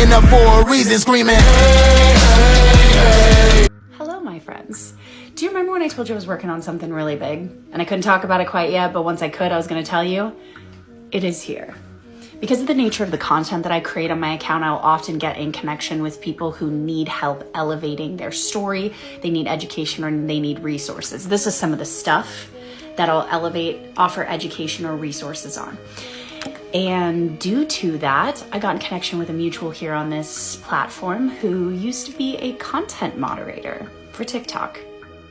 standing up for a reason, screaming, hey, hey, hey. Hello, my friends. Do you remember when I told you I was working on something really big? And I couldn't talk about it quite yet, but once I could, I was going to tell you. It is here. Because of the nature of the content that I create on my account, I'll often get in connection with people who need help elevating their story. They need education or they need resources. This is some of the stuff that I'll offer education or resources on. And due to that, I got in connection with a mutual here on this platform who used to be a content moderator for TikTok.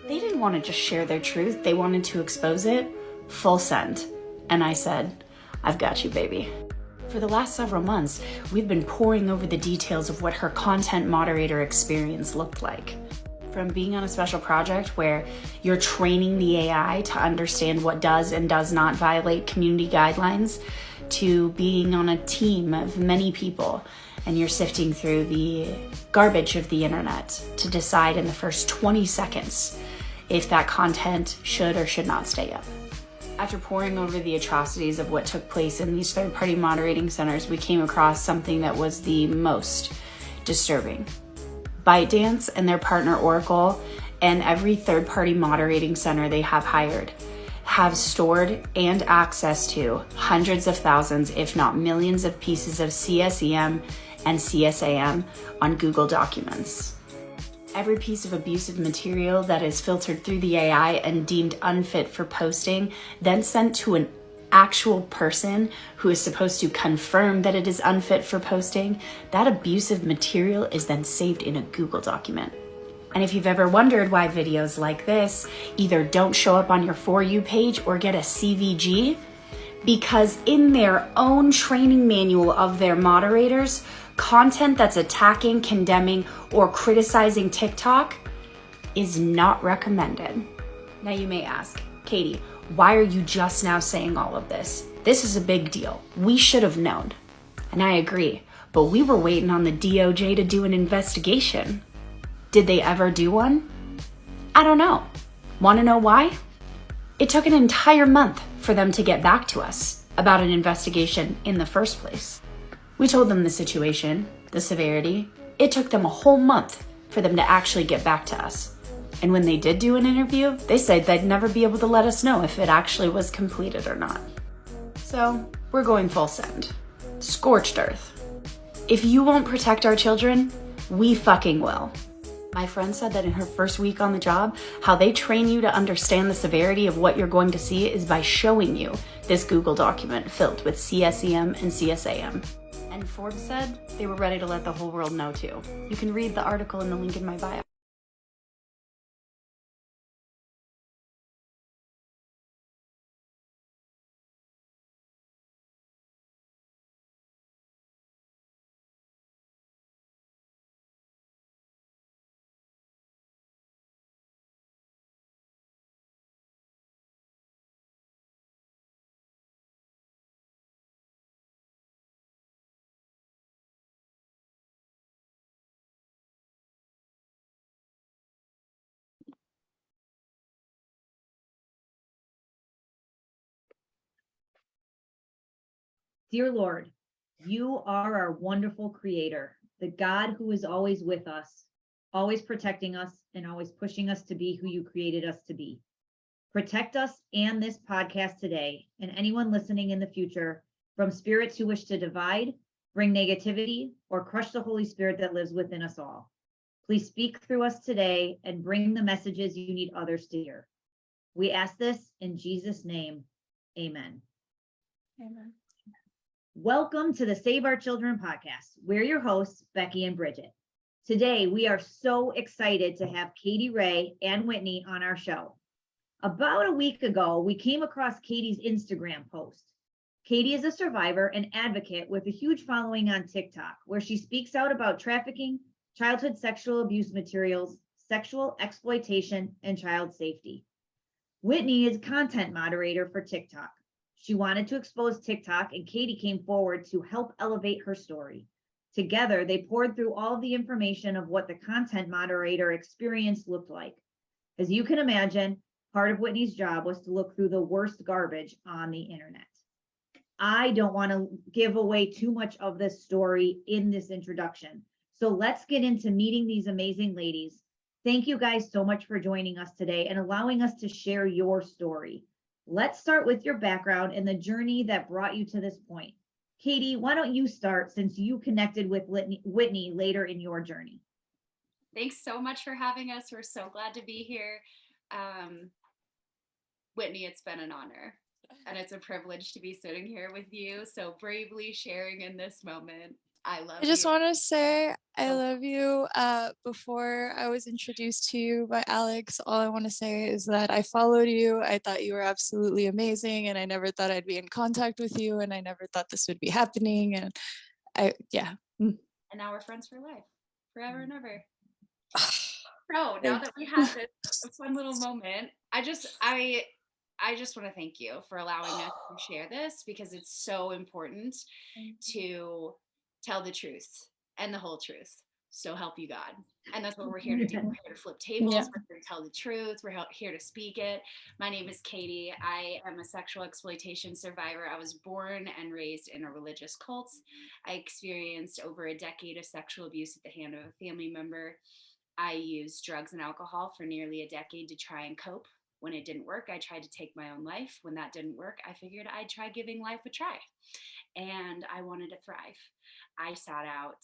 They didn't want to just share their truth. They wanted to expose it. Full send. And I said, I've got you, baby. For the last several months, we've been poring over the details of what her content moderator experience looked like. From being on a special project where you're training the AI to understand what does and does not violate community guidelines, to being on a team of many people and you're sifting through the garbage of the internet to decide in the first 20 seconds if that content should or should not stay up. After poring over the atrocities of what took place in these third-party moderating centers, we came across something that was the most disturbing. ByteDance and their partner Oracle and every third-party moderating center they have hired have stored and access to hundreds of thousands, if not millions of pieces of CSEM and CSAM on Google Documents. Every piece of abusive material that is filtered through the AI and deemed unfit for posting, then sent to an actual person who is supposed to confirm that it is unfit for posting, that abusive material is then saved in a Google document. And if you've ever wondered why videos like this either don't show up on your For You page or get a CVG, because in their own training manual of their moderators, content that's attacking, condemning, or criticizing TikTok is not recommended. Now you may ask, Catie, why are you just now saying all of this? This is a big deal. We should have known. And I agree, but we were waiting on the DOJ to do an investigation. Did they ever do one? I don't know. Want to know why? It took an entire month for them to get back to us about an investigation in the first place. We told them the situation, the severity. It took them a whole month for them to actually get back to us. And when they did do an interview, they said they'd never be able to let us know if it actually was completed or not. So we're going full send. Scorched earth. If you won't protect our children, we fucking will. My friend said that in her first week on the job, how they train you to understand the severity of what you're going to see is by showing you this Google document filled with CSEM and CSAM. And Forbes said they were ready to let the whole world know too. You can read the article in the link in my bio. Dear Lord, you are our wonderful creator, the God who is always with us, always protecting us, and always pushing us to be who you created us to be. Protect us and this podcast today, and anyone listening in the future from spirits who wish to divide, bring negativity, or crush the Holy Spirit that lives within us all. Please speak through us today and bring the messages you need others to hear. We ask this in Jesus' name, amen. Amen. Welcome to the Save Our Children podcast. We're your hosts, Becky and Bridget. Today, we are so excited to have Catie and Whitney on our show. About a week ago, we came across Catie's Instagram post. Catie is a survivor and advocate with a huge following on TikTok, where she speaks out about trafficking, childhood sexual abuse materials, sexual exploitation, and child safety. Whitney is content moderator for TikTok. She wanted to expose TikTok, and Catie came forward to help elevate her story. Together, they poured through all of the information of what the content moderator experience looked like. As you can imagine, part of Whitney's job was to look through the worst garbage on the internet. I don't want to give away too much of this story in this introduction. So let's get into meeting these amazing ladies. Thank you guys so much for joining us today and allowing us to share your story. Let's start with your background and the journey that brought you to this point. Catie, why don't you start since you connected with Whitney later in your journey? Thanks so much for having us. We're so glad to be here. Whitney, it's been an honor and it's a privilege to be sitting here with you. So bravely sharing in this moment. I love you. I just want to say I love you. Before I was introduced to you by Alex, all I want to say is that I followed you. I thought you were absolutely amazing, and I never thought I'd be in contact with you, and I never thought this would be happening. And And now we're friends for life, forever and ever. So now that we had this fun little moment, I just want to thank you for allowing us to share this, because it's so important to tell the truth and the whole truth. So help you God. And that's what we're here to do. We're here to flip tables. Yeah. We're here to tell the truth. We're here to speak it. My name is Catie. I am a sexual exploitation survivor. I was born and raised in a religious cult. I experienced over a decade of sexual abuse at the hand of a family member. I used drugs and alcohol for nearly a decade to try and cope. When it didn't work, I tried to take my own life. When that didn't work, I figured I'd try giving life a try. And I wanted to thrive. I sought out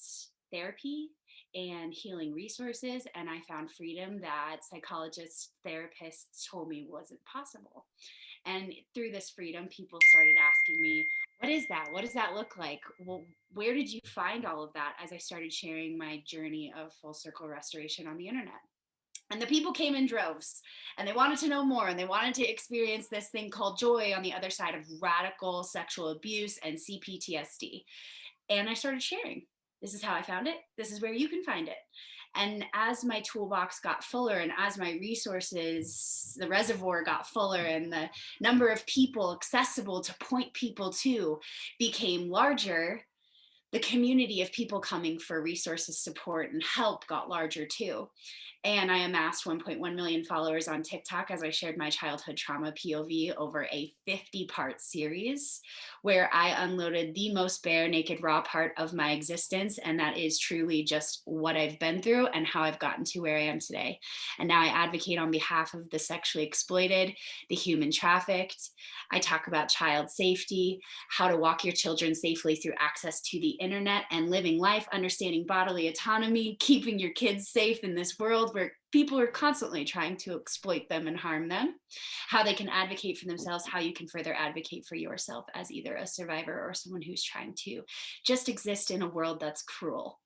therapy and healing resources, and I found freedom that psychologists, therapists told me wasn't possible. And through this freedom, people started asking me, what is that? What does that look like? Well, where did you find all of that? As I started sharing my journey of full circle restoration on the internet. And the people came in droves, and they wanted to know more, and they wanted to experience this thing called joy on the other side of radical sexual abuse and PTSD. And I started sharing. This is how I found it. This is where you can find it. And as my toolbox got fuller, and as my resources, the reservoir got fuller, and the number of people accessible to point people to became larger, the community of people coming for resources, support, and help got larger too. And I amassed 1.1 million followers on TikTok as I shared my childhood trauma POV over a 50-part series where I unloaded the most bare, naked, raw part of my existence. And that is truly just what I've been through and how I've gotten to where I am today. And now I advocate on behalf of the sexually exploited, the human trafficked. I talk about child safety, how to walk your children safely through access to the internet and living life, understanding bodily autonomy, keeping your kids safe in this world where people are constantly trying to exploit them and harm them, how they can advocate for themselves, how you can further advocate for yourself as either a survivor or someone who's trying to just exist in a world that's cruel.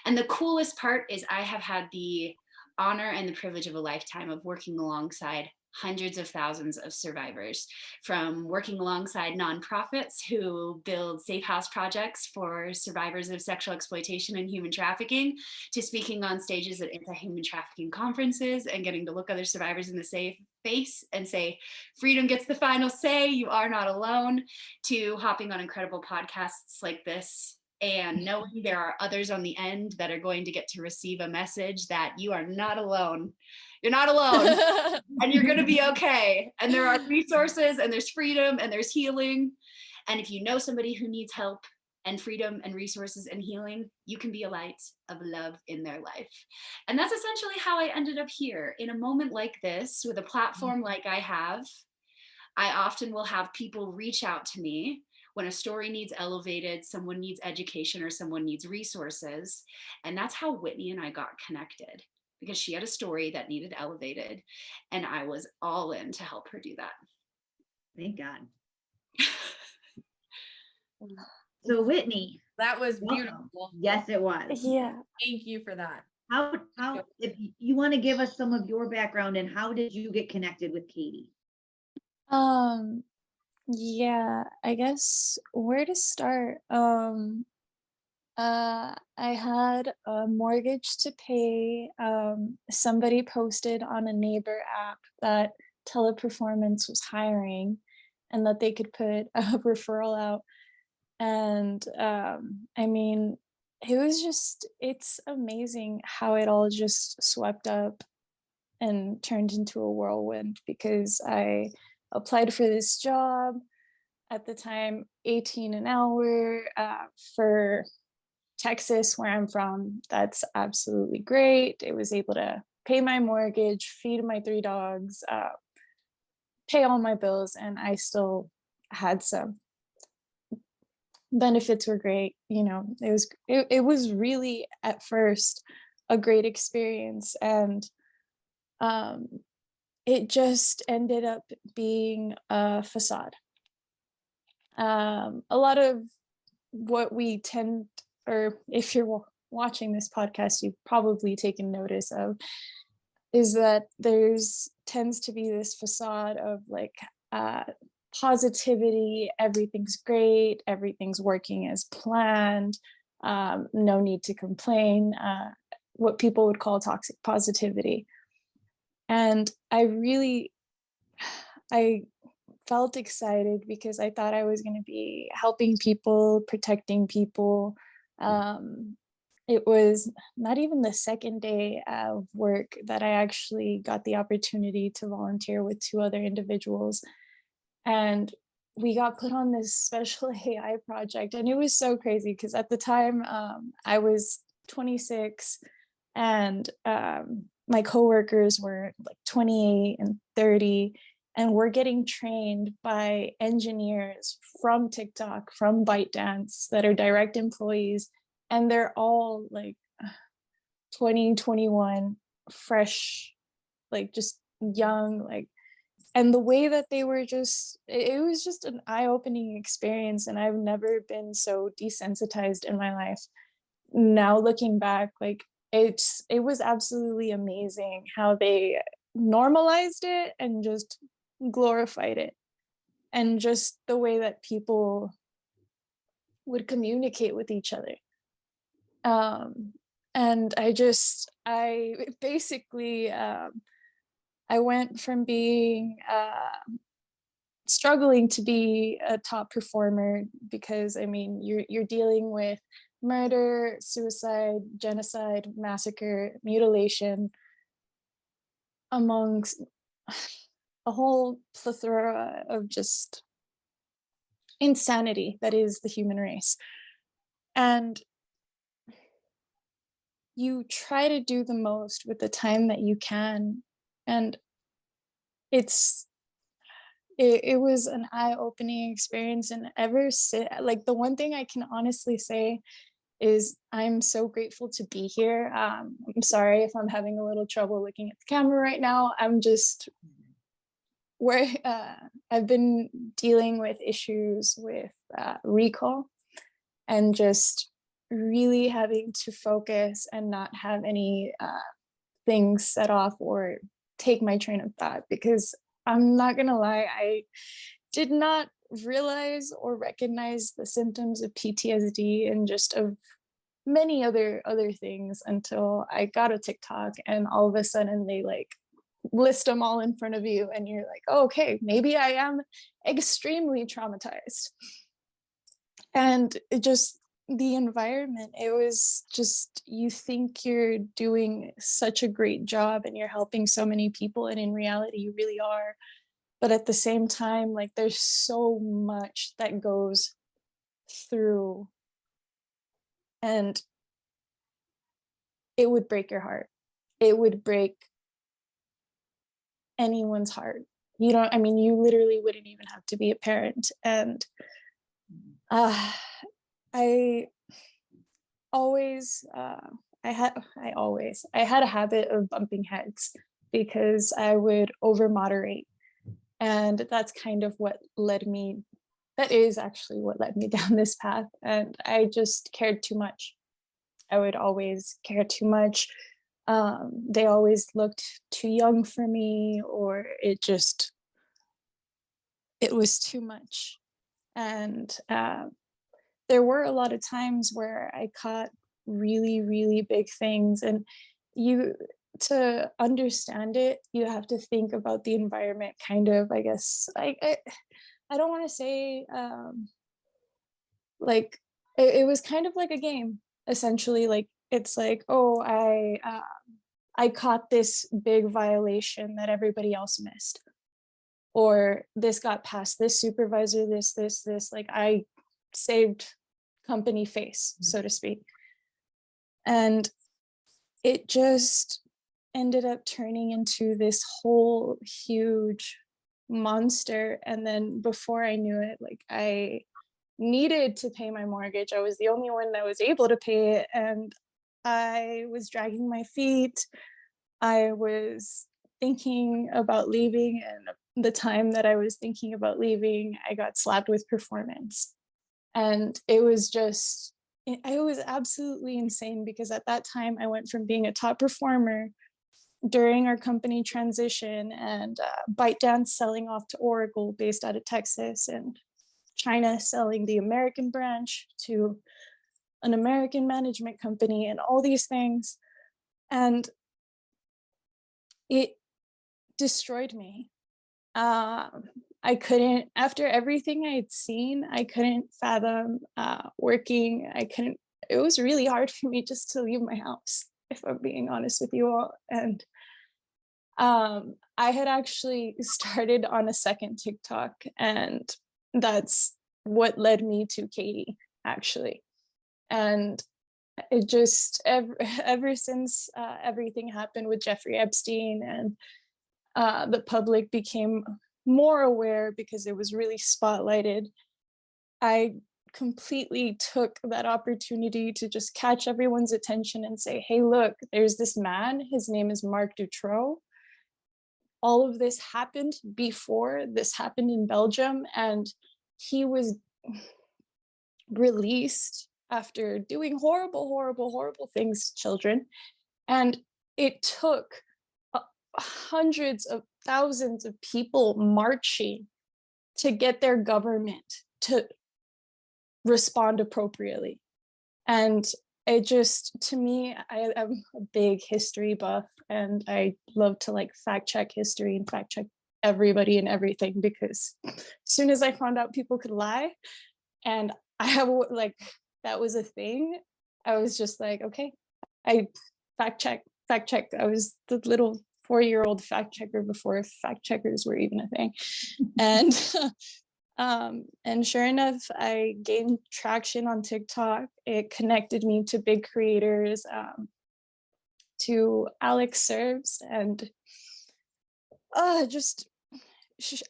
And the coolest part is I have had the honor and the privilege of a lifetime of working alongside hundreds of thousands of survivors, from working alongside nonprofits who build safe house projects for survivors of sexual exploitation and human trafficking, to speaking on stages at anti-human trafficking conferences and getting to look other survivors in the face and say, freedom gets the final say, you are not alone, to hopping on incredible podcasts like this and knowing there are others on the end that are going to get to receive a message that you are not alone. You're not alone and you're going to be okay. And there are resources and there's freedom and there's healing. And if you know somebody who needs help and freedom and resources and healing, you can be a light of love in their life. And that's essentially how I ended up here in a moment like this with a platform like I have. I often will have people reach out to me when a story needs elevated, someone needs education, or someone needs resources. And that's how Whitney and I got connected, because she had a story that needed elevated, and I was all in to help her do that. Thank God. So Whitney. That was welcome. beautiful. Yes, it was. Yeah. Thank you for that. How, if you want to give us some of your background and how did you get connected with Catie? Yeah, I guess where to start? I had a mortgage to pay. Somebody posted on a neighbor app that Teleperformance was hiring and that they could put a referral out. And I mean, it's amazing how it all just swept up and turned into a whirlwind, because I applied for this job. at the time 18 an hour for Texas, where I'm from. That's absolutely great. It was able to pay my mortgage, feed my 3 dogs, pay all my bills, and I still had some benefits. Were great. It was really at first a great experience, and it just ended up being a facade. A lot of what we tend, or if you're watching this podcast, you've probably taken notice of, is that there's tends to be this facade of like positivity, everything's great, everything's working as planned, no need to complain, what people would call toxic positivity. And I felt excited because I thought I was going to be helping people, protecting people. It was not even the second day of work that I actually got the opportunity to volunteer with 2 other individuals. And we got put on this special AI project. And it was so crazy because at the time I was 26 and my coworkers were like 28 and 30. And we're getting trained by engineers from TikTok, from ByteDance, that are direct employees. And they're all like 20, 21, fresh, like just young, like, and the way that they were it was just an eye-opening experience. And I've never been so desensitized in my life. Now looking back, like it was absolutely amazing how they normalized it and just glorified it, and just the way that people would communicate with each other. And I basically I went from being struggling to be a top performer, because I mean you're dealing with murder, suicide, genocide, massacre, mutilation, amongst a whole plethora of just insanity that is the human race. And you try to do the most with the time that you can. And it was an eye-opening experience. And ever since, like, the one thing I can honestly say is I'm so grateful to be here. I'm sorry if I'm having a little trouble looking at the camera right now. I'm just where I've been dealing with issues with recall, and just really having to focus and not have any things set off or take my train of thought, because I'm not gonna lie, I did not realize or recognize the symptoms of PTSD and just of many other things until I got a TikTok, and all of a sudden they like list them all in front of you, and you're like, oh, okay, maybe I am extremely traumatized. And it just, the environment, it was just, you think you're doing such a great job and you're helping so many people, and in reality you really are. But at the same time, like, there's so much that goes through, and it would break your heart. It would break anyone's heart. You don't, I mean, you literally wouldn't even have to be a parent. And I always I had a habit of bumping heads because I would over moderate, and that's kind of what led me, that is actually what led me down this path. And I just cared too much. I would always care too much. They always looked too young for me, or it was too much. And there were a lot of times where I caught really, really big things. And to understand it, you have to think about the environment, kind of, I guess. I don't want to say like it was kind of like a game, essentially. Like, it's like, oh, I caught this big violation that everybody else missed. or this got past this supervisor, this, like I saved company face, so to speak. And it just ended up turning into this whole huge monster. And then before I knew it, like I needed to pay my mortgage. I was the only one that was able to pay it. And I was dragging my feet. I was thinking about leaving. And the time that I was thinking about leaving, I got slapped with performance. And it was just, it was absolutely insane, because at that time I went from being a top performer during our company transition and ByteDance selling off to Oracle based out of Texas, and China selling the American branch to an American management company, and all these things. And it destroyed me. I couldn't, after everything I had seen, I couldn't fathom working. It was really hard for me just to leave my house, if I'm being honest with you all. And I had actually started on a second TikTok, and that's what led me to Catie, actually. And it just, ever since everything happened with Jeffrey Epstein, and the public became more aware because it was really spotlighted, I completely took that opportunity to just catch everyone's attention and say, hey, look, there's this man, his name is Marc Dutroux. All of this happened before this happened in Belgium, and he was released after doing horrible things to children. And it took hundreds of thousands of people marching to get their government to respond appropriately. And it just, to me, I am a big history buff, and I love to like fact check history and fact check everybody and everything, because as soon as I found out people could lie, and I have like, that was a thing, I was just like, okay, I fact check. I was the little 4-year-old fact checker before fact checkers were even a thing. And sure enough, I gained traction on TikTok. It connected me to big creators, to Alex Serves, and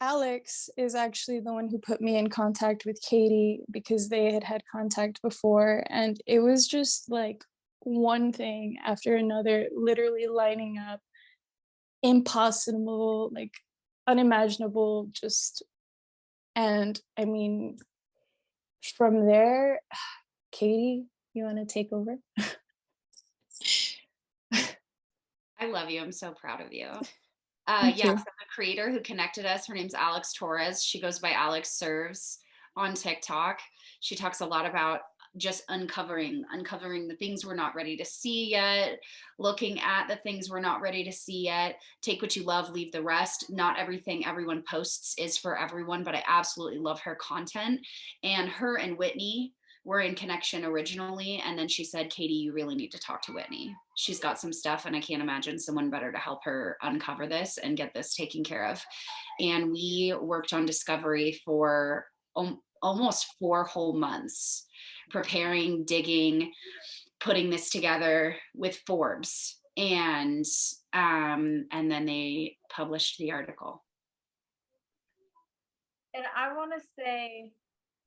Alex is actually the one who put me in contact with Catie, because they had contact before, and it was just like one thing after another, literally lining up, impossible, like unimaginable, just. And I mean, from there, Catie, you want to take over? I love you. I'm so proud of you. Thank Yeah, you. so the creator who connected us, her name's Alex Torres. She goes by Alex Serves on TikTok. She talks a lot about just uncovering the things we're not ready to see yet, looking at the things we're not ready to see yet. Take what you love, leave the rest. Not everything everyone posts is for everyone, but I absolutely love her content. And her and Whitney were in connection originally, and then she said, Catie, you really need to talk to Whitney. She's got some stuff, and I can't imagine someone better to help her uncover this and get this taken care of. And we worked on discovery for almost 4 whole months, preparing, digging, putting this together with Forbes, and then they published the article. And I want to say,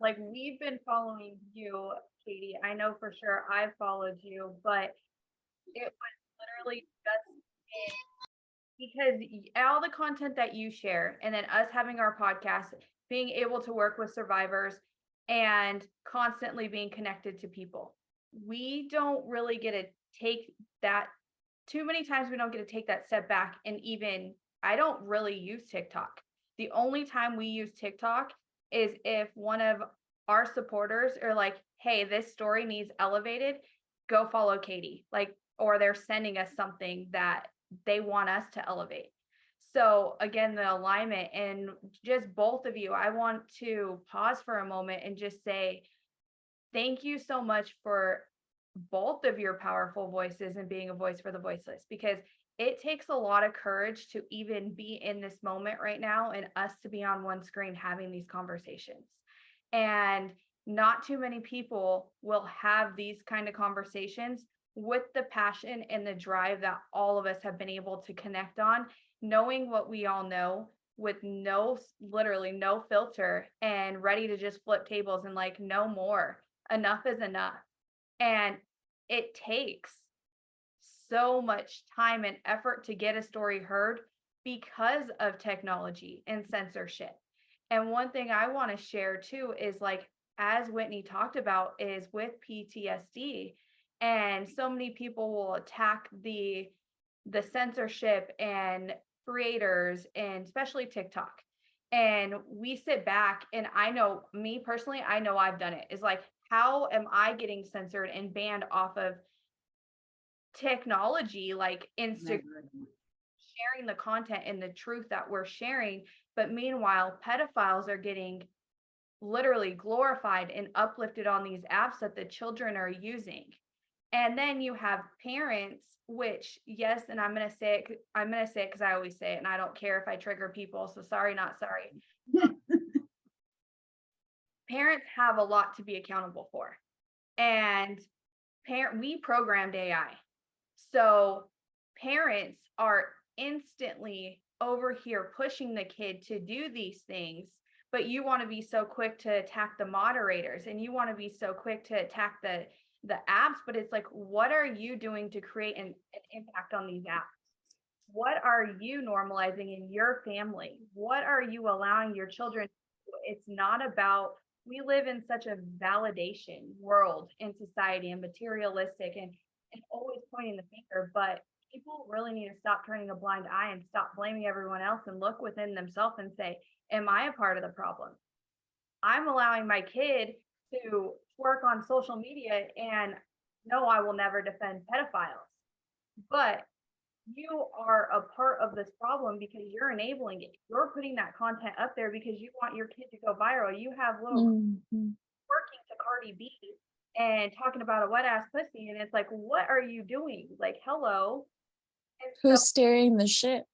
like, we've been following you, Catie. I know for sure I've followed you, but it was literally just because all the content that you share, and then us having our podcast, being able to work with survivors and constantly being connected to people. We don't really get to take that too many times. We don't get to take that step back. And even I don't really use TikTok. The only time we use TikTok is if one of our supporters are like, hey, this story needs elevated, go follow Catie. Like, or they're sending us something that they want us to elevate. So again, the alignment, and just both of you, I want to pause for a moment and just say, thank you so much for both of your powerful voices and being a voice for the voiceless, because it takes a lot of courage to even be in this moment right now and us to be on one screen having these conversations. And not too many people will have these kind of conversations with the passion and the drive that all of us have been able to connect on, knowing what we all know with literally no filter, and ready to just flip tables and like, no more. Enough is enough. And it takes so much time and effort to get a story heard because of technology and censorship. And one thing I want to share too is, like, as Whitney talked about, is with PTSD, and so many people will attack the censorship and creators, and especially TikTok. And we sit back, and I know, me personally, I know I've done it. Is like, how am I getting censored and banned off of technology, like Instagram, sharing the content and the truth that we're sharing? But meanwhile, pedophiles are getting literally glorified and uplifted on these apps that the children are using. And then you have parents, which, yes, and I'm going to say it because I always say it, and I don't care if I trigger people, so sorry, not sorry. Parents have a lot to be accountable for. And we programmed AI. So parents are instantly over here pushing the kid to do these things, but you want to be so quick to attack the moderators, and you want to be so quick to attack the apps. But it's like, what are you doing to create an impact on these apps? What are you normalizing in your family? What are you allowing your children to do? It's not about, we live in such a validation world in society, and materialistic, and always pointing the finger. But people really need to stop turning a blind eye and stop blaming everyone else, and look within themselves and say, am I a part of the problem? I'm allowing my kid to work on social media, and no, I will never defend pedophiles, but you are a part of this problem because you're enabling it. You're putting that content up there because you want your kid to go viral. You have little working to Cardi B and talking about a wet ass pussy, and it's like, what are you doing? Like, hello. And Who's steering the ship?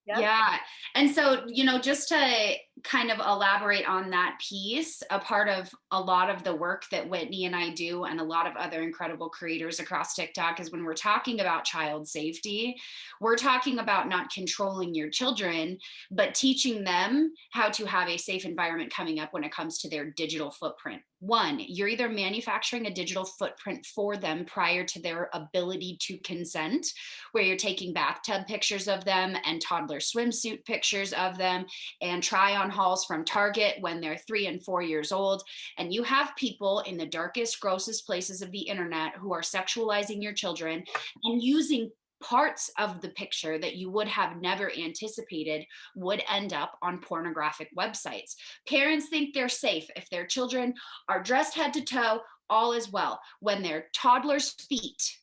Yeah. And so, just to kind of elaborate on that piece, a part of a lot of the work that Whitney and I do, and a lot of other incredible creators across TikTok, is when we're talking about child safety, we're talking about not controlling your children, but teaching them how to have a safe environment coming up when it comes to their digital footprint. One, you're either manufacturing a digital footprint for them prior to their ability to consent, where you're taking bathtub pictures of them and toddler swimsuit pictures of them and try on hauls from Target when they're 3 and 4 years old. And you have people in the darkest, grossest places of the internet who are sexualizing your children and using parts of the picture that you would have never anticipated would end up on pornographic websites. Parents think they're safe if their children are dressed head to toe, all is well, when their toddler's feet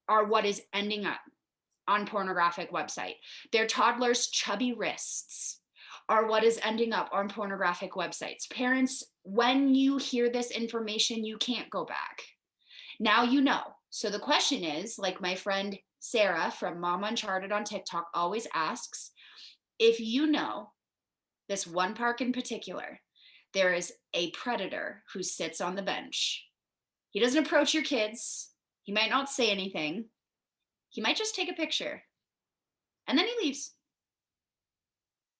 are what is ending up on pornographic website. Their toddler's chubby wrists are what is ending up on pornographic websites. Parents, when you hear this information, you can't go back. Now you know. So the question is, like my friend Sarah from Mom Uncharted on TikTok always asks, if you know this one park in particular, there is a predator who sits on the bench. He doesn't approach your kids. He might not say anything. He might just take a picture and then he leaves.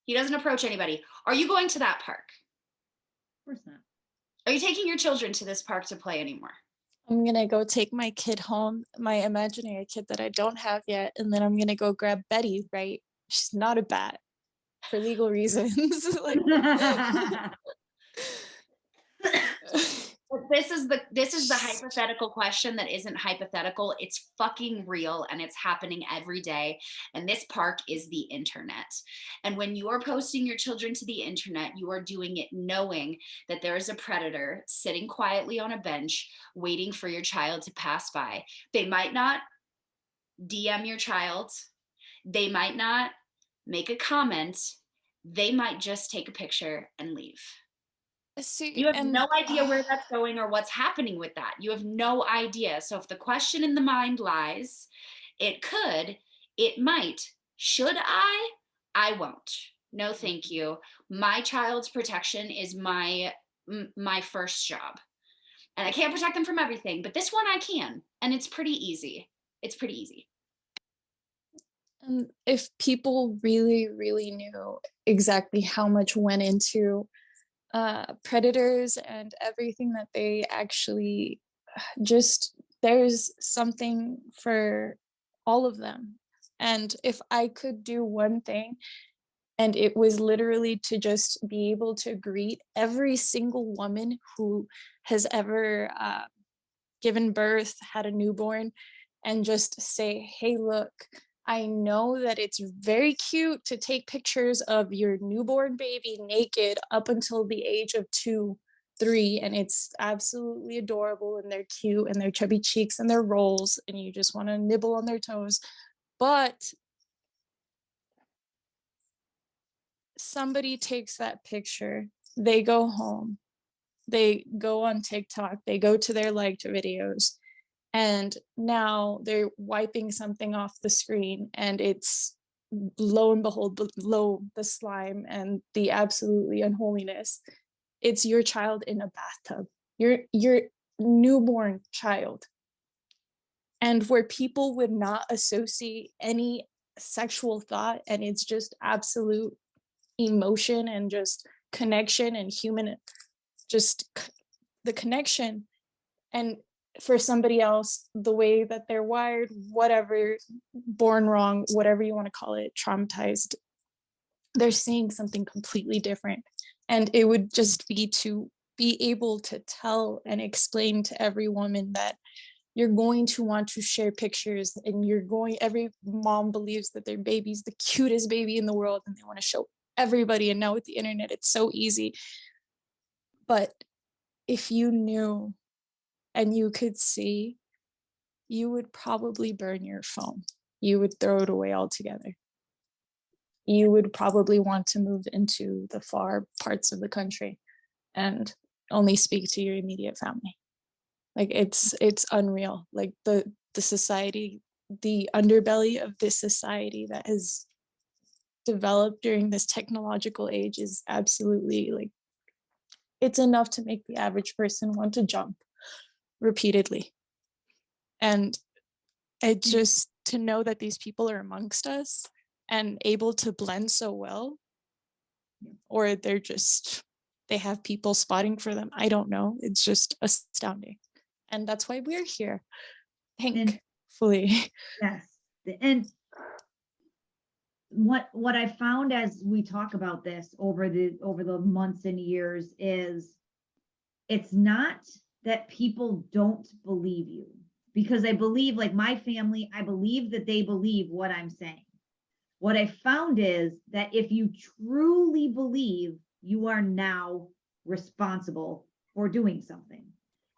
He doesn't approach anybody. Are you going to that park? Of course not. Are you taking your children to this park to play anymore? I'm gonna go take my kid home, my imaginary kid that I don't have yet, and then I'm gonna go grab Betty, right? She's not a bat for legal reasons. Like, this is the hypothetical question that isn't hypothetical. It's fucking real, and it's happening every day. And this park is the internet. And when you are posting your children to the internet, you are doing it knowing that there is a predator sitting quietly on a bench waiting for your child to pass by. They might not DM your child. They might not make a comment. They might just take a picture and leave. See, You have and no idea where that's going or what's happening with that. You have no idea. So if the question in the mind lies, it could, it might. Should I? I won't. No, thank you. My child's protection is my first job. And I can't protect them from everything, but this one I can. And it's pretty easy. It's pretty easy. if people really, really knew exactly how much went into predators and everything that they actually just, there's something for all of them. And if I could do one thing, and it was literally to just be able to greet every single woman who has ever given birth, had a newborn, and just say, hey, look, I know that it's very cute to take pictures of your newborn baby naked up until the age of 2, 3, and it's absolutely adorable, and they're cute, and their chubby cheeks and their rolls, and you just want to nibble on their toes. But somebody takes that picture, they go home, they go on TikTok, they go to their liked videos, and now they're wiping something off the screen, and it's, lo and behold, below the slime and the absolutely unholiness, it's your child in a bathtub, your newborn child. And where people would not associate any sexual thought, and it's just absolute emotion and just connection and human, just the connection. And for somebody else, the way that they're wired, whatever, born wrong, whatever you want to call it, traumatized, they're seeing something completely different. And it would just be to be able to tell and explain to every woman that you're going to want to share pictures, and every mom believes that their baby's the cutest baby in the world, and they want to show everybody. And now with the internet, it's so easy. But if you knew and you could see, you would probably burn your phone. You would throw it away altogether. You would probably want to move into the far parts of the country and only speak to your immediate family. Like it's unreal. Like the society, the underbelly of this society that has developed during this technological age is absolutely, like, it's enough to make the average person want to jump repeatedly. And it just, to know that these people are amongst us and able to blend so well, or they have people spotting for them, I don't know, it's just astounding. And that's why we're here, thankfully. Yes. And what I found as we talk about this over the months and years is, it's not that people don't believe you, because I believe, like my family, I believe that they believe what I'm saying. What I found is that if you truly believe, you are now responsible for doing something.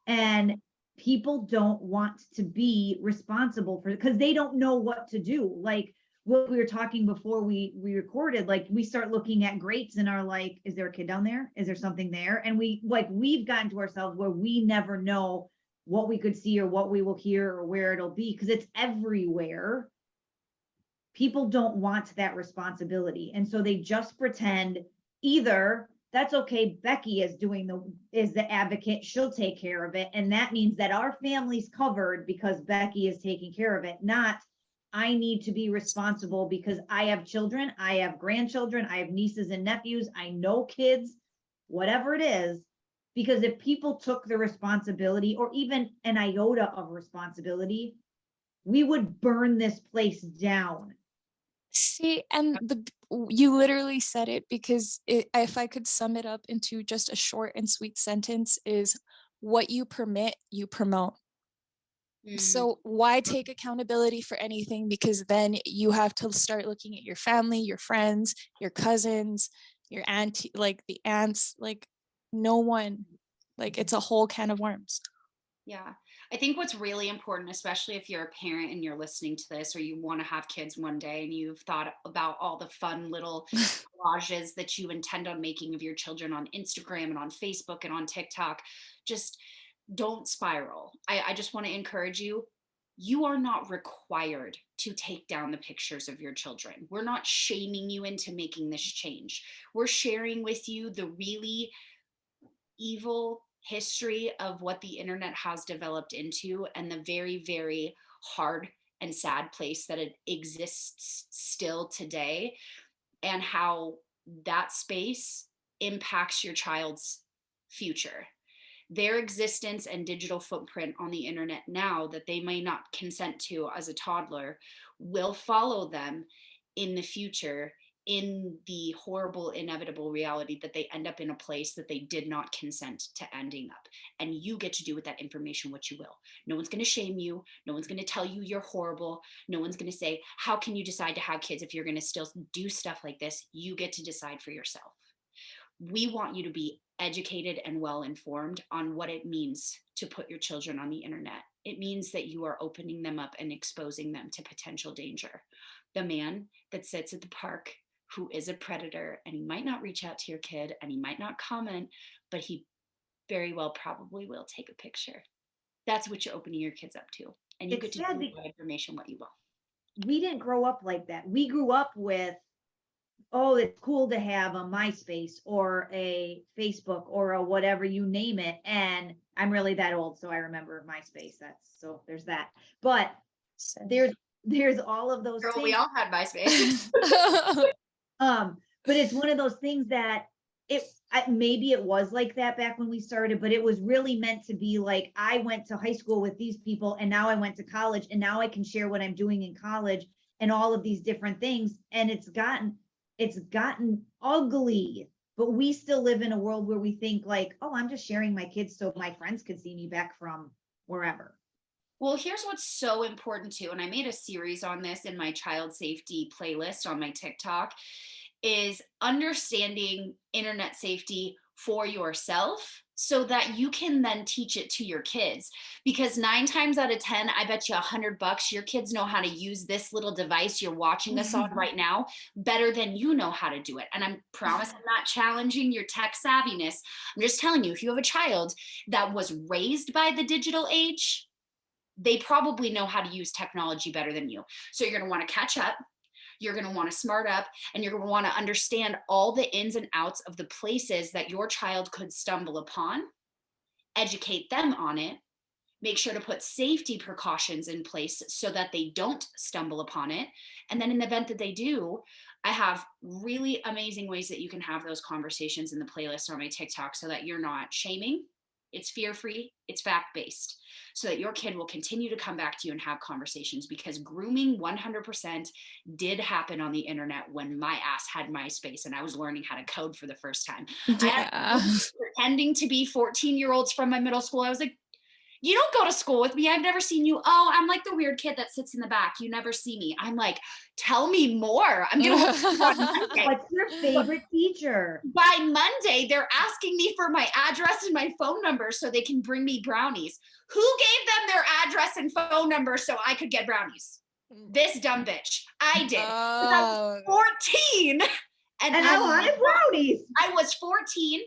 And people don't want to be responsible for it because they don't know what to do. Like what we were talking before we recorded, like we start looking at grates and are like, is there a kid down there? Is there something there? And we've gotten to ourselves where we never know what we could see or what we will hear or where it'll be, because it's everywhere. People don't want that responsibility. And so they just pretend either that's okay, Becky is the advocate, she'll take care of it. And that means that our family's covered because Becky is taking care of it, not I need to be responsible because I have children, I have grandchildren, I have nieces and nephews, I know kids, whatever it is. Because if people took the responsibility or even an iota of responsibility, we would burn this place down. See, and you literally said it, because if I could sum it up into just a short and sweet sentence, is what you permit, you promote. So why take accountability for anything? Because then you have to start looking at your family, your friends, your cousins, your auntie, like the aunts, like no one, like it's a whole can of worms. Yeah. I think what's really important, especially if you're a parent and you're listening to this, or you want to have kids one day and you've thought about all the fun little collages that you intend on making of your children on Instagram and on Facebook and on TikTok, just don't spiral. I just want to encourage you. You are not required to take down the pictures of your children. We're not shaming you into making this change. We're sharing with you the really evil history of what the internet has developed into, and the very, very hard and sad place that it exists still today, and how that space impacts your child's future. Their existence and digital footprint on the internet now that they may not consent to as a toddler will follow them in the future, in the horrible, inevitable reality that they end up in a place that they did not consent to ending up. And you get to do with that information what you will. No one's going to shame you. No one's going to tell you you're horrible. No one's going to say, how can you decide to have kids if you're going to still do stuff like this? You get to decide for yourself. We want you to be educated and well informed on what it means to put your children on the internet. It means that you are opening them up and exposing them to potential danger. The man that sits at the park who is a predator, and he might not reach out to your kid and he might not comment, but he very well probably will take a picture. That's what you're opening your kids up to. And you get to do with that information what you will. We didn't grow up like that. We grew up with, oh, it's cool to have a MySpace or a Facebook or a whatever, you name it. And I'm really that old, so I remember MySpace. So there's that. But there's all of those things. We all had MySpace. But it's one of those things that maybe it was like that back when we started, but it was really meant to be like, I went to high school with these people and now I went to college and now I can share what I'm doing in college and all of these different things. And it's gotten ugly, but we still live in a world where we think like, oh, I'm just sharing my kids so my friends could see me back from wherever. Well, here's what's so important too, and I made a series on this in my child safety playlist on my TikTok, is understanding internet safety for yourself so that you can then teach it to your kids. Because 9 times out of 10, I bet you $100 your kids know how to use this little device you're watching us on right now better than you know how to do it. And I promise I'm not challenging your tech savviness. I'm just telling you, if you have a child that was raised by the digital age, they probably know how to use technology better than you. So you're going to want to catch up. You're going to want to smart up, and you're going to want to understand all the ins and outs of the places that your child could stumble upon, educate them on it, make sure to put safety precautions in place so that they don't stumble upon it. And then in the event that they do, I have really amazing ways that you can have those conversations in the playlist on my TikTok so that you're not shaming. It's fear-free, it's fact-based, so that your kid will continue to come back to you and have conversations, because grooming 100% did happen on the internet when my ass had MySpace and I was learning how to code for the first time. Yeah. I had pretending to be 14-year-olds from my middle school. I was like, you don't go to school with me. I've never seen you. Oh, I'm like the weird kid that sits in the back. You never see me. I'm like, tell me more. I'm going to on Monday. What's your favorite teacher? By Monday, they're asking me for my address and my phone number so they can bring me brownies. Who gave them their address and phone number so I could get brownies? This dumb bitch. I did. I was 14. And I wanted brownies. I was 14.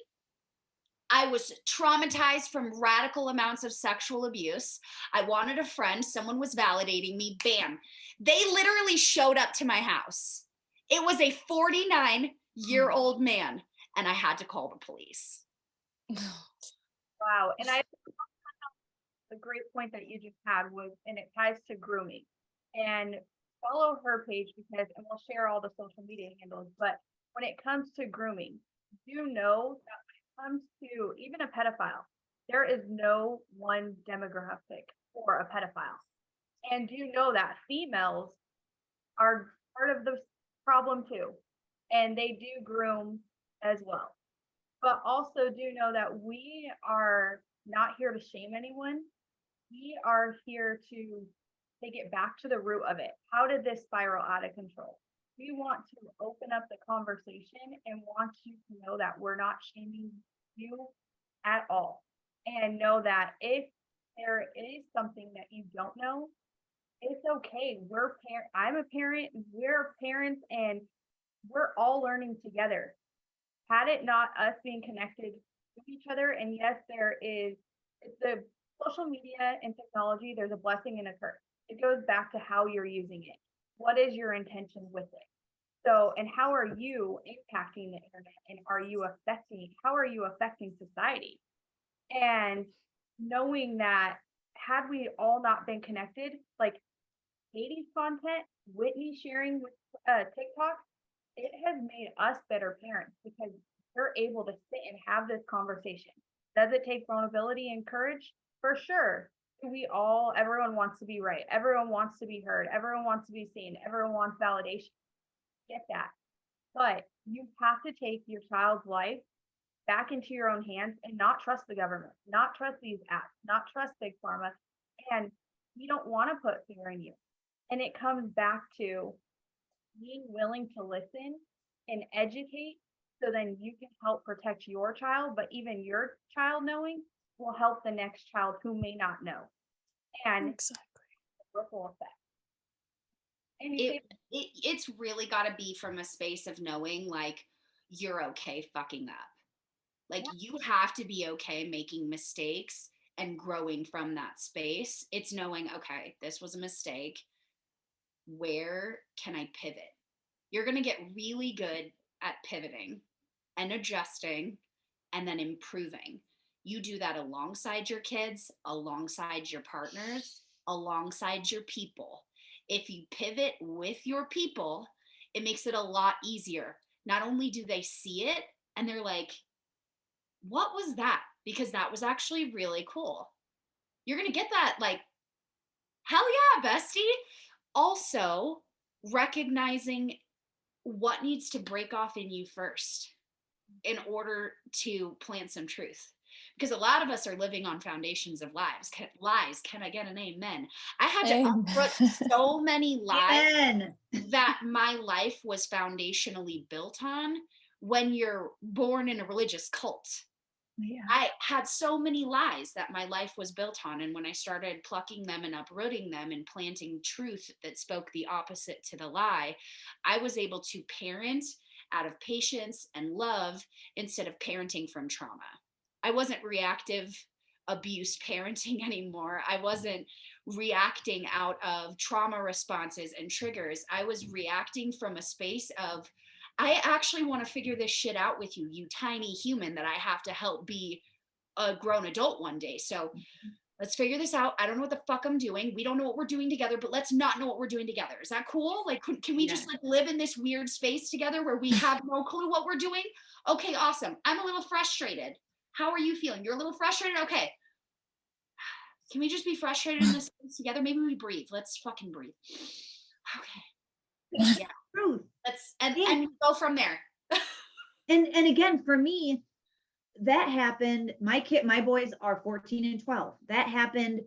I was traumatized from radical amounts of sexual abuse. I wanted a friend. Someone was validating me. Bam. They literally showed up to my house. It was a 49-year-old man, and I had to call the police. Wow. And a great point that you just had was, and it ties to grooming. And follow her page because, and we'll share all the social media handles, but when it comes to grooming, do know that comes to even a pedophile, there is no one demographic for a pedophile. And do you know that females are part of the problem too? And they do groom as well. But also do know that we are not here to shame anyone. We are here to take it back to the root of it. How did this spiral out of control? We want to open up the conversation and want you to know that we're not shaming you at all. And know that if there is something that you don't know, it's okay. I'm a parent, we're parents, and we're all learning together. Had it not us being connected with each other, and yes, it's the social media and technology, there's a blessing and a curse. It goes back to how you're using it. What is your intention with it? So, and how are you impacting the internet, and how are you affecting society? And knowing that had we all not been connected, like Katie's content, Whitney sharing with TikTok, it has made us better parents because we're able to sit and have this conversation. Does it take vulnerability and courage? For sure. Everyone wants to be right. Everyone wants to be heard. Everyone wants to be seen. Everyone wants validation. Get that. But you have to take your child's life back into your own hands and not trust the government, not trust these apps, not trust Big Pharma. And we don't want to put fear in you. And it comes back to being willing to listen and educate so then you can help protect your child, but even your child knowing will help the next child who may not know. And Exactly. ripple effect. It's really got to be from a space of knowing like you're okay fucking up. Like you have to be okay making mistakes and growing from that space. It's knowing, okay, this was a mistake. Where can I pivot? You're going to get really good at pivoting and adjusting and then improving. You do that alongside your kids, alongside your partners, alongside your people. If you pivot with your people, it makes it a lot easier. Not only do they see it and they're like, what was that? Because that was actually really cool. You're going to get that like, hell yeah, bestie. Also, recognizing what needs to break off in you first in order to plant some truth. Because a lot of us are living on foundations of lies. Can I get an amen? I had to uproot so many lies that my life was foundationally built on when you're born in a religious cult. Yeah. I had so many lies that my life was built on. And when I started plucking them and uprooting them and planting truth that spoke the opposite to the lie, I was able to parent out of patience and love instead of parenting from trauma. I wasn't reactive abuse parenting anymore. I wasn't reacting out of trauma responses and triggers. I was reacting from a space of, I actually want to figure this shit out with you, you tiny human that I have to help be a grown adult one day. So let's figure this out. I don't know what the fuck I'm doing. We don't know what we're doing together, but let's not know what we're doing together. Is that cool? Like, can we just like live in this weird space together where we have no clue what we're doing? Okay, awesome. I'm a little frustrated. How are you feeling? You're a little frustrated? Okay. Can we just be frustrated in this space together? Maybe we breathe. Let's fucking breathe. Okay. Yeah. Truth. And go from there. And again, for me, that happened. My boys are 14 and 12. That happened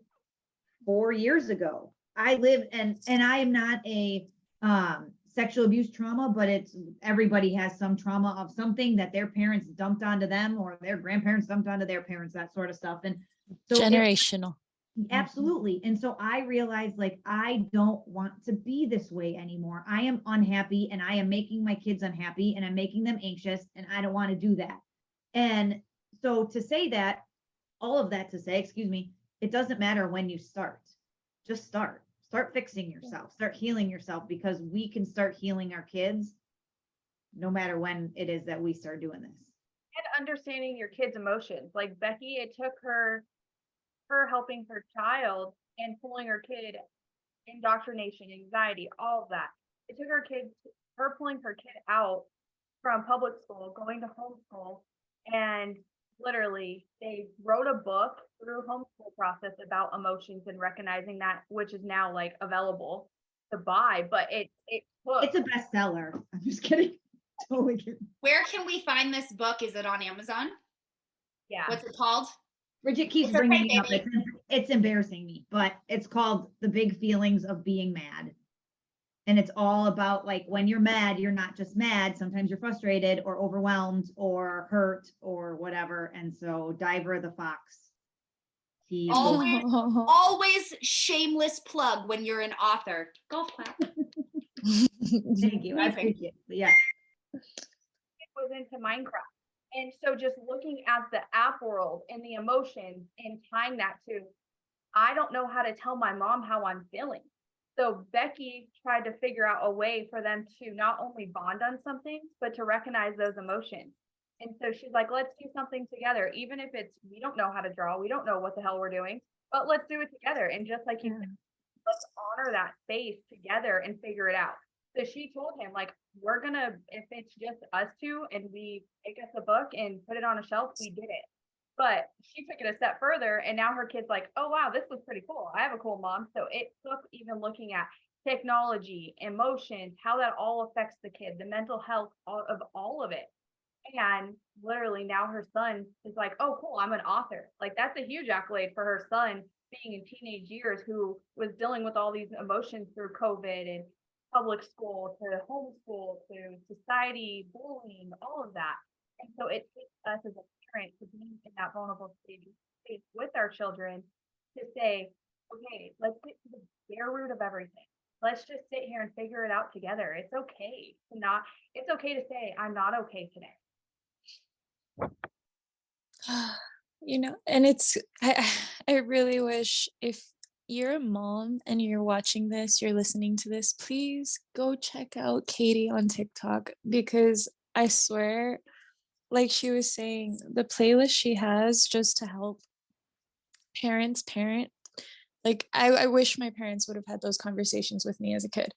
4 years ago. I live and I am not a sexual abuse trauma, but everybody has some trauma of something that their parents dumped onto them or their grandparents dumped onto their parents, that sort of stuff. And so generational. Absolutely. And so I realized like, I don't want to be this way anymore. I am unhappy and I am making my kids unhappy and I'm making them anxious and I don't want to do that. And so to say that, all of that to say, excuse me, it doesn't matter when you start, just start fixing yourself, start healing yourself, because we can start healing our kids no matter when it is that we start doing this. And understanding your kids' emotions. Like Becky, it took her helping her child and pulling her kid, indoctrination, anxiety, all of that. It took her pulling her kid out from public school, going to homeschool, and literally they wrote a book through homeschool process about emotions and recognizing that, which is now like available to buy, but it's a bestseller. I'm just kidding. Totally kidding. Where can we find this book? Is it on Amazon? Yeah. What's it called? Bridget keeps bringing it up. It's embarrassing me, but it's called The Big Feelings of Being Mad. And it's all about like, when you're mad, you're not just mad. Sometimes you're frustrated or overwhelmed or hurt or whatever. And so Diver the Fox Tea. Always shameless plug when you're an author. Golf clap. Thank you. I appreciate it. Yeah. It was into Minecraft. And so just looking at the app world and the emotions and tying that to, I don't know how to tell my mom how I'm feeling. So Becky tried to figure out a way for them to not only bond on something, but to recognize those emotions. And so she's like, let's do something together, even if it's, we don't know how to draw, we don't know what the hell we're doing, but let's do it together. And just like you said, let's honor that space together and figure it out. So she told him, like, we're gonna, if it's just us two and we take us a book and put it on a shelf, we did it. But she took it a step further, and now her kid's like, oh wow, this was pretty cool. I have a cool mom. So it took even looking at technology, emotions, how that all affects the kid, the mental health of all of it. And literally now her son is like, oh cool, I'm an author. Like that's a huge accolade for her son being in teenage years, who was dealing with all these emotions through COVID and public school to homeschool to society, bullying, all of that. And so it takes us as a parent to be in that vulnerable space with our children to say, okay, let's get to the bare root of everything. Let's just sit here and figure it out together. It's okay to not, it's okay to say, I'm not okay today. You know, and it's I really wish, if you're a mom and you're watching this, you're listening to this, please go check out Catie on TikTok, because I swear, like she was saying, the playlist she has just to help parents parent. Like I wish my parents would have had those conversations with me as a kid.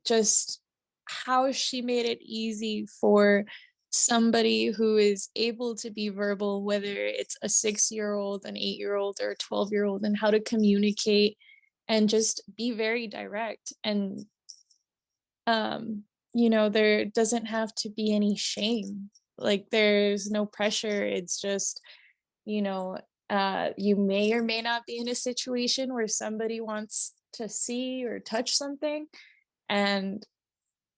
Just how she made it easy for somebody who is able to be verbal, whether it's a 6-year-old, an 8-year-old, or a 12-year-old, and how to communicate and just be very direct. And you know, there doesn't have to be any shame. Like there's no pressure. It's just, you know, you may or may not be in a situation where somebody wants to see or touch something, and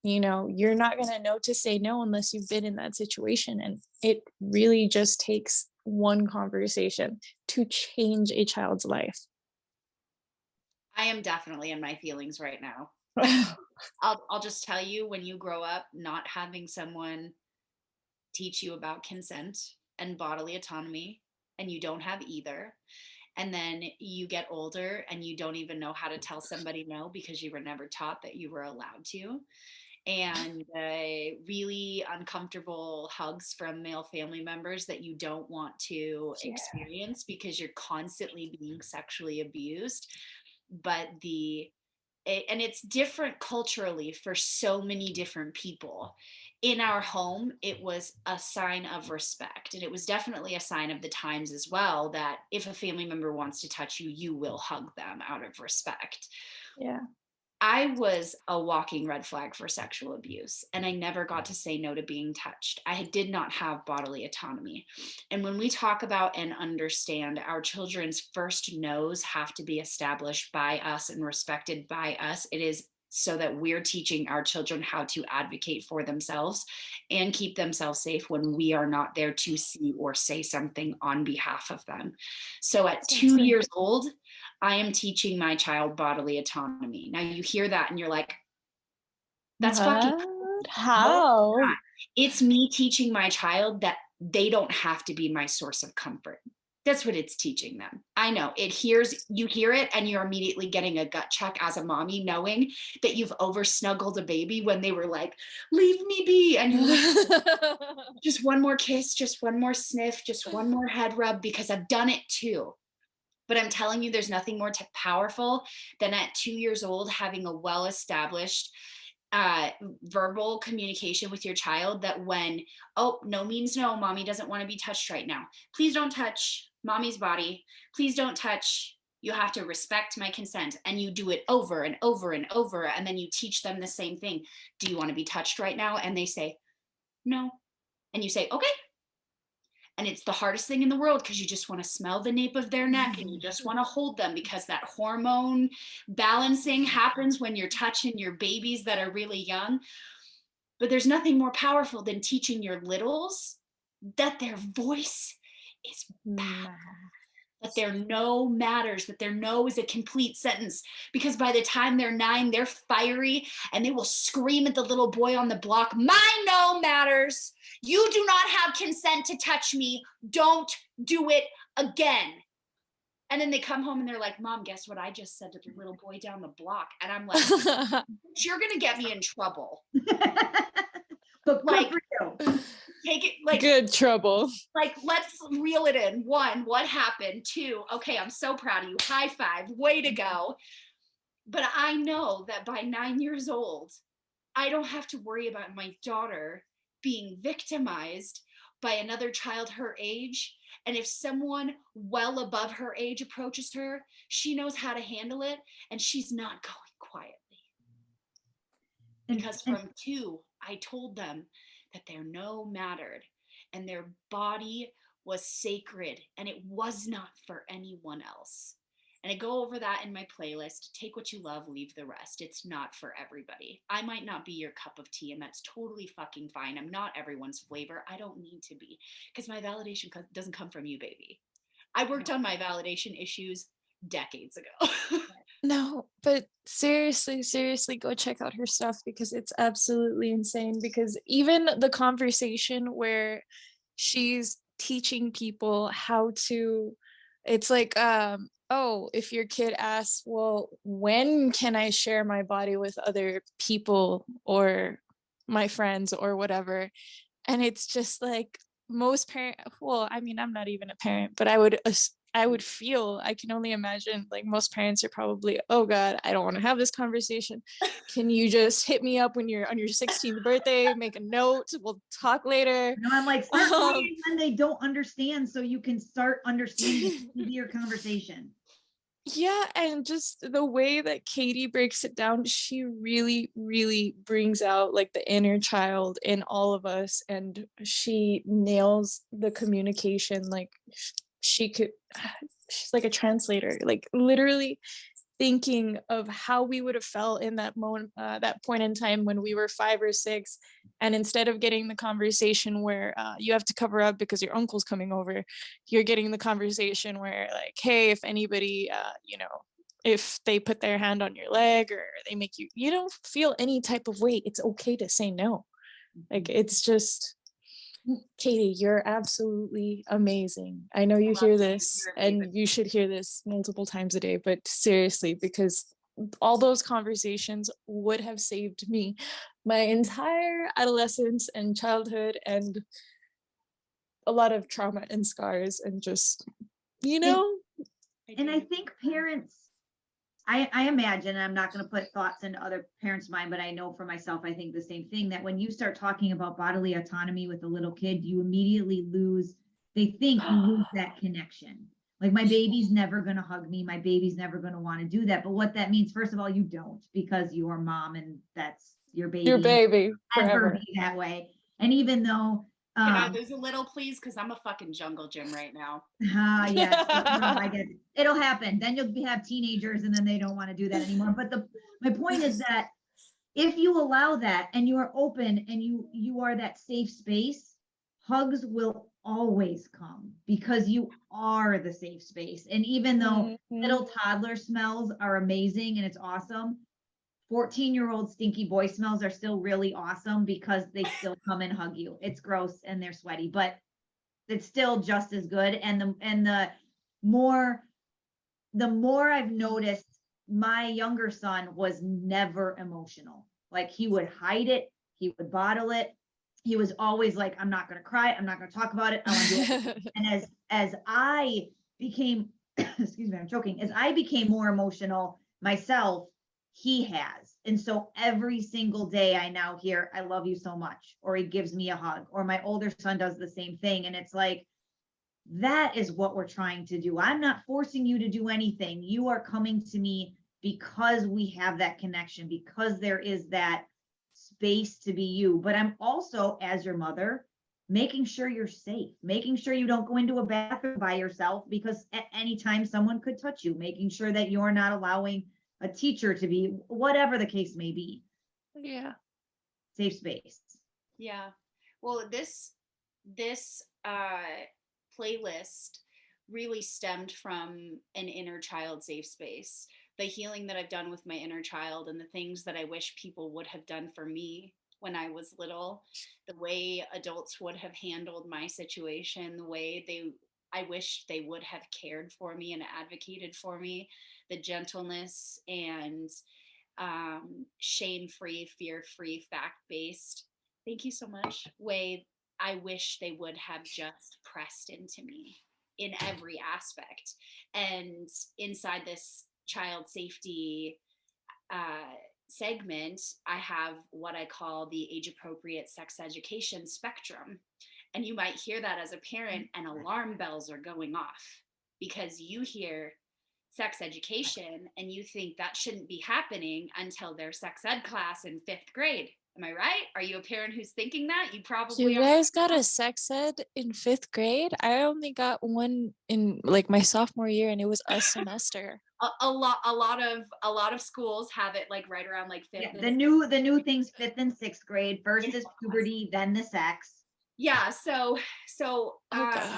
you know, you're not going to know to say no unless you've been in that situation. And it really just takes one conversation to change a child's life. I am definitely in my feelings right now. I'll just tell you, when you grow up not having someone teach you about consent and bodily autonomy, and you don't have either, and then you get older and you don't even know how to tell somebody no because you were never taught that you were allowed to, and really uncomfortable hugs from male family members that you don't want to experience because you're constantly being sexually abused. But and it's different culturally for so many different people. In our home, it was a sign of respect. And it was definitely a sign of the times as well, that if a family member wants to touch you, you will hug them out of respect. Yeah. I was a walking red flag for sexual abuse, and I never got to say no to being touched. I did not have bodily autonomy. And when we talk about and understand our children's first no's have to be established by us and respected by us, it is so that we're teaching our children how to advocate for themselves and keep themselves safe when we are not there to see or say something on behalf of them. So at 2 years old, I am teaching my child bodily autonomy. Now you hear that and you're like, that's fucking cool. How? No, it's me teaching my child that they don't have to be my source of comfort. That's what it's teaching them. I know you hear it and you're immediately getting a gut check as a mommy, knowing that you've over snuggled a baby when they were like, leave me be. And you're like, just one more kiss, just one more sniff, just one more head rub, because I've done it too. But I'm telling you, there's nothing more powerful than at 2 years old having a well-established verbal communication with your child, that when, oh, no means no, mommy doesn't want to be touched right now. Please don't touch mommy's body. Please don't touch. You have to respect my consent. And you do it over and over and over. And then you teach them the same thing. Do you want to be touched right now? And they say, no. And you say, okay. And it's the hardest thing in the world, because you just want to smell the nape of their neck and you just want to hold them, because that hormone balancing happens when you're touching your babies that are really young. But there's nothing more powerful than teaching your littles that their voice is powerful. that their no matters, that their no is a complete sentence. Because by the time they're 9, they're fiery and they will scream at the little boy on the block, my no matters. You do not have consent to touch me. Don't do it again. And then they come home and they're like, Mom, guess what I just said to the little boy down the block? And I'm like, you're going to get me in trouble. But Like, good for you. take it like Good trouble. like, let's reel it in. 1, what happened? 2, okay, I'm so proud of you. High five, way to go. But I know that by 9 years old, I don't have to worry about my daughter being victimized by another child her age. And if someone well above her age approaches her, she knows how to handle it, and she's not going quietly. Because from 2, I told them that their no mattered and their body was sacred and it was not for anyone else. And I go over that in my playlist. Take what you love, leave the rest. It's not for everybody. I might not be your cup of tea, and that's totally fucking fine. I'm not everyone's flavor. I don't need to be, because my validation doesn't come from you, baby. I worked on my validation issues decades ago. No, but seriously, go check out her stuff because it's absolutely insane. Because even the conversation where she's teaching people how to, it's like, oh, if your kid asks, well, when can I share my body with other people or my friends or whatever? And it's just like most parents, well, I mean, I'm not even a parent, but I would feel, I can only imagine, like most parents are probably, oh God, I don't want to have this conversation. Can you just hit me up when you're on your 16th birthday, make a note, we'll talk later. No, I'm like, start playing when they don't understand so you can start understanding your conversation. Yeah, and just the way that Catie breaks it down, she really, really brings out like the inner child in all of us, and she nails the communication. Like she could, she's like a translator, like literally thinking of how we would have felt in that moment, that point in time when we were 5 or 6, and instead of getting the conversation where you have to cover up because your uncle's coming over, you're getting the conversation where like, hey, if anybody if they put their hand on your leg or they make you don't feel any type of weight, it's okay to say no. Like, it's just, Catie, you're absolutely amazing. I know you hear this and you should hear this multiple times a day, but seriously, because all those conversations would have saved me my entire adolescence and childhood and a lot of trauma and scars and just, And I think parents, I imagine, and I'm not going to put thoughts into other parents' mind, but I know for myself, I think the same thing, that when you start talking about bodily autonomy with a little kid, you immediately they think you lose that connection. Like, my baby's never going to hug me. My baby's never going to want to do that. But what that means, first of all, you don't, because you're mom and that's your baby. Your baby Ever forever. be that way. And even though, Can I lose a little, please? Because I'm a fucking jungle gym right now. yes, no, I get it. It'll happen. Then you'll have teenagers and then they don't want to do that anymore. But my point is that if you allow that and you are open and you are that safe space, hugs will always come because you are the safe space. And even though little toddler smells are amazing and it's awesome, 14-year-old stinky boy smells are still really awesome because they still come and hug you. It's gross and they're sweaty, but it's still just as good. And the more I've noticed, my younger son was never emotional. Like, he would hide it, he would bottle it. He was always like, I'm not going to cry, I'm not going to talk about it, I want to do it. And as I became, excuse me, I'm choking. As I became more emotional myself, he has. And so every single day I now hear, I love you so much, or he gives me a hug, or my older son does the same thing. And it's like, that is what we're trying to do. I'm not forcing you to do anything. You are coming to me because we have that connection, because there is that space to be you. But I'm also, as your mother, making sure you're safe, making sure you don't go into a bathroom by yourself because at any time someone could touch you, making sure that you're not allowing a teacher to be, whatever the case may be. Yeah. Safe space. Yeah. Well, this playlist really stemmed from an inner child safe space. The healing that I've done with my inner child and the things that I wish people would have done for me when I was little, the way adults would have handled my situation, the way I wish they would have cared for me and advocated for me, the gentleness and shame-free, fear-free, fact-based, thank you so much, way I wish they would have just pressed into me in every aspect. And inside this child safety segment, I have what I call the age appropriate sex education spectrum. And you might hear that as a parent, and alarm bells are going off because you hear sex education and you think that shouldn't be happening until their sex ed class in 5th grade. Am I right? Are you a parent who's thinking that? You probably You are. guys got a sex ed in 5th grade? I only got one in like my sophomore year, and it was a semester. A lot of schools have it like right around like 5th. Yeah, the new things 5th and 6th grade. First is puberty, then the sex. Yeah, so Okay.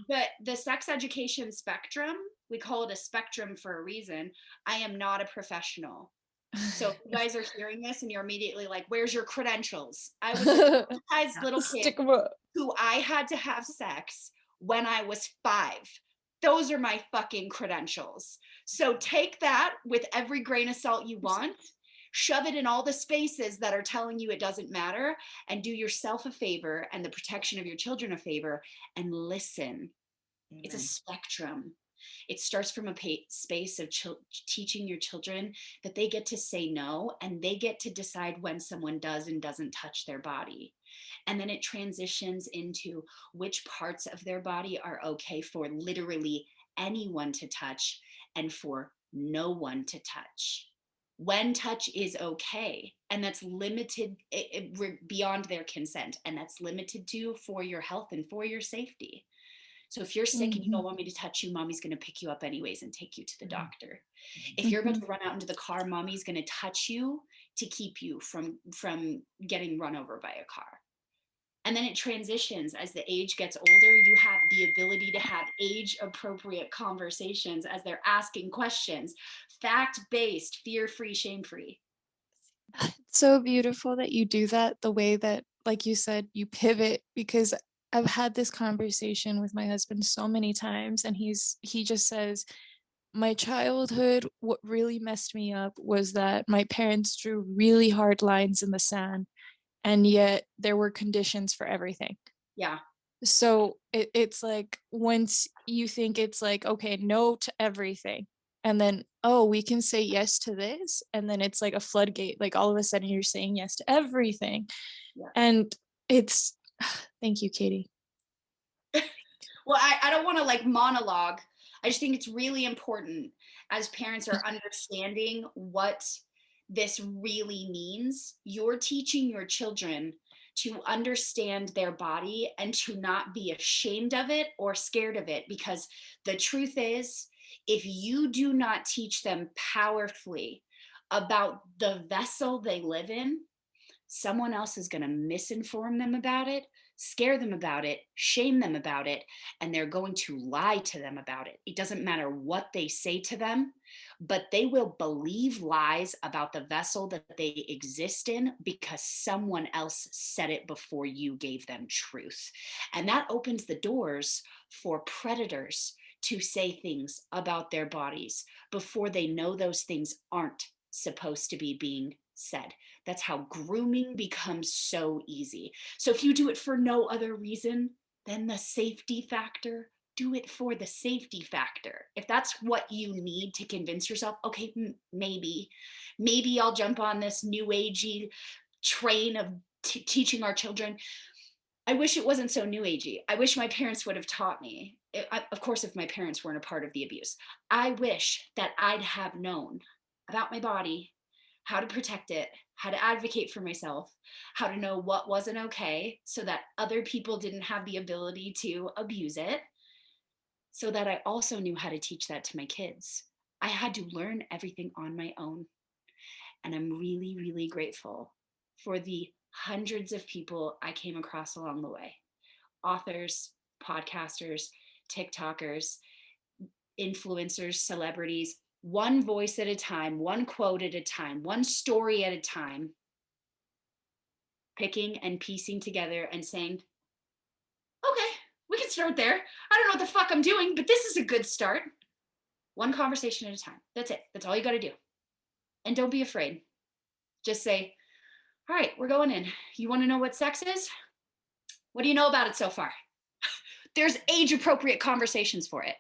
but the sex education spectrum, we call it a spectrum for a reason. I am not a professional. So if you guys are hearing this and you're immediately like, where's your credentials? I was a traumatized little kid Stick 'em up. who I had to have sex when I was 5. Those are my fucking credentials. So take that with every grain of salt you want, shove it in all the spaces that are telling you it doesn't matter, and do yourself a favor and the protection of your children a favor, and listen. Amen. It's a spectrum. It starts from a space of teaching your children that they get to say no, and they get to decide when someone does and doesn't touch their body. And then it transitions into which parts of their body are okay for literally anyone to touch and for no one to touch. When touch is okay, and that's limited beyond their consent, and that's limited to for your health and for your safety. So if you're sick and you don't want me to touch you, mommy's going to pick you up anyways and take you to the doctor. If you're about to run out into the car, mommy's going to touch you to keep you from getting run over by a car. And then it transitions as the age gets older. You have the ability to have age appropriate conversations as they're asking questions, fact-based, fear-free, shame-free. It's so beautiful that you do that the way that, like you said, you pivot, because I've had this conversation with my husband so many times, and he just says, my childhood, what really messed me up was that my parents drew really hard lines in the sand, and yet there were conditions for everything. Yeah. So it's like, once you think it's like, okay, no to everything, and then, oh, we can say yes to this, and then it's like a floodgate, like all of a sudden you're saying yes to everything. Yeah. And it's thank you, Catie. Well, I don't want to like monologue. I just think it's really important as parents are understanding what this really means. You're teaching your children to understand their body and to not be ashamed of it or scared of it, because the truth is, if you do not teach them powerfully about the vessel they live in, someone else is going to misinform them about it, scare them about it, shame them about it, and they're going to lie to them about it. It doesn't matter what they say to them, but they will believe lies about the vessel that they exist in because someone else said it before you gave them truth. And that opens the doors for predators to say things about their bodies before they know those things aren't supposed to be being said. That's how grooming becomes so easy. So if you do it for no other reason than the safety factor, do it for the safety factor. If that's what you need to convince yourself, okay, maybe I'll jump on this new agey train of teaching our children. I wish it wasn't so new agey. I wish my parents would have taught me. Of course, if my parents weren't a part of the abuse, I wish that I'd have known about my body, how to protect it, how to advocate for myself, how to know what wasn't okay so that other people didn't have the ability to abuse it, so that I also knew how to teach that to my kids. I had to learn everything on my own. And I'm really, really grateful for the hundreds of people I came across along the way. Authors, podcasters, TikTokers, influencers, celebrities, one voice at a time, one quote at a time, one story at a time, picking and piecing together and saying, okay, we can start there. I don't know what the fuck I'm doing, but this is a good start. One conversation at a time. That's it. That's all you got to do. And don't be afraid. Just say, all right, we're going in. You want to know what sex is? What do you know about it so far? There's age appropriate conversations for it.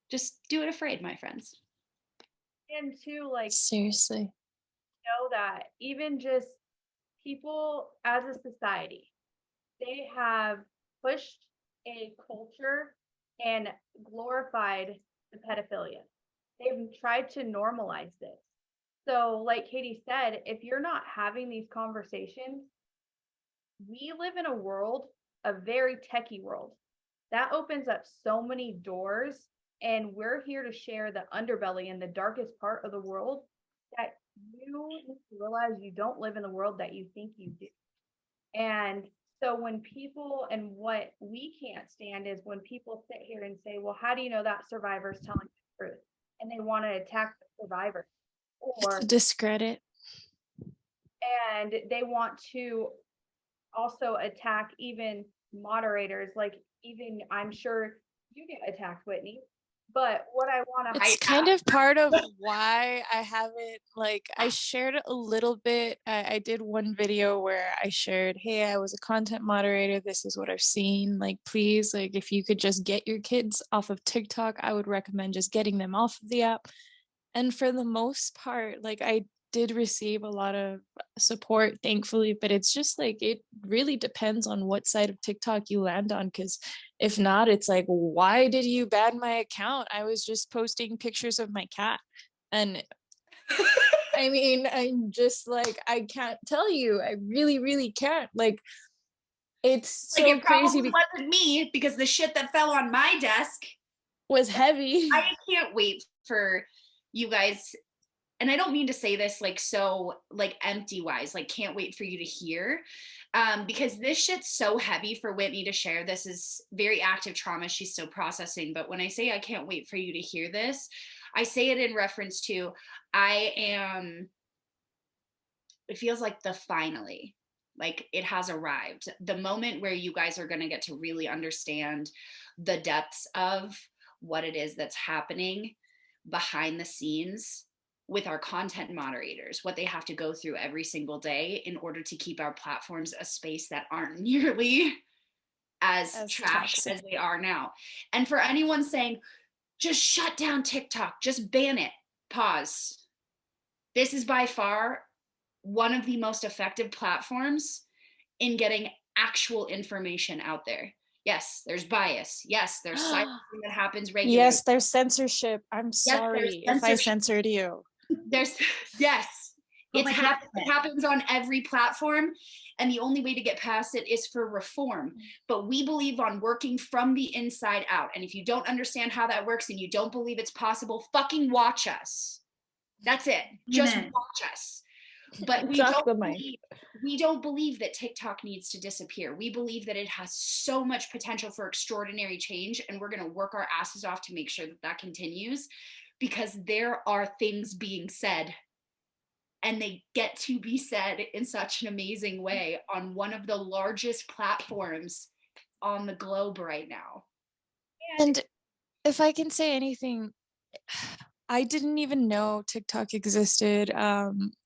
Just do it afraid, my friends. And to like Seriously. know that even just people as a society, they have pushed a culture and glorified the pedophilia. They've tried to normalize this. So, like Catie said, if you're not having these conversations, we live in a world, a very techie world, that opens up so many doors. And we're here to share the underbelly and the darkest part of the world that you need to realize you don't live in the world that you think you do. And so when people, and what we can't stand is when people sit here and say, well, how do you know that survivor is telling the truth? And they want to attack the survivor, or Discredit. and they want to also attack even moderators. Like, even I'm sure you get attacked, Whitney. But what I want to It's kind of part of why I haven't, like, I shared a little bit. I did one video where I shared, hey, I was a content moderator. This is what I've seen. Like, please, like, if you could just get your kids off of TikTok, I would recommend just getting them off of the app. And for the most part, like, I did receive a lot of support, thankfully, but it's just like, it really depends on what side of TikTok you land on, because if not, it's like, why did you ban my account? I was just posting pictures of my cat. And I mean, I'm just like, I can't tell you. I really, really can't. Like, it's Like, so it probably crazy wasn't me, because the shit that fell on my desk was heavy. I can't wait for you guys. And I don't mean to say this like so like empty wise, like can't wait for you to hear, because this shit's so heavy for Whitney to share. This is very active trauma she's still processing. But when I say I can't wait for you to hear this, I say it in reference to it feels like the finally, like it has arrived. The moment where you guys are going to get to really understand the depths of what it is that's happening behind the scenes with our content moderators, what they have to go through every single day in order to keep our platforms a space that aren't nearly as trash toxic as they are now. And for anyone saying, just shut down TikTok, just ban it, pause. This is by far one of the most effective platforms in getting actual information out there. Yes, there's bias. Yes, there's silencing that happens regularly. Yes, there's censorship. I'm sorry if I censored you. There's yes, it happens on every platform, and the only way to get past it is for reform. But we believe on working from the inside out. And if you don't understand how that works and you don't believe it's possible, fucking watch us. That's it. Just watch us. But we don't believe that TikTok needs to disappear. We believe that it has so much potential for extraordinary change, and we're going to work our asses off to make sure that that continues, because there are things being said, and they get to be said in such an amazing way on one of the largest platforms on the globe right now. And if I can say anything, I didn't even know TikTok existed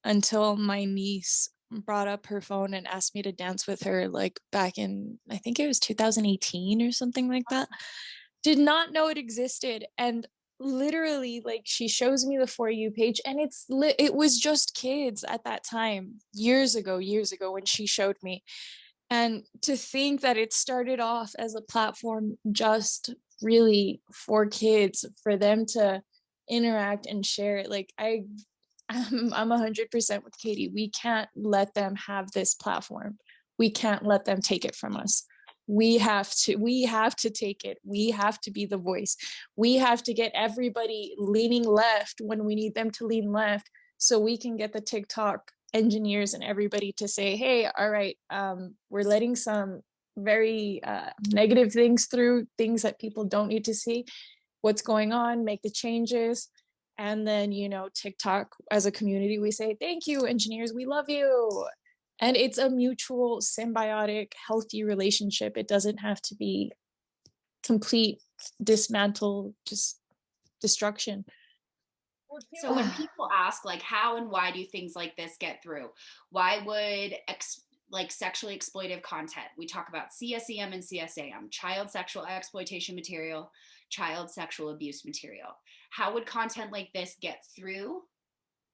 until my niece brought up her phone and asked me to dance with her, like back in, I think it was 2018 or something like that. Did not know it existed. And literally, like, she shows me the For You page, and it was just kids at that time, years ago when she showed me. And to think that it started off as a platform just really for kids, for them to interact and share it, like, I'm 100% with Catie. We can't let them have this platform. We can't let them take it from us. We have to take it. We have to be the voice. We have to get everybody leaning left when we need them to lean left, so we can get the TikTok engineers and everybody to say, hey, all right, we're letting some very negative things through, things that people don't need to see. what's going on, make the changes. And then, you know, TikTok as a community, we say, thank you, engineers, we love you. And it's a mutual, symbiotic, healthy relationship. It doesn't have to be complete dismantle, just destruction. So when people ask, like, how and why do things like this get through? Why would like sexually exploitive content? We talk about CSEM and CSAM, child sexual exploitation material, child sexual abuse material. How would content like this get through,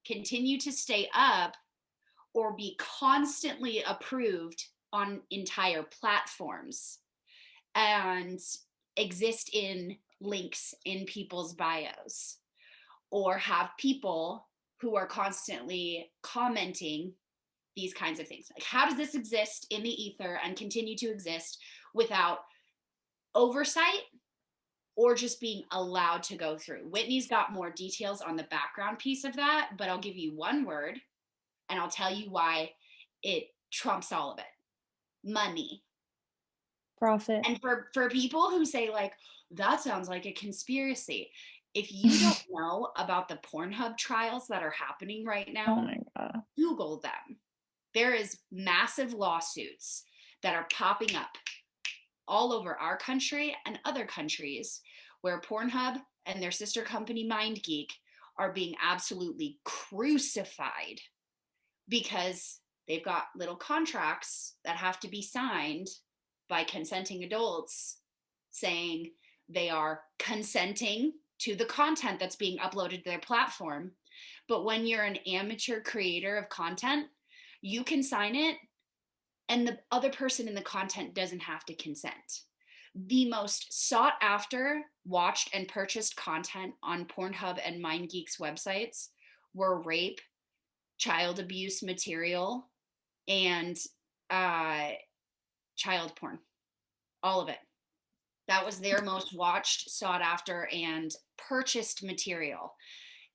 continue to stay up, or be constantly approved on entire platforms and exist in links in people's bios, or have people who are constantly commenting these kinds of things? Like, how does this exist in the ether and continue to exist without oversight or just being allowed to go through? Whitney's got more details on the background piece of that, but I'll give you one word and I'll tell you why it trumps all of it. Money. Profit. And for people who say, like, that sounds like a conspiracy, if you don't know about the Pornhub trials that are happening right now, Oh my God. Google them. There is massive lawsuits that are popping up all over our country and other countries where Pornhub and their sister company MindGeek are being absolutely crucified because they've got little contracts that have to be signed by consenting adults saying they are consenting to the content that's being uploaded to their platform. But when you're an amateur creator of content, you can sign it and the other person in the content doesn't have to consent. The most sought after, watched, and purchased content on Pornhub and MindGeek's websites were rape, child abuse material, and child porn. All of it. That was their most watched, sought after, and purchased material.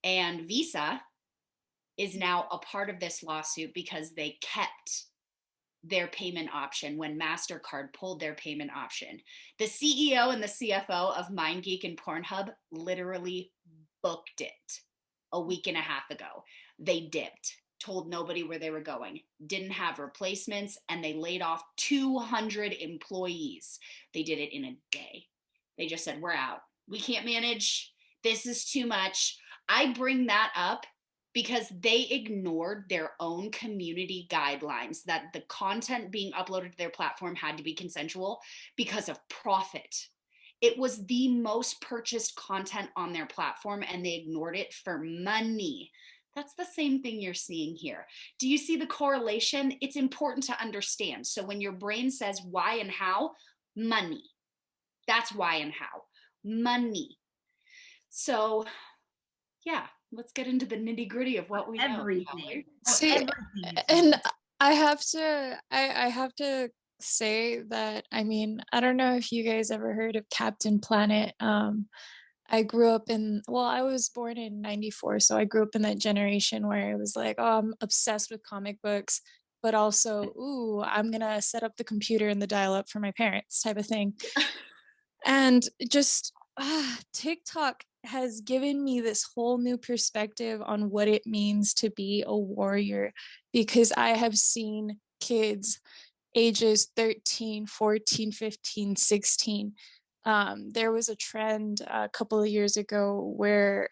And Visa is now a part of this lawsuit because they kept their payment option when MasterCard pulled their payment option. The CEO and the CFO of MindGeek and Pornhub literally booked it a week and a half ago. They dipped, told nobody where they were going, didn't have replacements, and they laid off 200 employees. They did it in a day. They just said, we're out. We can't manage. This is too much. I bring that up because they ignored their own community guidelines that the content being uploaded to their platform had to be consensual because of profit. It was the most purchased content on their platform and they ignored it for money. That's the same thing you're seeing here. Do you see the correlation? It's important to understand. So when your brain says why and how, money. That's why and how. Money. So yeah, let's get into the nitty gritty of what we know. Everything. See, Everything. and I have to say that, I mean, I don't know if you guys ever heard of Captain Planet. I grew up I was born in 94, so I grew up in that generation where it was like, oh, I'm obsessed with comic books, but also, ooh, I'm gonna set up the computer and the dial-up for my parents type of thing. And just TikTok has given me this whole new perspective on what it means to be a warrior, because I have seen kids ages 13, 14, 15, 16. There was a trend a couple of years ago where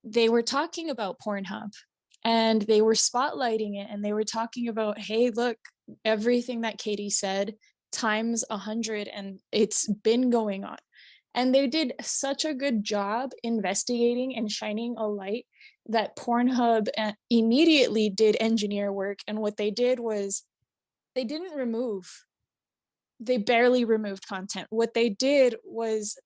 they were talking about Pornhub and they were spotlighting it and they were talking about, hey, look, everything that Catie said times 100 and it's been going on. And they did such a good job investigating and shining a light that Pornhub immediately did engineer work. And what they did was they barely removed content. What they did was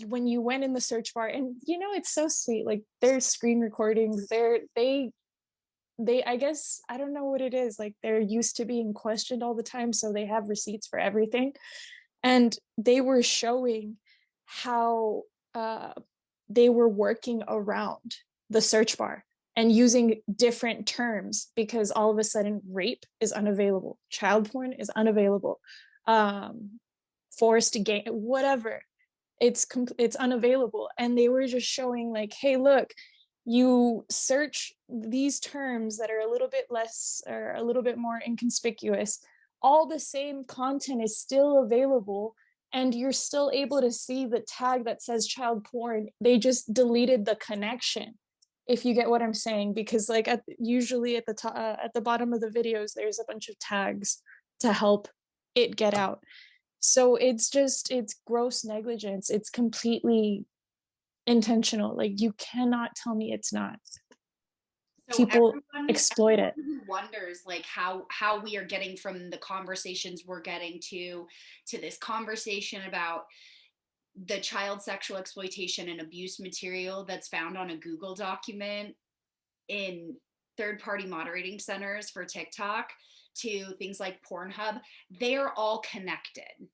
when you went in the search bar, and you know, it's so sweet, like there's screen recordings, they I guess, I don't know what it is, like they're used to being questioned all the time, so they have receipts for everything. And they were showing how they were working around the search bar and using different terms, because all of a sudden rape is unavailable, child porn is unavailable, forced gay, whatever. it's unavailable. And they were just showing like, hey, look, you search these terms that are a little bit less or a little bit more inconspicuous, all the same content is still available, and you're still able to see the tag that says child porn. They just deleted the connection, if you get what I'm saying, because like usually at the top, at the bottom of the videos, there's a bunch of tags to help it get out. So it's gross negligence. It's completely intentional. Like, you cannot tell me it's not. So People exploit it. Who wonders like how we are getting from the conversations we're getting to this conversation about the child sexual exploitation and abuse material that's found on a Google document in third-party moderating centers for TikTok to things like Pornhub. They are all connected.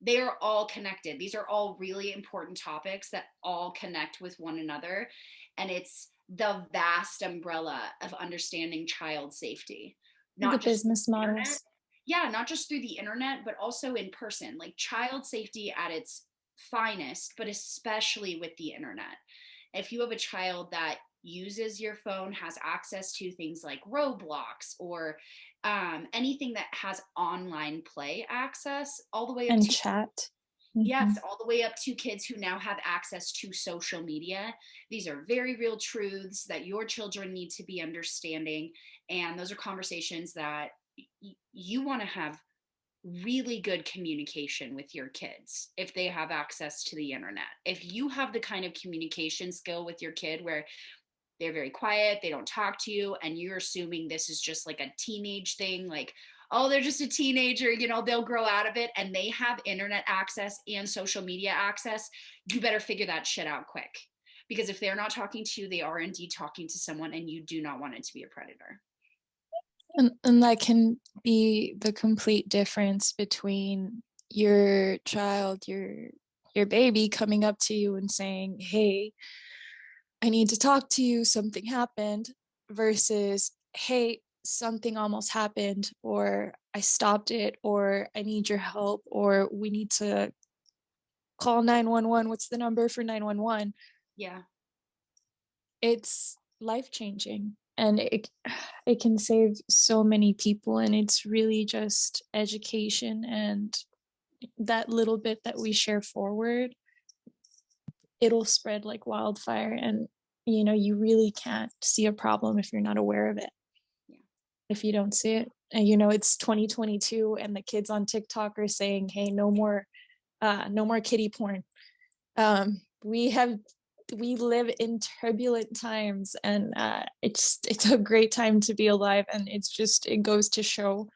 They are all connected. These are all really important topics that all connect with one another. And it's the vast umbrella of understanding child safety. The business models. Yeah, not just through the internet, but also in person. Like child safety at its finest, but especially with the internet. If you have a child that uses your phone, has access to things like Roblox or anything that has online play access, all the way up and to chat. Yes, all the way up to kids who now have access to social media. These are very real truths that your children need to be understanding. And those are conversations that you want to have really good communication with your kids if they have access to the internet. If you have the kind of communication skill with your kid where they're very quiet, they don't talk to you, and you're assuming this is just like a teenage thing, like, oh, they're just a teenager, you know, they'll grow out of it, and they have internet access and social media access, you better figure that shit out quick. Because if they're not talking to you, they are indeed talking to someone, and you do not want it to be a predator. And that can be the complete difference between your child, your baby coming up to you and saying, hey, I need to talk to you, something happened, versus, hey, something almost happened, or I stopped it, or I need your help, or we need to call 911. What's the number for 911? Yeah. It's life-changing, and it can save so many people, and it's really just education and that little bit that we share forward, it'll spread like wildfire. And you know, you really can't see a problem if you're not aware of it. Yeah. If you don't see it, and you know, it's 2022 and the kids on TikTok are saying, hey, no more kitty porn. We live in turbulent times, and it's a great time to be alive. And it goes to show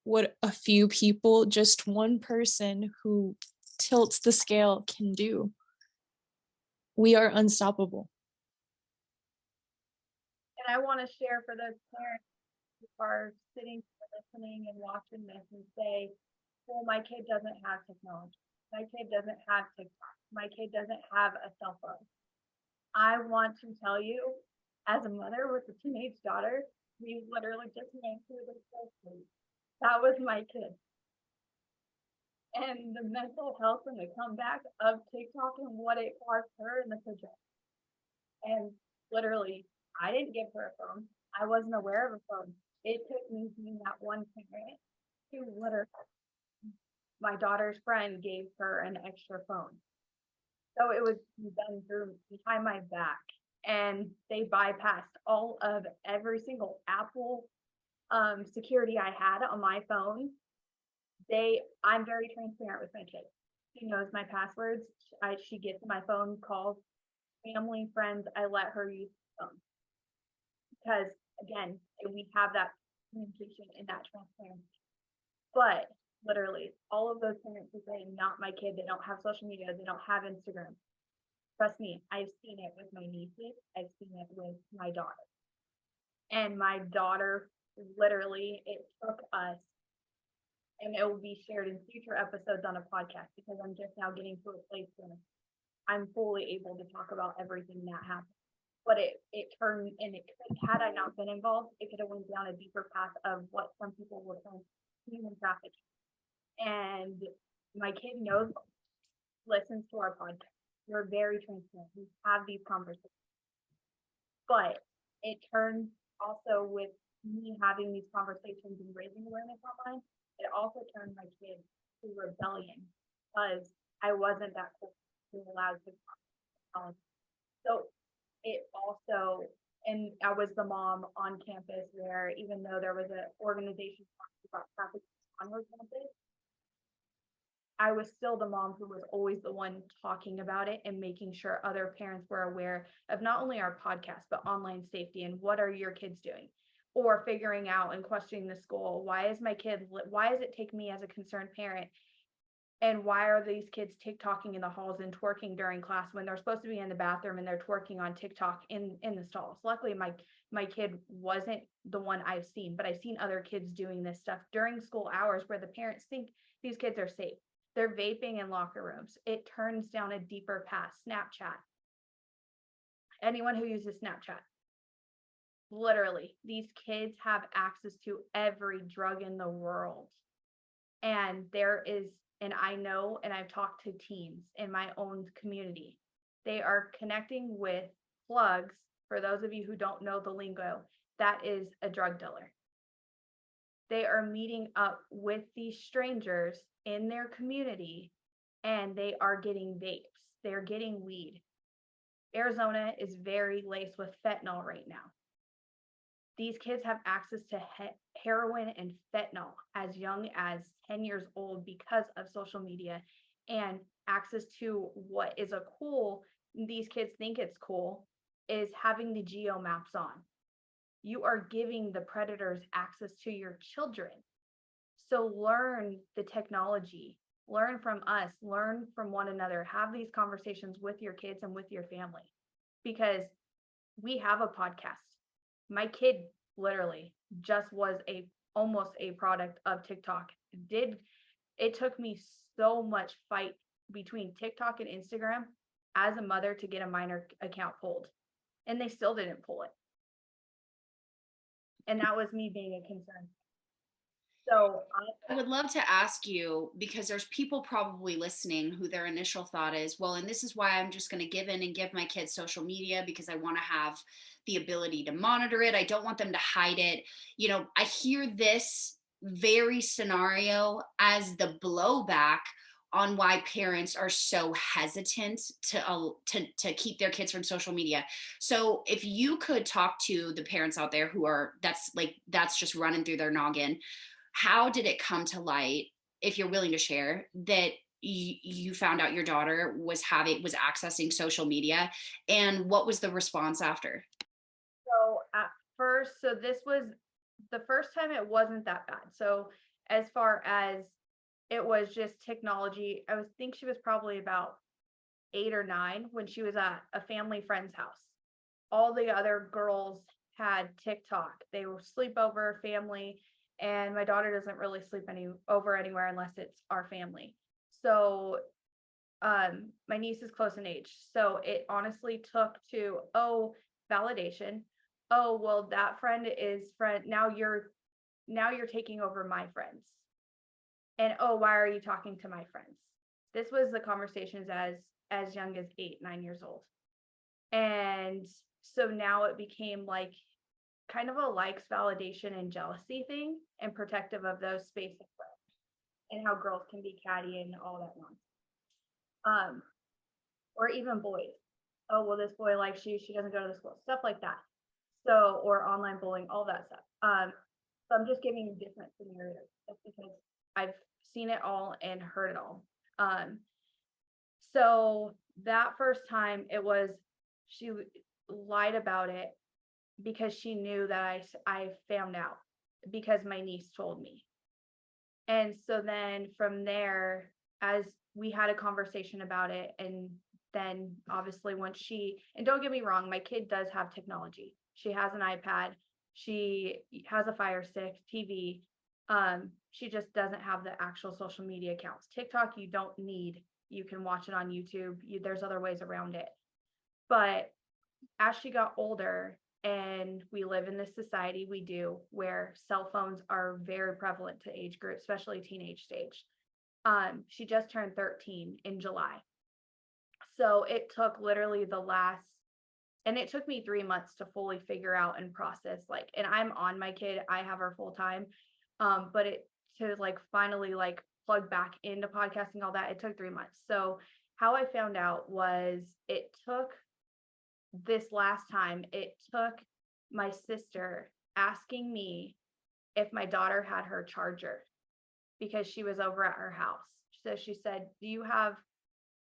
what a few people, just one person who tilts the scale, can do. We are unstoppable. And I want to share for those parents who are sitting listening and watching this and say, well, my kid doesn't have technology. My kid doesn't have TikTok. My kid doesn't have a cell phone. I want to tell you, as a mother with a teenage daughter, we literally just went through the process. That was my kid. And the mental health and the comeback of TikTok and what it caused her in the project. And literally, I didn't give her a phone. I wasn't aware of a phone. It took me being that one parent who literally, my daughter's friend gave her an extra phone. So it was done through behind my back, and they bypassed all of every single Apple security I had on my phone. I'm very transparent with my kid. She knows my passwords. She gets my phone calls, family, friends. I let her use the phone because, again, we have that communication and that transparency. But literally, all of those parents are saying, not my kid. They don't have social media. They don't have Instagram. Trust me, I've seen it with my nieces. I've seen it with my daughter. And my daughter, literally, it took us, and it will be shared in future episodes on a podcast, because I'm just now getting to a place where I'm fully able to talk about everything that happened. But it turned, and it could, had I not been involved, it could have went down a deeper path of what some people would call human trafficking. And my kid knows listens to our podcast. We're very transparent. We have these conversations. But it turns also with me having these conversations and raising awareness online, it also turned my kids to rebellion because I wasn't that cool to allow to talk. So it also, and I was the mom on campus where even though there was an organization talking about trafficking on her campus, I was still the mom who was always the one talking about it and making sure other parents were aware of not only our podcast, but online safety and what are your kids doing, or figuring out and questioning the school. Why is it take me as a concerned parent? And why are these kids TikToking in the halls and twerking during class when they're supposed to be in the bathroom and they're twerking on TikTok in the stalls? Luckily, my kid wasn't the one I've seen, but I've seen other kids doing this stuff during school hours where the parents think these kids are safe. They're vaping in locker rooms. It turns down a deeper path. Snapchat. Anyone who uses Snapchat. Literally, these kids have access to every drug in the world. And and I know, and I've talked to teens in my own community. They are connecting with plugs. For those of you who don't know the lingo, that is a drug dealer. They are meeting up with these strangers in their community and they are getting vapes. They're getting weed. Arizona is very laced with fentanyl right now. These kids have access to heroin and fentanyl as young as 10 years old because of social media and access to what is a cool, these kids think it's cool, is having the geo maps on. You are giving the predators access to your children. So learn the technology, learn from us, learn from one another, have these conversations with your kids and with your family, because we have a podcast. My kid literally just was almost a product of TikTok. It took me so much fight between TikTok and Instagram as a mother to get a minor account pulled, and they still didn't pull it. And that was me being a concern. So I would love to ask you, because there's people probably listening who their initial thought is, well, and this is why I'm just going to give in and give my kids social media because I want to have the ability to monitor it. I don't want them to hide it. You know, I hear this very scenario as the blowback on why parents are so hesitant to keep their kids from social media. So if you could talk to the parents out there who are, that's just running through their noggin, how did it come to light, if you're willing to share, that you found out your daughter was accessing social media, and what was the response after? So at first, so this was the first time it wasn't that bad. So as far as it was just technology, I think she was probably about 8 or 9 when she was at a family friend's house. All the other girls had TikTok. They were sleepover family, and my daughter doesn't really sleep over anywhere unless it's our family. So my niece is close in age. So it honestly took to, validation. Oh, well, that friend is friend. Now you're taking over my friends. And why are you talking to my friends? This was the conversations as young as 8, 9 years old. And so now it became like kind of a likes, validation, and jealousy thing, and protective of those spaces and how girls can be catty and all that nonsense. Or even boys. Oh, well, this boy likes you, she doesn't go to the school, stuff like that. So, or online bullying, all that stuff. So I'm just giving you different scenarios just because I've seen it all and heard it all. So that first time she lied about it because she knew that I found out because my niece told me. And so then from there, as we had a conversation about it, and then obviously and don't get me wrong, my kid does have technology. She has an iPad. She has a Fire Stick, TV. She just doesn't have the actual social media accounts. TikTok, you don't need. You can watch it on YouTube. There's other ways around it. But as she got older, and we live in this society where cell phones are very prevalent to age group, especially teenage stage. She just turned 13 in July. So it took literally and it took me 3 months to fully figure out and process, like, and I'm on my kid, I have her full time. But to like finally like plug back into podcasting, all that, it took 3 months. So how I found out was it took my sister asking me if my daughter had her charger because she was over at her house. So she said, "Do you have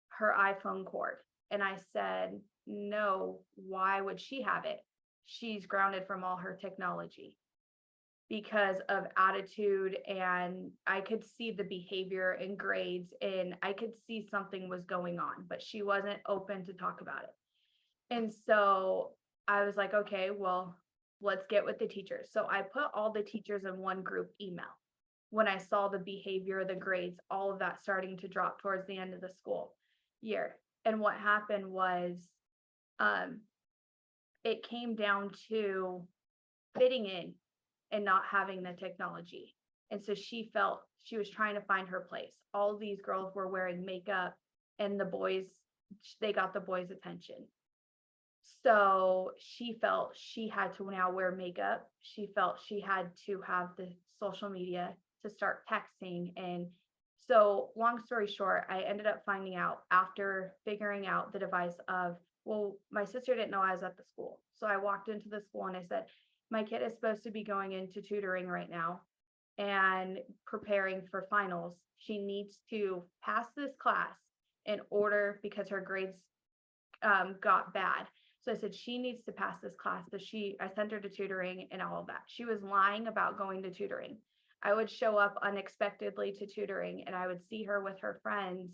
her iPhone cord?" And I said, "No, why would she have it? She's grounded from all her technology," because of attitude. And I could see the behavior and grades, and I could see something was going on, but she wasn't open to talk about it. And so I was like, okay, well, let's get with the teachers. So I put all the teachers in one group email when I saw the behavior, the grades, all of that starting to drop towards the end of the school year. And what happened was it came down to fitting in and not having the technology. And so she felt she was trying to find her place. All these girls were wearing makeup, and the boys, they got the boys' attention. So she felt she had to now wear makeup. She felt she had to have the social media to start texting. And so, long story short, I ended up finding out after figuring out the device of, well, my sister didn't know I was at the school. So I walked into the school and I said, my kid is supposed to be going into tutoring right now and preparing for finals. She needs to pass this class in order, because her grades got bad. So I said, she needs to pass this class. So I sent her to tutoring and all of that. She was lying about going to tutoring. I would show up unexpectedly to tutoring, and I would see her with her friends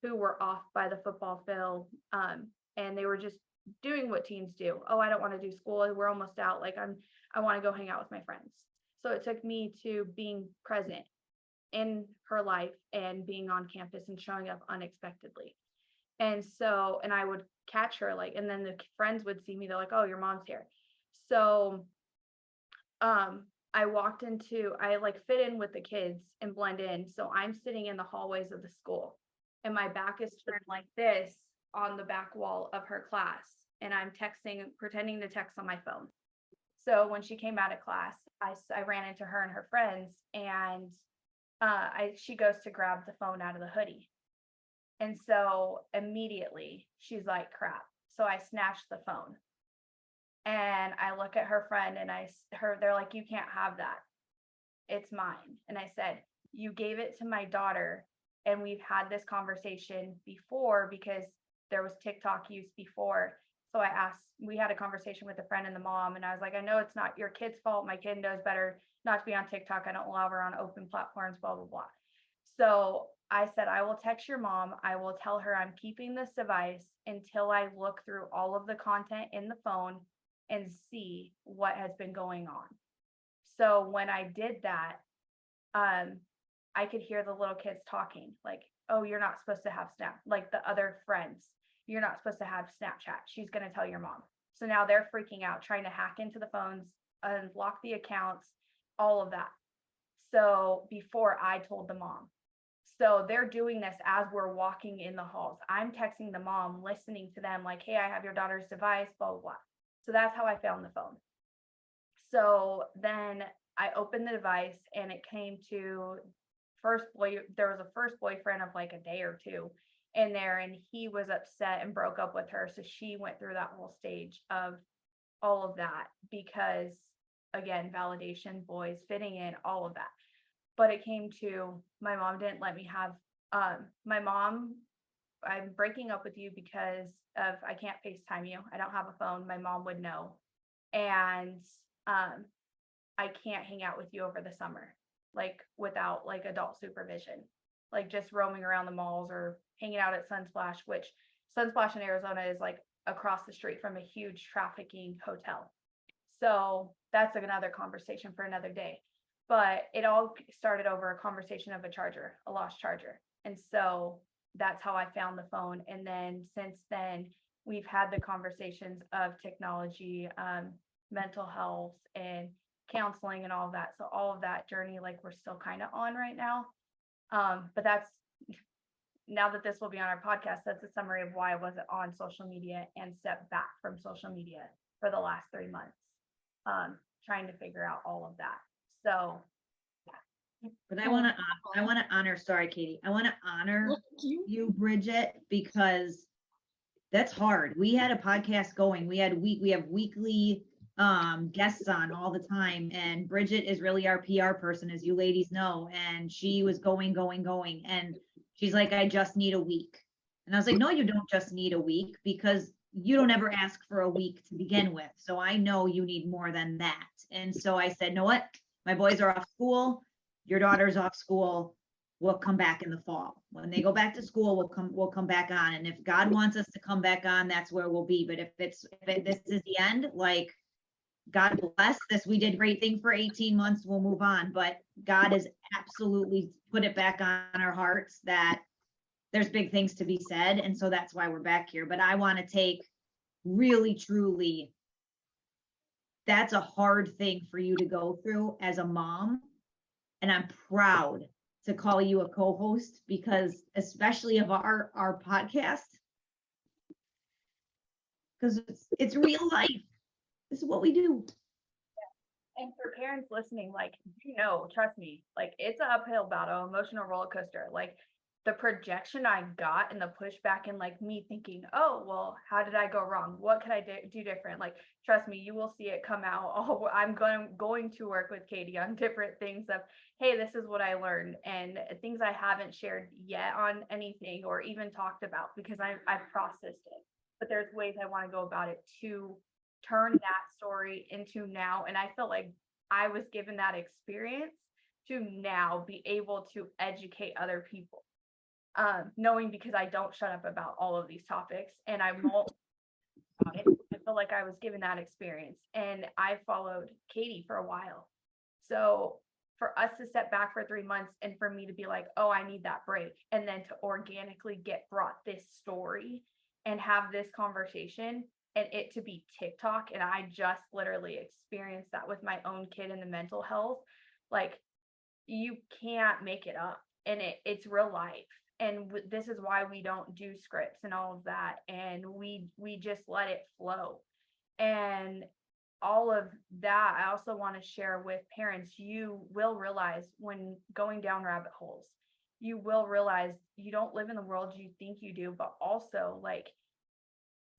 who were off by the football field. And they were just doing what teens do. Oh, I don't want to do school. We're almost out. Like, I want to go hang out with my friends. So it took me to being present in her life and being on campus and showing up unexpectedly. And so, and I would catch her, like, and then the friends would see me. They're like, "Oh, your mom's here." So, I like fit in with the kids and blend in. So I'm sitting in the hallways of the school, and my back is turned like this on the back wall of her class. And I'm texting, pretending to text on my phone. So when she came out of class, I ran into her and her friends, and she goes to grab the phone out of the hoodie. And so immediately she's like, crap. So I snatched the phone, and I look at her friend, and they're like, "You can't have that. It's mine." And I said, "You gave it to my daughter, and we've had this conversation before because there was TikTok use before." So we had a conversation with a friend and the mom, and I was like, "I know it's not your kid's fault. My kid knows better not to be on TikTok. I don't allow her on open platforms, blah, blah, blah." So I said, "I will text your mom. I will tell her I'm keeping this device until I look through all of the content in the phone and see what has been going on." So when I did that, I could hear the little kids talking like, "Oh, you're not supposed to have Snap," like the other friends. "You're not supposed to have Snapchat. She's going to tell your mom." So now they're freaking out, trying to hack into the phones, unlock the accounts, all of that. So before I told the mom. So they're doing this as we're walking in the halls. I'm texting the mom, listening to them like, "Hey, I have your daughter's device, blah, blah, blah." So that's how I found the phone. So then I opened the device, and it came to there was a first boyfriend of like a day or two in there, and he was upset and broke up with her. So she went through that whole stage of all of that because, again, validation, boys fitting in, all of that. But it came to my mom didn't let me have my mom. "I'm breaking up with you because of I can't FaceTime you. I don't have a phone. My mom would know. And I can't hang out with you over the summer, like without like adult supervision, like just roaming around the malls or hanging out at Sunsplash," which Sunsplash in Arizona is like across the street from a huge trafficking hotel. So that's another conversation for another day. But it all started over a conversation of a lost charger. And so that's how I found the phone. And then since then, we've had the conversations of technology, mental health, and counseling, and all of that. So all of that journey, like, we're still kind of on right now. But that's now that this will be on our podcast, that's a summary of why I wasn't on social media and stepped back from social media for the last 3 months, trying to figure out all of that. So, But I want to honor, sorry, Catie, I want to honor you, Bridget, because that's hard. We had a podcast going. We have weekly guests on all the time, and Bridget is really our PR person, as you ladies know, and she was going, and she's like, I just need a week. And I was like, no, you don't just need a week, because you don't ever ask for a week to begin with. So I know you need more than that. And so I said, know what? My boys are off school. Your daughter's off school. We'll come back in the fall. When they go back to school, we'll come back on. And if God wants us to come back on, that's where we'll be. But if this is the end, like, God bless this. We did great thing for 18 months. We'll move on. But God has absolutely put it back on our hearts that there's big things to be said. And so that's why we're back here. But I want to take really, truly, that's a hard thing for you to go through as a mom. And I'm proud to call you a co-host, because especially of our podcast, because it's real life. This is what we do. and for parents listening, like, trust me, like, it's an uphill battle, emotional roller coaster. Like, the projection I got and the pushback and like me thinking, oh, well, how did I go wrong? What could I do different? Like, trust me, you will see it come out. Oh, I'm going to work with Catie on different things of, hey, this is what I learned, and things I haven't shared yet on anything or even talked about, because I've processed it. But there's ways I want to go about it to turn that story into now. And I felt like I was given that experience to now be able to educate other people. Knowing, because I don't shut up about all of these topics, and I won't. I feel like I was given that experience, and I followed Catie for a while. So for us to step back for 3 months and for me to be like, oh, I need that break, and then to organically get brought this story and have this conversation, and it to be TikTok, and I just literally experienced that with my own kid in the mental health. Like, you can't make it up, and it's real life. And this is why we don't do scripts and all of that. And we just let it flow. And all of that, I also want to share with parents. You will realize when going down rabbit holes, you will realize you don't live in the world you think you do, but also, like,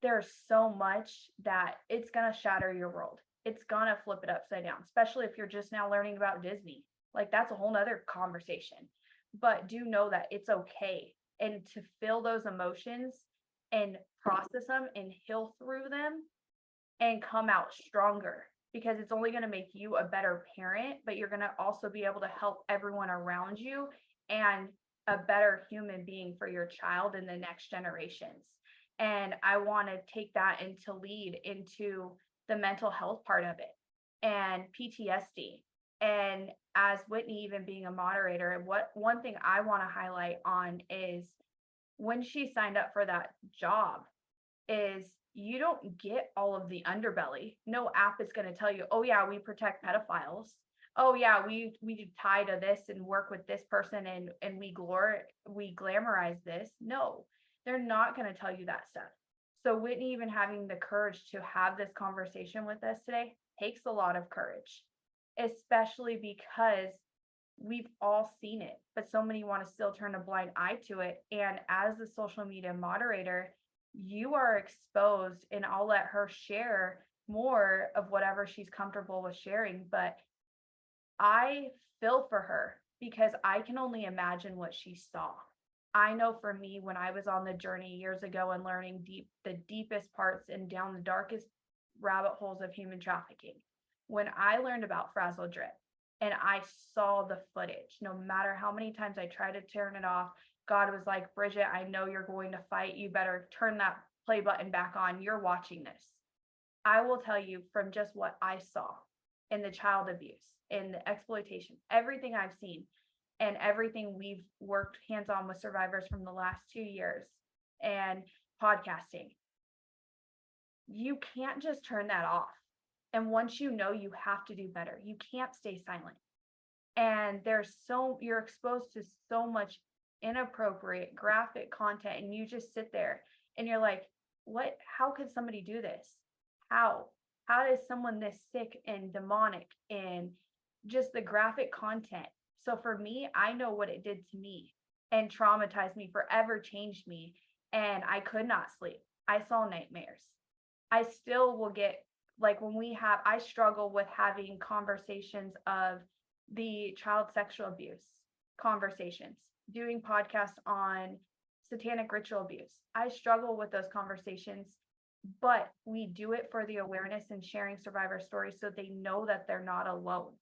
there's so much that it's going to shatter your world. It's going to flip it upside down, especially if you're just now learning about Disney. Like, that's a whole nother conversation. But do know that it's okay, and to feel those emotions and process them and heal through them and come out stronger, because it's only going to make you a better parent, but you're going to also be able to help everyone around you and a better human being for your child and the next generations. And I want to take that into lead into the mental health part of it and PTSD. And as Whitney, even being a moderator, one thing I want to highlight on is when she signed up for that job is you don't get all of the underbelly. No app is going to tell you, oh yeah, we protect pedophiles. Oh yeah, we tie to this and work with this person and we glamorize this. No, they're not going to tell you that stuff. So Whitney, even having the courage to have this conversation with us today takes a lot of courage, especially because we've all seen it, but so many want to still turn a blind eye to it. And as a social media moderator, you are exposed, and I'll let her share more of whatever she's comfortable with sharing. But I feel for her because I can only imagine what she saw. I know for me, when I was on the journey years ago and learning the deepest parts and down the darkest rabbit holes of human trafficking, when I learned about Frazzle Drip and I saw the footage, no matter how many times I tried to turn it off, God was like, Bridget, I know you're going to fight. You better turn that play button back on. You're watching this. I will tell you, from just what I saw in the child abuse, in the exploitation, everything I've seen, and everything we've worked hands-on with survivors from the last 2 years and podcasting, you can't just turn that off. And once you know, you have to do better. You can't stay silent. And you're exposed to so much inappropriate, graphic content, and you just sit there and you're like, what, how could somebody do this? How does someone this sick and demonic and just the graphic content? So for me, I know what it did to me and traumatized me, forever changed me. And I could not sleep. I saw nightmares. I still will get, like, I struggle with having conversations of the child sexual abuse conversations, doing podcasts on satanic ritual abuse. I struggle with those conversations, but we do it for the awareness and sharing survivor stories so they know that they're not alone.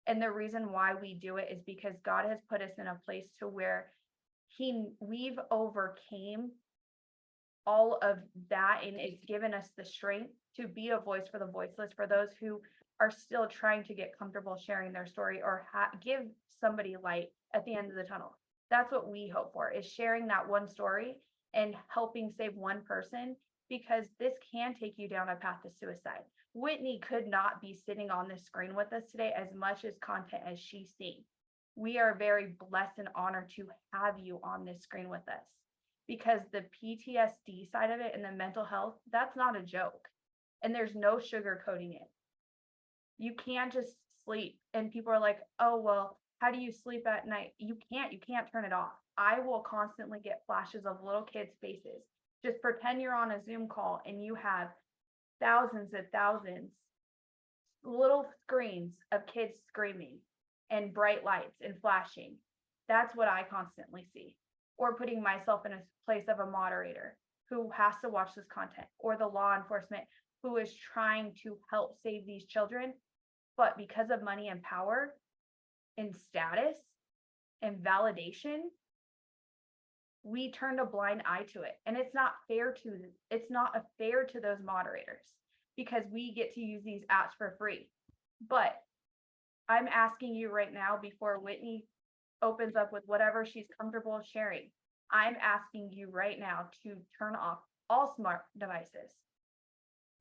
And the reason why we do it is because God has put us in a place to where we've overcame all of that, and it's given us the strength to be a voice for the voiceless, for those who are still trying to get comfortable sharing their story or give somebody light at the end of the tunnel. That's what we hope for, is sharing that one story and helping save one person, because this can take you down a path to suicide. Whitney could not be sitting on this screen with us today as much as content as she's seen. We are very blessed and honored to have you on this screen with us, because the PTSD side of it and the mental health, that's not a joke. And there's no sugarcoating it. You can't just sleep. And people are like, oh, well, how do you sleep at night? You can't turn it off. I will constantly get flashes of little kids' faces. Just pretend you're on a Zoom call and you have thousands and thousands, little screens of kids screaming and bright lights and flashing. That's what I constantly see. Or putting myself in a place of a moderator who has to watch this content, or the law enforcement who is trying to help save these children. But because of money and power and status and validation, we turned a blind eye to it. And it's not fair to those moderators, because we get to use these apps for free. But I'm asking you right now, before Whitney opens up with whatever she's comfortable sharing, I'm asking you right now to turn off all smart devices.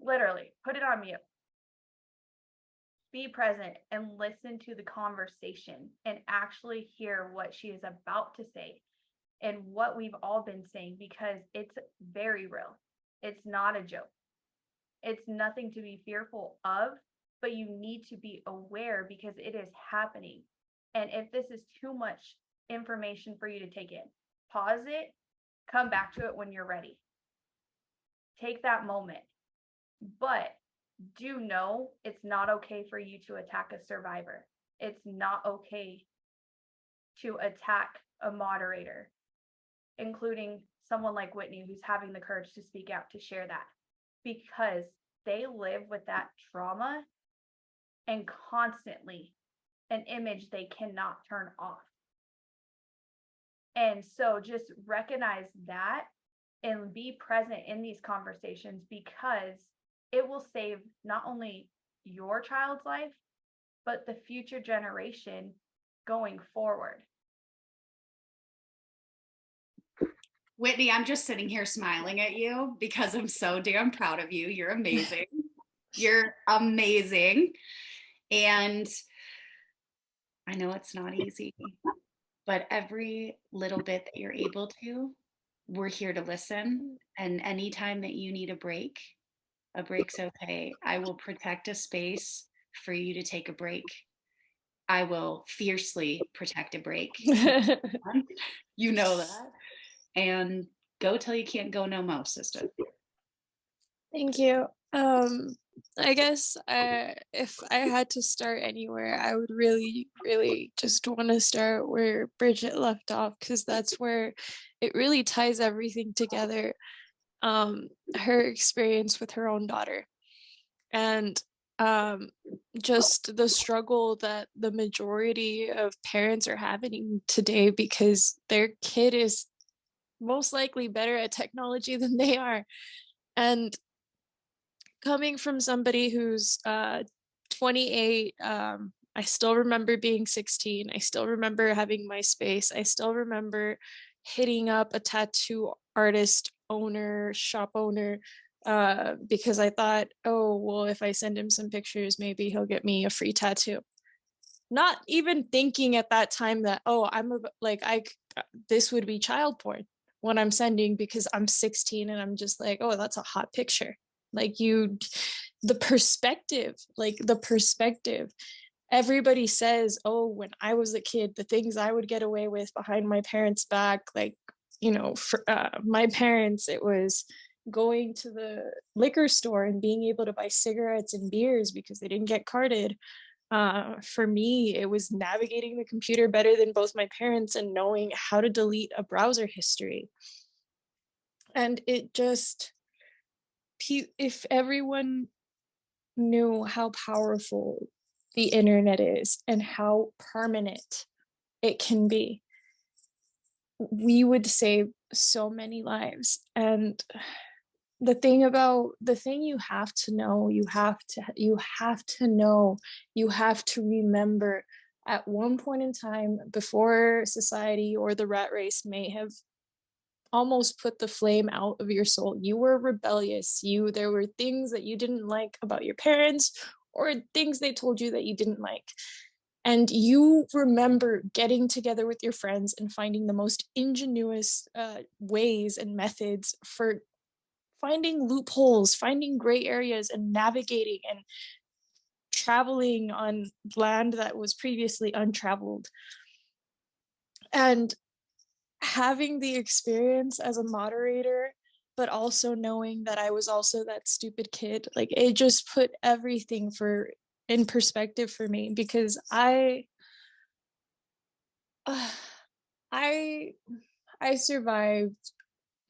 Literally, put it on mute. Be present and listen to the conversation and actually hear what she is about to say and what we've all been saying, because it's very real. It's not a joke. It's nothing to be fearful of, but you need to be aware, because it is happening. And if this is too much information for you to take in, pause it, come back to it when you're ready. Take that moment. But do know it's not okay for you to attack a survivor. It's not okay to attack a moderator, including someone like Whitney, who's having the courage to speak out, to share that, because they live with that trauma and constantly an image they cannot turn off. And so just recognize that and be present in these conversations, because it will save not only your child's life, but the future generation going forward. Whitney, I'm just sitting here smiling at you because I'm so damn proud of you. You're amazing. You're amazing. And I know it's not easy, but every little bit that you're able to, we're here to listen. And anytime that you need a break's okay. I will protect a space for you to take a break. I will fiercely protect a break. You know that. And go till you can't go no more, sister. Thank you. I guess if I had to start anywhere, I would really, really just want to start where Bridget left off, because that's where it really ties everything together. Her experience with her own daughter, and just the struggle that the majority of parents are having today, because their kid is most likely better at technology than they are. And coming from somebody who's 28, I still remember being 16. I still remember having MySpace. I still remember hitting up a tattoo artist owner, shop owner, because I thought, oh, well, if I send him some pictures, maybe he'll get me a free tattoo. Not even thinking at that time that, oh, this would be child porn, what I'm sending, because I'm 16 and I'm just like, oh, that's a hot picture. Like the perspective, everybody says, oh, when I was a kid, the things I would get away with behind my parents' back, like, for my parents, it was going to the liquor store and being able to buy cigarettes and beers because they didn't get carded. For me, it was navigating the computer better than both my parents and knowing how to delete a browser history. And it just, if everyone knew how powerful the internet is and how permanent it can be, we would save so many lives. And the thing you have to know, you have to remember, at one point in time, before society or the rat race may have almost put the flame out of your soul, you were rebellious. There were things that you didn't like about your parents, or things they told you that you didn't like. And you remember getting together with your friends and finding the most ingenuous ways and methods for finding loopholes, finding gray areas, and navigating and traveling on land that was previously untraveled. And having the experience as a moderator, but also knowing that I was also that stupid kid, like, it just put everything in perspective for me, because I survived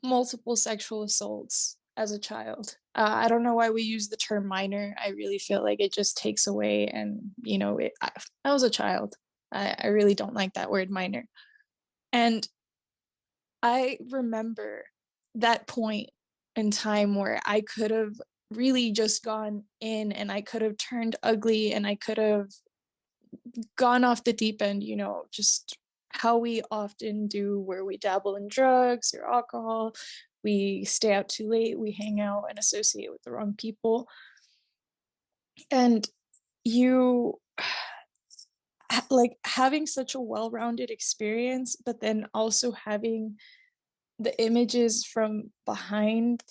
multiple sexual assaults as a child. I don't know why we use the term minor. I really feel like it just takes away, and I was a child. I really don't like that word, minor. And I remember that point in time where I could have really just gone in, and I could have turned ugly, and I could have gone off the deep end, just how we often do, where we dabble in drugs or alcohol, we stay out too late, we hang out and associate with the wrong people. And like, having such a well-rounded experience, but then also having the images from behind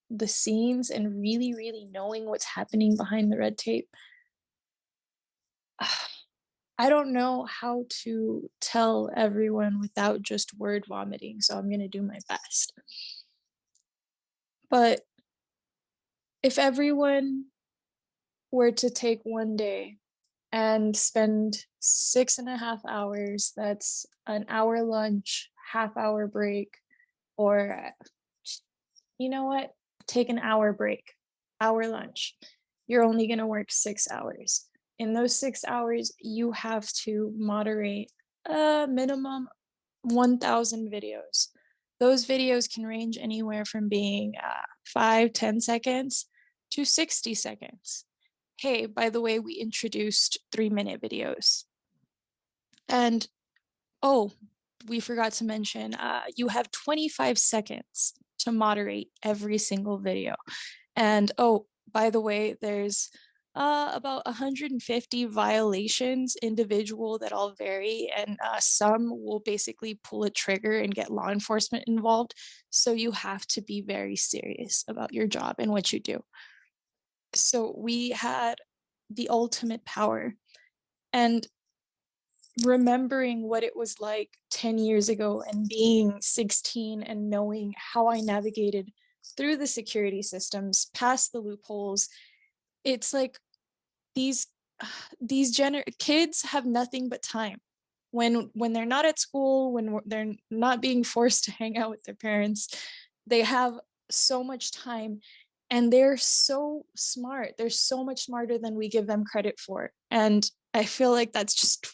the scenes, and really, really knowing what's happening behind the red tape. I don't know how to tell everyone without just word vomiting, so I'm going to do my best. But if everyone were to take one day and spend 6.5 hours, that's an hour lunch, half-hour break, or you know what? Take an hour break, hour lunch. You're only going to work 6 hours. In those 6 hours, you have to moderate a minimum 1,000 videos. Those videos can range anywhere from being 5-10 seconds to 60 seconds. Hey, by the way, we introduced 3-minute videos. And we forgot to mention, you have 25 seconds to moderate every single video. And by the way, there's about 150 violations individual that all vary, and some will basically pull a trigger and get law enforcement involved. So you have to be very serious about your job and what you do. So we had the ultimate power, and remembering what it was like 10 years ago and being 16 and knowing how I navigated through the security systems, past the loopholes. It's like these kids have nothing but time. When they're not at school, when they're not being forced to hang out with their parents, they have so much time, and they're so smart. They're so much smarter than we give them credit for. And I feel like that's just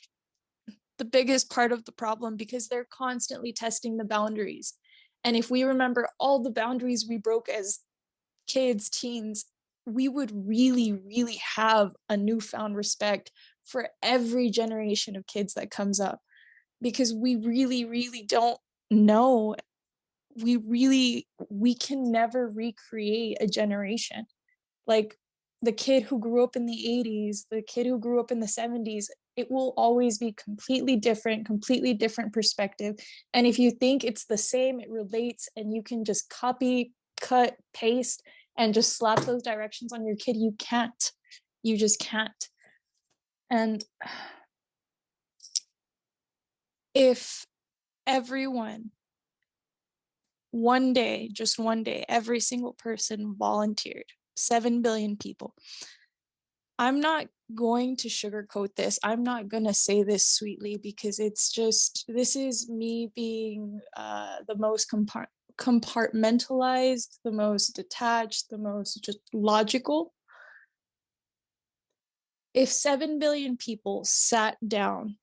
the biggest part of the problem, because they're constantly testing the boundaries. And if we remember all the boundaries we broke as kids, teens, we would really, really have a newfound respect for every generation of kids that comes up, because we really, really don't know. We can never recreate a generation. Like, the kid who grew up in the 80s, the kid who grew up in the 70s, it will always be completely different perspective. And if you think it's the same, it relates, and you can just copy, cut, paste, and just slap those directions on your kid, you can't. You just can't. And if everyone, one day, just one day, every single person volunteered, 7 billion people, I'm not going to sugarcoat this. I'm not going to say this sweetly, because it's just, this is me being the most compartmentalized, the most detached, the most just logical. If 7 billion people sat down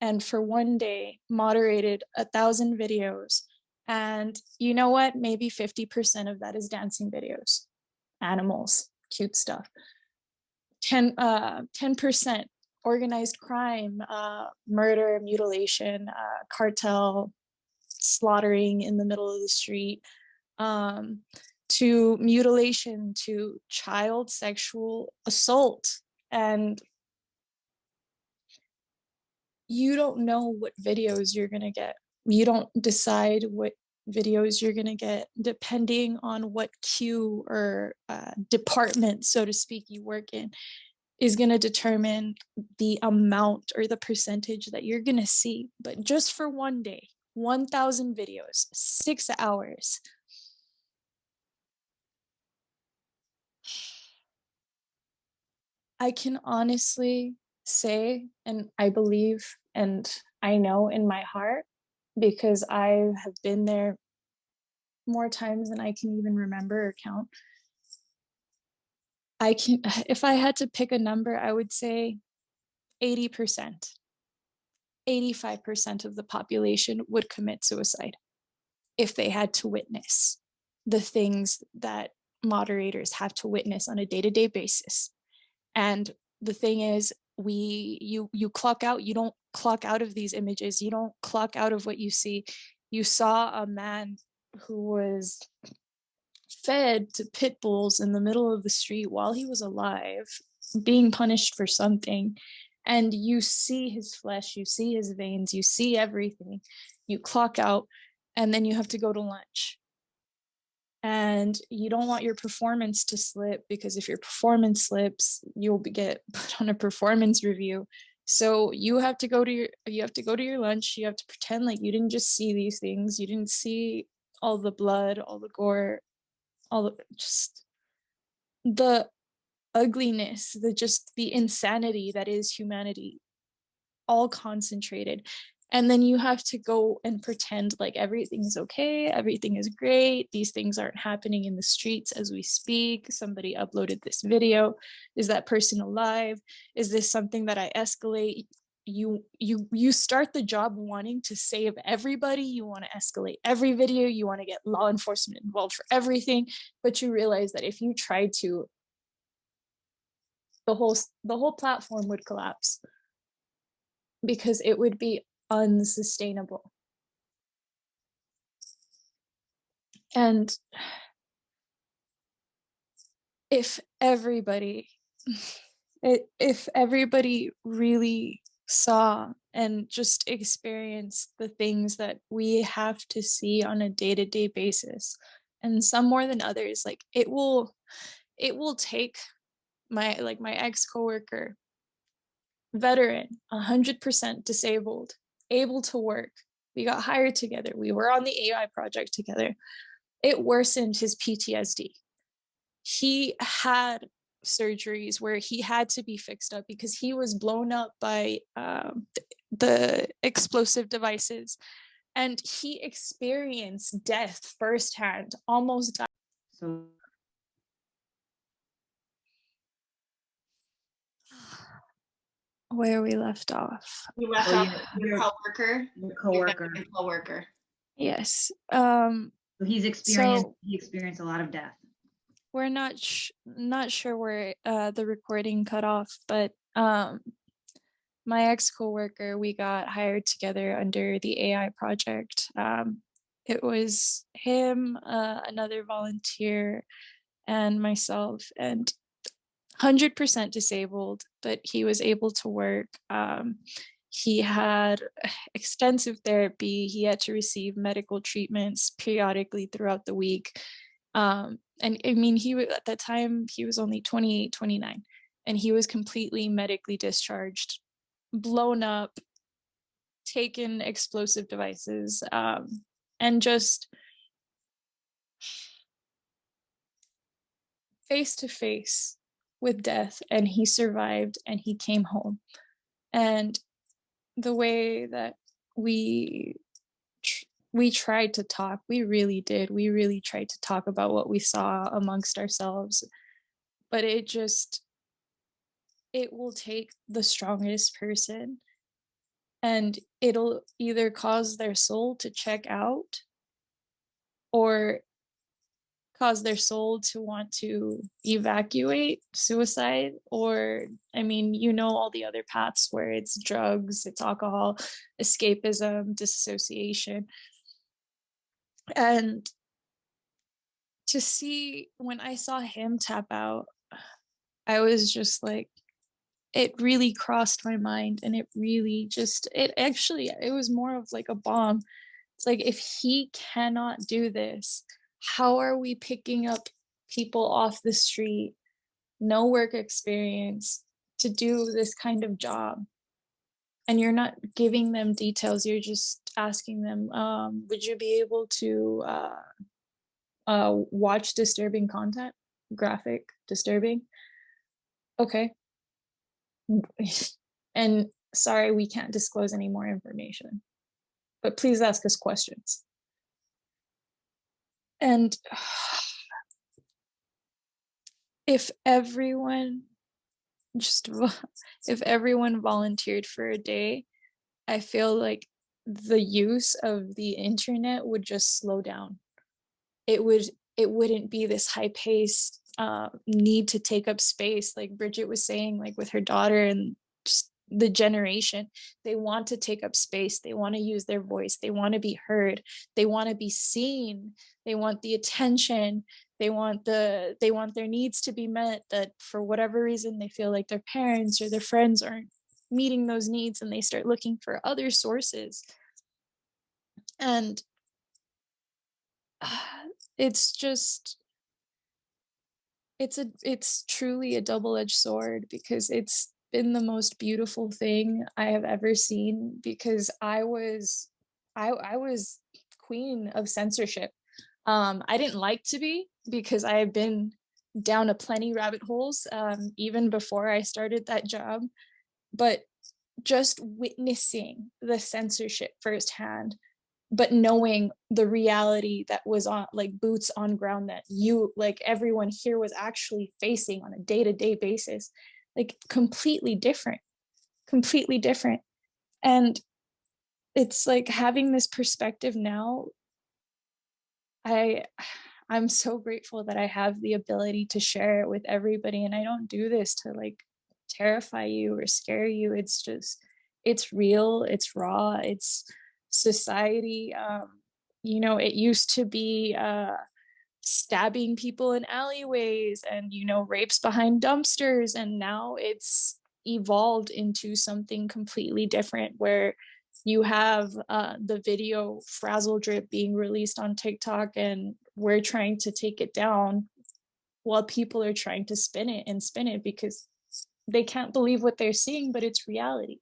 and for one day moderated 1,000 videos, and you know what, maybe 50% of that is dancing videos, animals, cute stuff. 10% organized crime, murder, mutilation, cartel, slaughtering in the middle of the street, to mutilation, to child sexual assault. And you don't know what videos you're gonna get. You don't decide what videos you're gonna get depending on what queue or department, so to speak, you work in, is gonna determine the amount or the percentage that you're gonna see. But just for one day, 1,000 videos, 6 hours. I can honestly say, and I believe, and I know in my heart, because I have been there more times than I can even remember or count. If I had to pick a number, I would say 80%, 85% of the population would commit suicide if they had to witness the things that moderators have to witness on a day-to-day basis. And the thing is, you clock out, you don't clock out of these images, you don't clock out of what you see. You saw a man who was fed to pit bulls in the middle of the street while he was alive, being punished for something, and you see his flesh, you see his veins, you see everything. You clock out, and then you have to go to lunch. And you don't want your performance to slip, because if your performance slips, you'll get put on a performance review. So you have to go to your lunch. You have to pretend like you didn't just see these things. You didn't see all the blood, all the gore, just the ugliness, the insanity that is humanity, all concentrated. And then you have to go and pretend like everything is okay, everything is great, these things aren't happening in the streets as we speak. Somebody uploaded this video. Is that person alive? Is this something that I escalate? You start the job wanting to save everybody. You want to escalate every video. You want to get law enforcement involved for everything. But you realize that if you try to, the whole platform would collapse, because it would be unsustainable. And if everybody really saw and just experienced the things that we have to see on a day-to-day basis, and some more than others, like it will take my ex coworker, veteran, 100% disabled, able to work. We got hired together. We were on the AI project together. It worsened his PTSD. He had surgeries where he had to be fixed up because he was blown up by the explosive devices. And he experienced death firsthand, almost died. So where we left off. You left Oh, off your coworker. your coworker. Your coworker. Yes. So he experienced a lot of death. We're not sure where the recording cut off, but my ex coworker, we got hired together under the AI project. It was him, another volunteer, and myself. And 100% disabled, but he was able to work. He had extensive therapy. He had to receive medical treatments periodically throughout the week. And I mean, at that time, he was only 28, 29, and he was completely medically discharged, blown up, taken explosive devices, and just face to face with death. And he survived and he came home. And the way that we tried to talk, we really did. We really tried to talk about what we saw amongst ourselves. But it will take the strongest person, and it'll either cause their soul to check out or cause their soul to want to evacuate, suicide, or, I mean, all the other paths where it's drugs, it's alcohol, escapism, disassociation. And to see, when I saw him tap out, I was just like, it really crossed my mind, and it really it was more of like a bomb. It's like, if he cannot do this, how are we picking up people off the street, no work experience, to do this kind of job? And you're not giving them details. You're just asking them, would you be able to watch disturbing content, graphic, disturbing? Okay. And sorry, we can't disclose any more information, but please ask us questions. And if everyone volunteered for a day, I feel like the use of the internet would just slow down. It wouldn't be this high paced need to take up space, like Bridget was saying, like with her daughter, and just the generation, they want to take up space, they want to use their voice, they want to be heard, they want to be seen, they want the attention, they want their needs to be met, that for whatever reason they feel like their parents or their friends aren't meeting those needs, and they start looking for other sources. And it's truly a double-edged sword, because it's been the most beautiful thing I have ever seen, because I was queen of censorship. I didn't like to be, because I have been down a plenty rabbit holes, even before I started that job. But just witnessing the censorship firsthand, but knowing the reality that was on, like, boots on ground, that everyone here was actually facing on a day-to-day basis, like completely different. And it's like, having this perspective now, I'm so grateful that I have the ability to share it with everybody. And I don't do this to like terrify you or scare you. It's real, it's raw, it's society. It used to be stabbing people in alleyways and, rapes behind dumpsters. And now it's evolved into something completely different, where you have the video Frazzle Drip being released on TikTok, and we're trying to take it down while people are trying to spin it because they can't believe what they're seeing, but it's reality.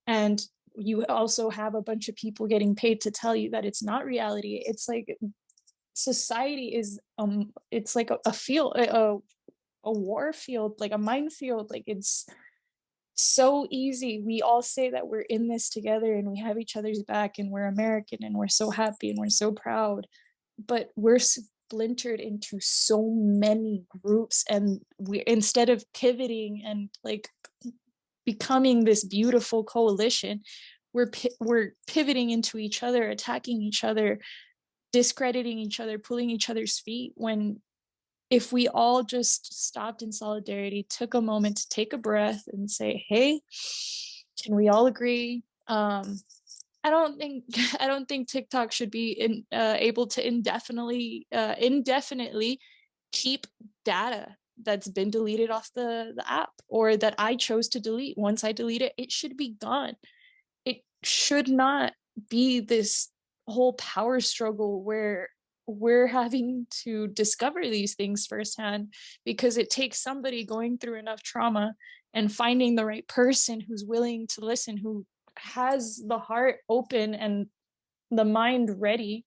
And you also have a bunch of people getting paid to tell you that it's not reality. It's like, society is it's like a field, a war field, like a minefield. Like, it's so easy. We all say that we're in this together and we have each other's back and we're American and we're so happy and we're so proud, but we're splintered into so many groups, and we, instead of pivoting and like becoming this beautiful coalition, we're pivoting into each other, attacking each other, discrediting each other, pulling each other's feet. When if we all just stopped in solidarity, took a moment to take a breath and say, hey, can we all agree? I don't think TikTok should be able to indefinitely keep data that's been deleted off the app, or that I chose to delete. Once I delete it, it should be gone. It should not be this whole power struggle where we're having to discover these things firsthand, because it takes somebody going through enough trauma and finding the right person who's willing to listen, who has the heart open and the mind ready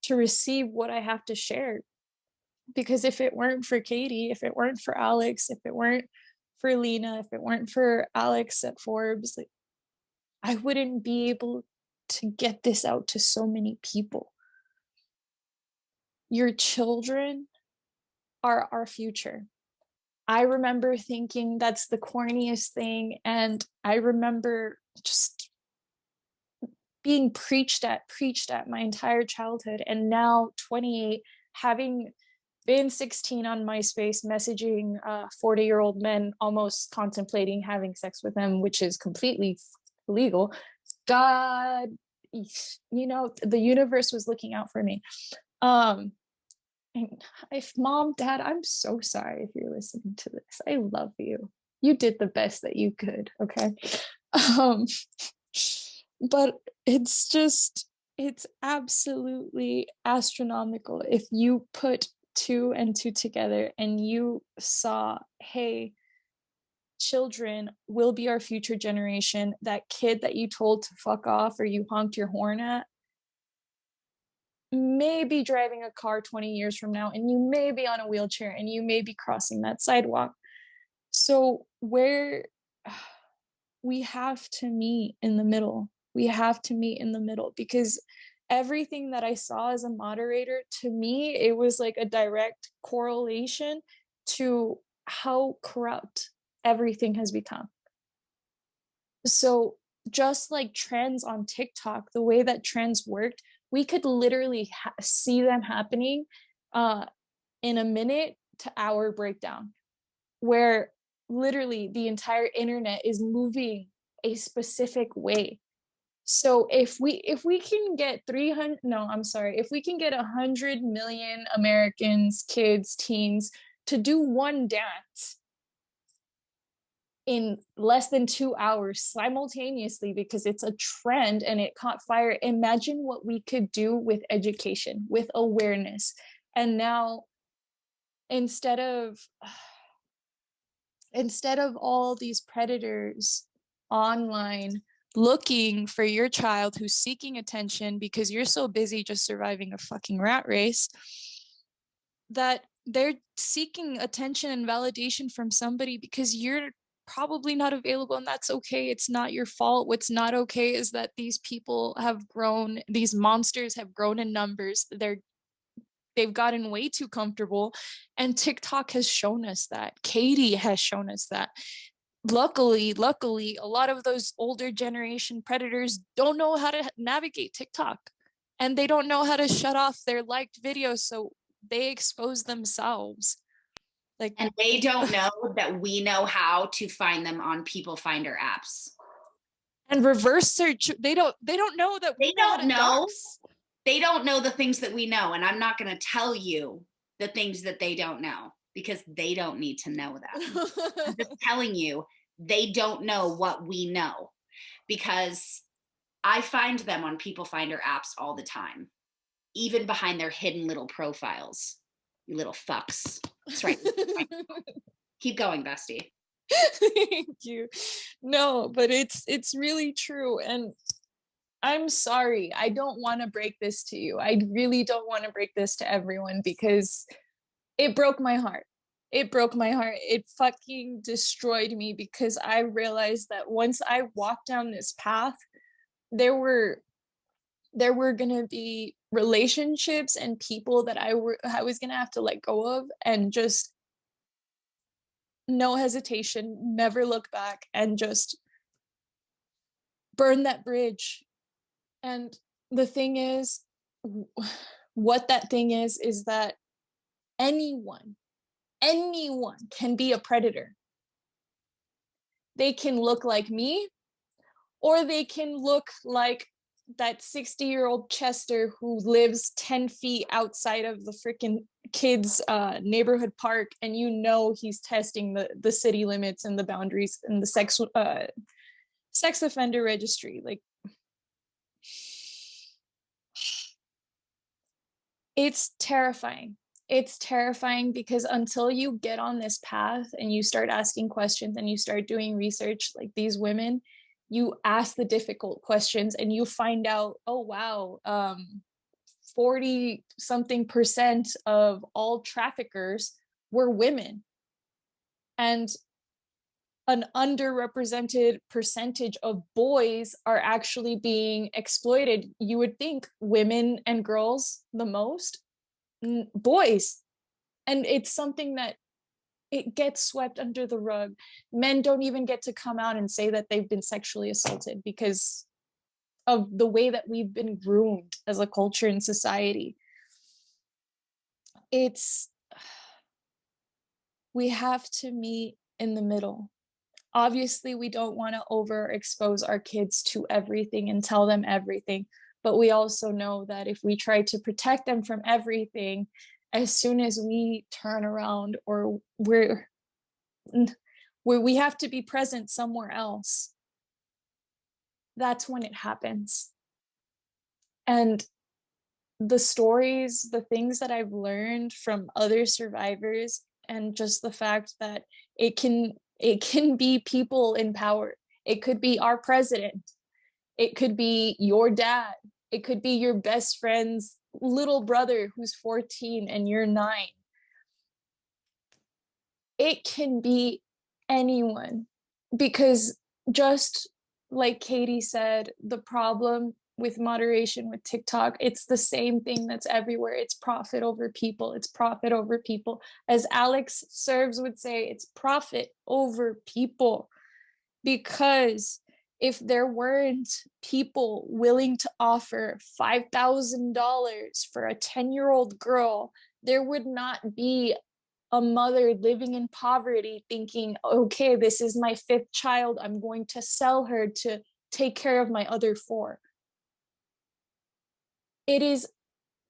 to receive what I have to share. Because if it weren't for Catie, if it weren't for Alex, if it weren't for Lena, if it weren't for Alex at Forbes, like, I wouldn't be able to get this out to so many people. Your children are our future. I remember thinking that's the corniest thing, and I remember just being preached at my entire childhood. And now 28, having been 16 on MySpace, messaging 40-year-old men, almost contemplating having sex with them, which is completely illegal. God, you know, the universe was looking out for me. And if Mom, Dad, I'm so sorry if you're listening to this. I love you. You did the best that you could, okay? But it's absolutely astronomical if you put 2 and 2 together and you saw, hey, children will be our future generation. That kid that you told to fuck off or you honked your horn at may be driving a car 20 years from now, and you may be on a wheelchair, and you may be crossing that sidewalk. So we have to meet in the middle. We have to meet in the middle, because everything that I saw as a moderator, to me, it was like a direct correlation to how corrupt everything has become. So just like trends on TikTok, the way that trends worked, we could literally see them happening in a minute to hour breakdown, where literally the entire internet is moving a specific way. So if we can get 100 million Americans, kids, teens, to do one dance in less than 2 hours simultaneously, because it's a trend and it caught fire, imagine what we could do with education, with awareness. And now, instead of all these predators online looking for your child who's seeking attention because you're so busy just surviving a fucking rat race, that they're seeking attention and validation from somebody because you're probably not available, and that's okay. It's not your fault. What's not okay is that these people have grown, these monsters have grown in numbers. They've gotten way too comfortable, and TikTok has shown us that. Catie has shown us that. Luckily, a lot of those older generation predators don't know how to navigate TikTok, and they don't know how to shut off their liked videos, so they expose themselves. And they don't know that we know how to find them on people finder apps. And reverse search. They don't know that they don't know. They don't know the things that we know, and I'm not going to tell you the things that they don't know, because they don't need to know that. I'm just telling you, they don't know what we know, because I find them on people finder apps all the time, even behind their hidden little profiles. You little fucks. That's right. Keep going, bestie. Thank you. No, but it's really true. And I'm sorry. I don't want to break this to you. I really don't want to break this to everyone, because it broke my heart. It broke my heart. It fucking destroyed me, because I realized that once I walked down this path, there were going to be relationships and people that I was going to have to let go of, and just no hesitation, never look back, and just burn that bridge. And the thing is, what that thing is that anyone can be a predator. They can look like me, or they can look like that 60-year-old Chester who lives 10 feet outside of the freaking kid's neighborhood park, and you know he's testing the city limits and the boundaries and the sex offender registry. Like, it's terrifying. It's terrifying because until you get on this path and you start asking questions and you start doing research like these women, you ask the difficult questions and you find out, oh wow, 40 something percent of all traffickers were women, and an underrepresented percentage of boys are actually being exploited. You would think women and girls the most, boys. And it's something that it gets swept under the rug. Men don't even get to come out and say that they've been sexually assaulted because of the way that we've been groomed as a culture and society. We have to meet in the middle. Obviously, we don't want to overexpose our kids to everything and tell them everything, but we also know that if we try to protect them from everything, as soon as we turn around or we have to be present somewhere else, that's when it happens. And the stories, the things that I've learned from other survivors, and just the fact that it can be people in power. It could be our president. It could be your dad. It could be your best friend's little brother who's 14 and you're 9. It can be anyone, because just like Catie said, the problem with moderation with TikTok, it's the same thing that's everywhere. It's profit over people. It's profit over people. As Alex Serves would say, it's profit over people. Because if there weren't people willing to offer $5,000 for a 10-year-old girl, there would not be a mother living in poverty thinking, okay, this is my 5th child. I'm going to sell her to take care of my other 4. It is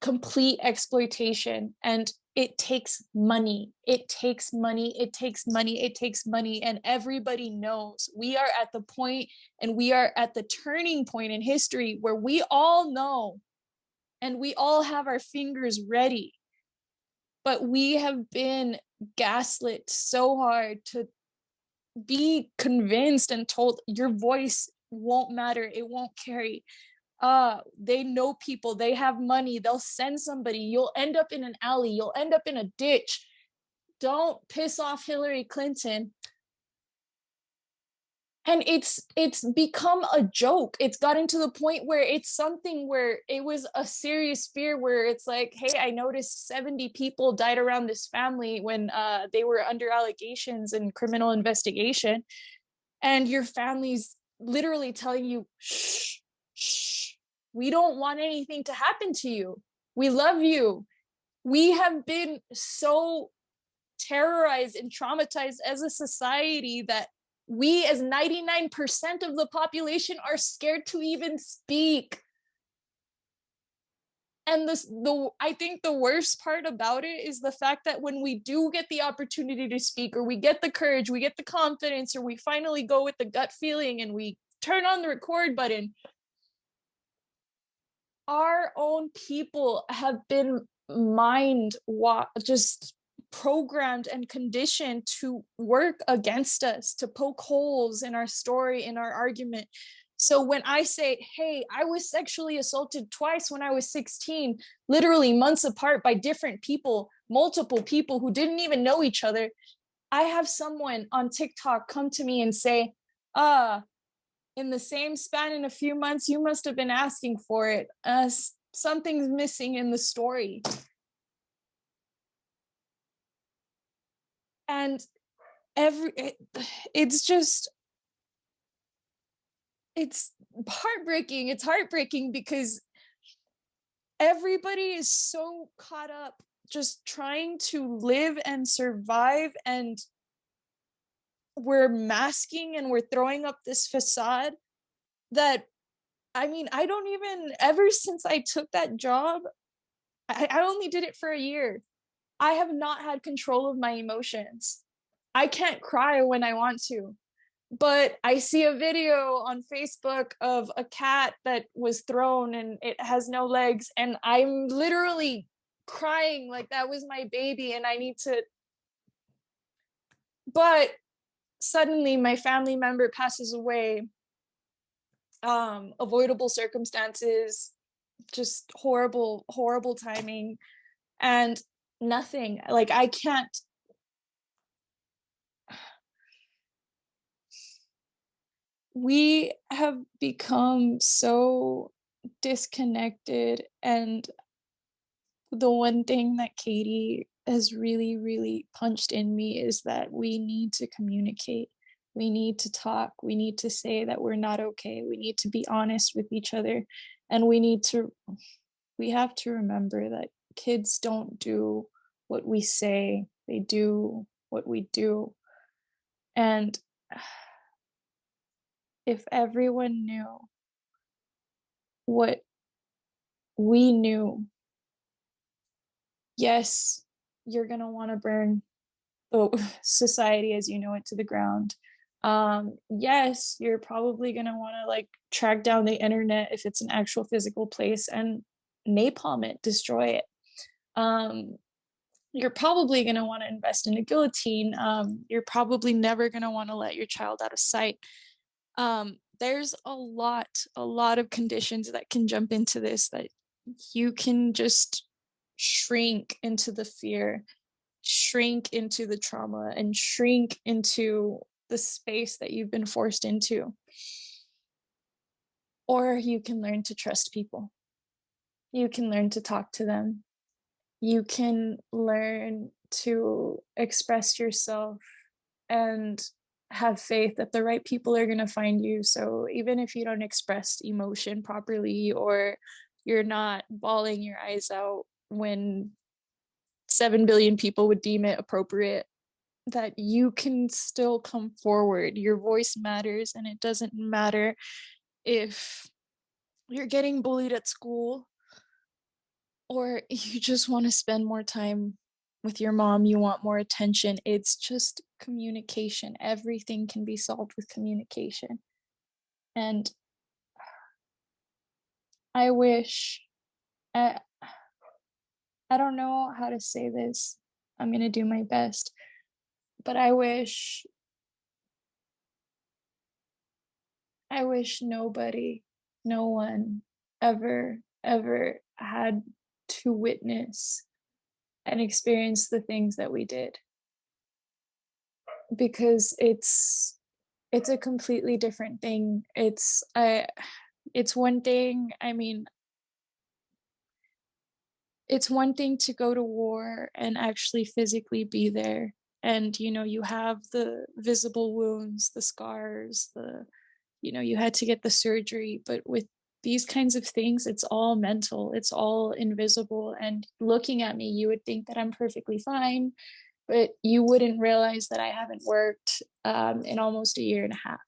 complete exploitation, and it takes money. It takes money. It takes money. It takes money. And everybody knows we are at the point, and we are at the turning point in history where we all know and we all have our fingers ready. But we have been gaslit so hard to be convinced and told your voice won't matter. It won't carry. They know people, they have money, they'll send somebody, you'll end up in an alley, you'll end up in a ditch. Don't piss off Hillary Clinton. And it's become a joke. It's gotten to the point where it's something where it was a serious fear, where it's like, hey, I noticed 70 people died around this family when they were under allegations and criminal investigation, and your family's literally telling you, shh, we don't want anything to happen to you. We love you. We have been so terrorized and traumatized as a society that we, as 99% of the population, are scared to even speak. And I think the worst part about it is the fact that when we do get the opportunity to speak, or we get the courage, we get the confidence, or we finally go with the gut feeling and we turn on the record button, our own people have been just programmed and conditioned to work against us, to poke holes in our story, in our argument. So when I say, hey, I was sexually assaulted twice when I was 16, literally months apart, by different people, multiple people who didn't even know each other, I have someone on TikTok come to me and say, in the same span in a few months, you must have been asking for it. Something's missing in the story. And it's heartbreaking. It's heartbreaking because everybody is so caught up just trying to live and survive, and we're masking and we're throwing up this facade that, I mean, ever since I took that job, I only did it for a year. I have not had control of my emotions. I can't cry when I want to, but I see a video on Facebook of a cat that was thrown and it has no legs, and I'm literally crying like that was my baby and I need to. But suddenly my family member passes away, avoidable circumstances, just horrible timing, and nothing. Like, I can't. We have become so disconnected, and the one thing that Catie has really, really punched in me is that we need to communicate. We need to talk. We need to say that we're not okay. We need to be honest with each other. And we have to remember that kids don't do what we say, they do what we do. And if everyone knew what we knew, yes, you're going to want to burn the society as you know it to the ground. Yes, you're probably going to want to like track down the internet if it's an actual physical place and napalm it, destroy it. You're probably going to want to invest in a guillotine. You're probably never going to want to let your child out of sight. There's a lot of conditions that can jump into this, that you can just shrink into the fear, shrink into the trauma, and shrink into the space that you've been forced into. Or you can learn to trust people. You can learn to talk to them. You can learn to express yourself and have faith that the right people are going to find you. So even if you don't express emotion properly, or you're not bawling your eyes out when 7 billion people would deem it appropriate, that you can still come forward. Your voice matters, and it doesn't matter if you're getting bullied at school or you just want to spend more time with your mom, you want more attention. It's just communication. Everything can be solved with communication. And I wish, I don't know how to say this. I'm going to do my best. But I wish nobody, no one ever had to witness and experience the things that we did, because it's a completely different thing. It's one thing, I mean, it's one thing to go to war and actually physically be there, and you have the visible wounds, the scars, you had to get the surgery. But with these kinds of things, it's all mental, it's all invisible. And looking at me, you would think that I'm perfectly fine, but you wouldn't realize that I haven't worked in almost a year and a half.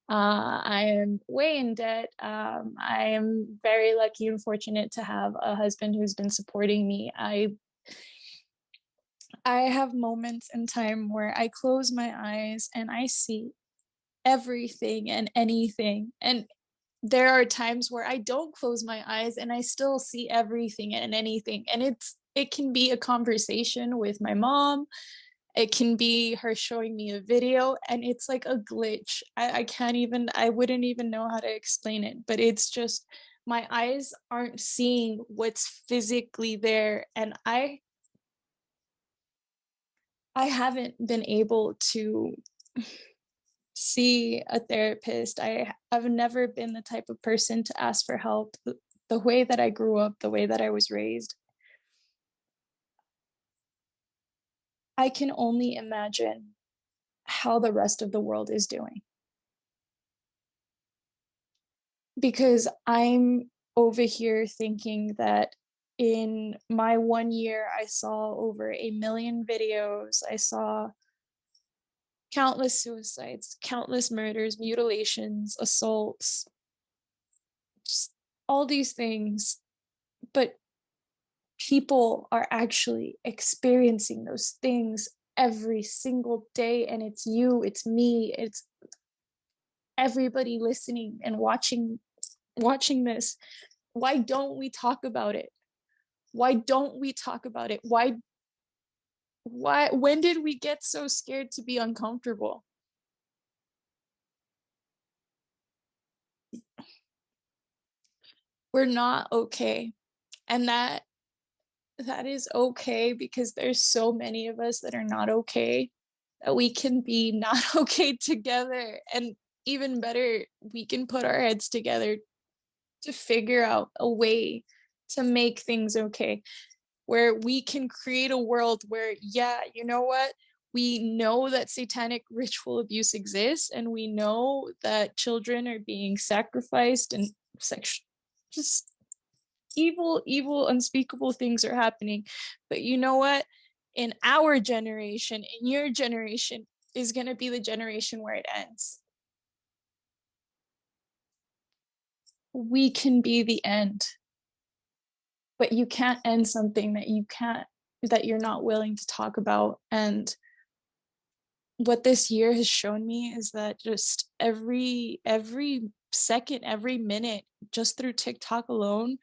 I am way in debt. I am very lucky and fortunate to have a husband who's been supporting me. I have moments in time where I close my eyes and I see everything and anything. And there are times where I don't close my eyes and I still see everything and anything. And it can be a conversation with my mom. It can be her showing me a video, and it's like a glitch. I wouldn't even know how to explain it, but it's just my eyes aren't seeing what's physically there. And I haven't been able to see a therapist. I've never been the type of person to ask for help. The way that I grew up, the way that I was raised, I can only imagine how the rest of the world is doing. Because I'm over here thinking that in my 1 year, I saw over 1 million videos. I saw countless suicides, countless murders, mutilations, assaults, just all these things. But people are actually experiencing those things every single day, and it's you, it's me, it's everybody listening and watching this. Why don't we talk about it? Why don't we talk about it? Why when did we get so scared to be uncomfortable? We're not okay. And that is okay, because there's so many of us that are not okay, that we can be not okay together. And even better, we can put our heads together to figure out a way to make things okay, where we can create a world where, yeah, you know what? We know that satanic ritual abuse exists, and we know that children are being sacrificed, and just evil, unspeakable things are happening. But you know what? In our generation, in your generation, is going to be the generation where it ends. We can be the end, but you can't end something that you're not willing to talk about. And what this year has shown me is that just every second, every minute, just through TikTok alone,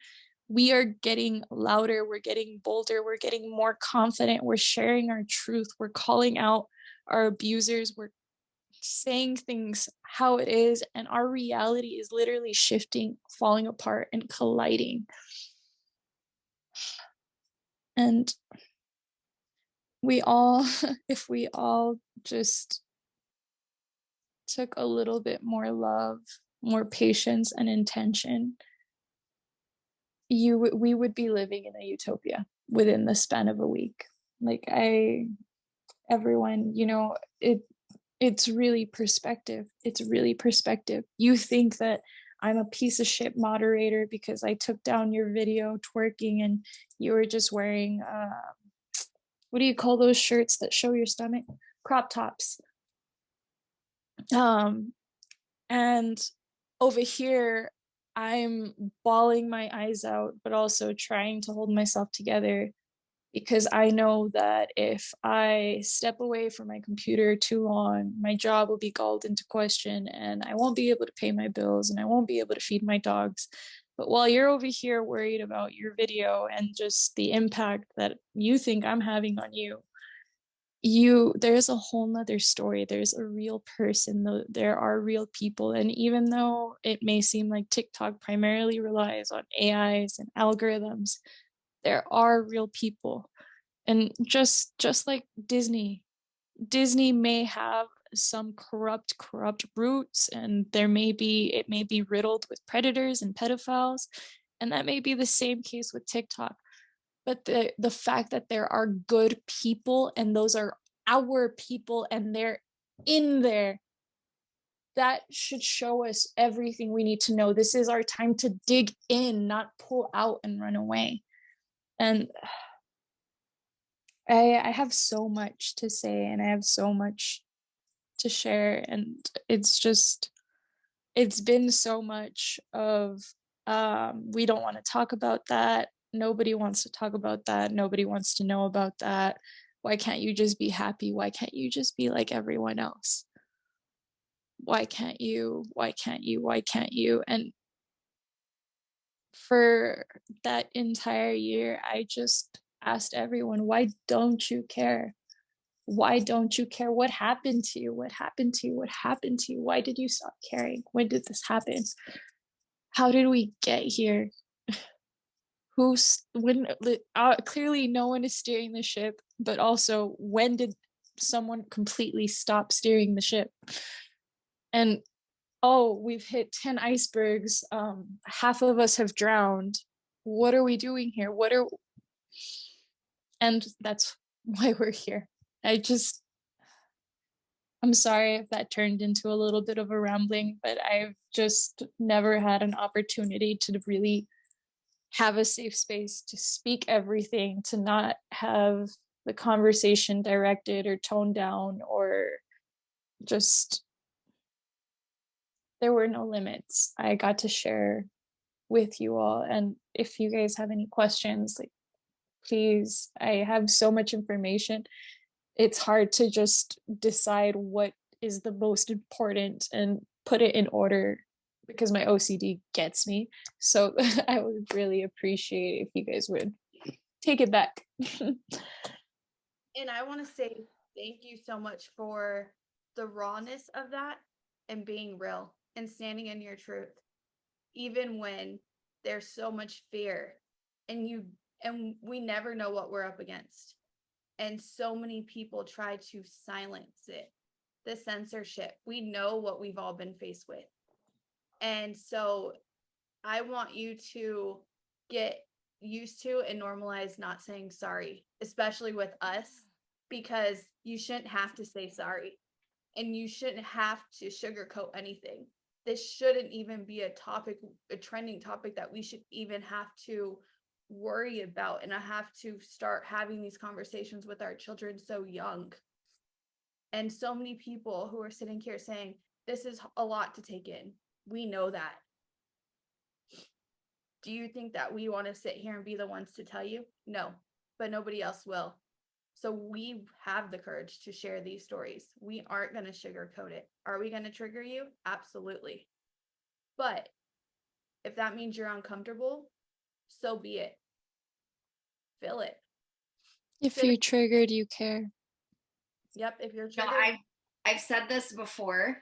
we are getting louder, we're getting bolder, we're getting more confident, we're sharing our truth, we're calling out our abusers, we're saying things how it is, and our reality is literally shifting, falling apart, and colliding. And we all, if we all just took a little bit more love, more patience, and intention, we would be living in a utopia within the span of a week. Like, everyone, it's really perspective. It's really perspective. You think that I'm a piece of shit moderator because I took down your video twerking and you were just wearing what do you call those shirts that show your stomach? Crop tops. And over here, I'm bawling my eyes out, but also trying to hold myself together, because I know that if I step away from my computer too long, my job will be called into question, and I won't be able to pay my bills, and I won't be able to feed my dogs. But while you're over here worried about your video and just the impact that you think I'm having on there's a whole nother story. There's a real person, there are real people. And even though it may seem like TikTok primarily relies on AIs and algorithms, there are real people. And just like Disney may have some corrupt roots, and it may be riddled with predators and pedophiles, and that may be the same case with TikTok. But the fact that there are good people, and those are our people, and they're in there, that should show us everything we need to know. This is our time to dig in, not pull out and run away. And I have so much to say, and I have so much to share, and it's been so much of we don't want to talk about that. Nobody wants to talk about that. Nobody wants to know about that. Why can't you just be happy? Why can't you just be like everyone else? Why can't you? Why can't you? Why can't you? And for that entire year, I just asked everyone, why don't you care? Why don't you care? What happened to you? What happened to you? What happened to you? Why did you stop caring? When did this happen? How did we get here? Clearly no one is steering the ship, but also, when did someone completely stop steering the ship? And we've hit 10 icebergs, half of us have drowned. What are we doing here? And that's why we're here. I'm sorry if that turned into a little bit of a rambling, but I've just never had an opportunity to really have a safe space to speak everything, to not have the conversation directed or toned down, or just, there were no limits. I got to share with you all. And if you guys have any questions, like, please. I have so much information. It's hard to just decide what is the most important and put it in order because my OCD gets me. So I would really appreciate if you guys would take it back. And I want to say thank you so much for the rawness of that and being real and standing in your truth, even when there's so much fear and we never know what we're up against. And so many people try to silence it, the censorship. We know what we've all been faced with. And so I want you to get used to and normalize not saying sorry, especially with us, because you shouldn't have to say sorry and you shouldn't have to sugarcoat anything. This shouldn't even be a topic, a trending topic that we should even have to worry about. And I have to start having these conversations with our children so young. And so many people who are sitting here saying, this is a lot to take in. We know that. Do you think that we want to sit here and be the ones to tell you? No, but nobody else will. So we have the courage to share these stories. We aren't going to sugarcoat it. Are we going to trigger you? Absolutely. But if that means you're uncomfortable, so be it. Feel it. If you're triggered, you care. Yep, if you're No, triggered. I've said this before,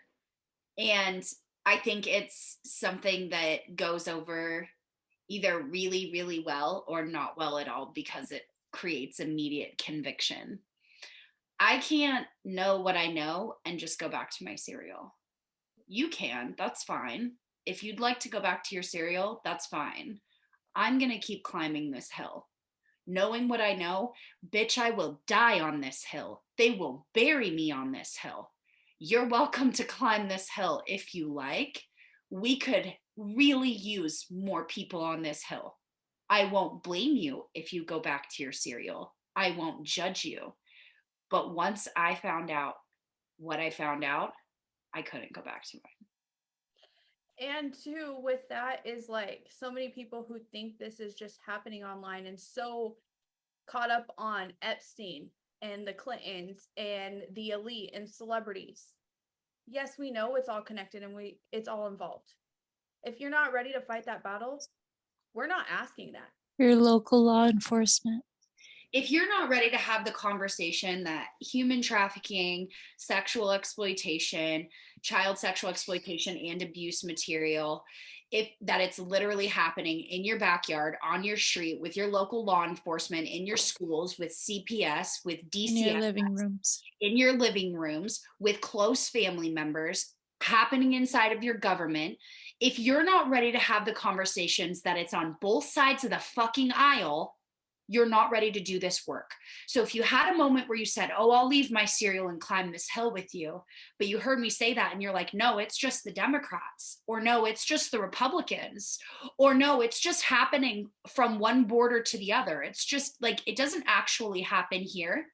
and I think it's something that goes over either really, really well or not well at all because it creates immediate conviction. I can't know what I know and just go back to my cereal. You can, that's fine. If you'd like to go back to your cereal, that's fine. I'm going to keep climbing this hill. Knowing what I know, bitch, I will die on this hill. They will bury me on this hill. You're welcome to climb this hill if you like. We could really use more people on this hill. I won't blame you if you go back to your cereal. I won't judge you. But once I found out what I found out, I couldn't go back to mine. And too, with that is like so many people who think this is just happening online and so caught up on Epstein and the Clintons and the elite and celebrities. Yes, we know it's all connected and it's all involved. If you're not ready to fight that battle, we're not asking that. Your local law enforcement. If you're not ready to have the conversation that human trafficking, sexual exploitation, child sexual exploitation and abuse material, that it's literally happening in your backyard, on your street, with your local law enforcement, in your schools, with CPS, with DCS, in your living rooms, with close family members, happening inside of your government. If you're not ready to have the conversations that it's on both sides of the fucking aisle, you're not ready to do this work. So if you had a moment where you said, oh, I'll leave my cereal and climb this hill with you, but you heard me say that and you're like, no, it's just the Democrats, or no, it's just the Republicans, or no, it's just happening from one border to the other. It's just like, it doesn't actually happen here.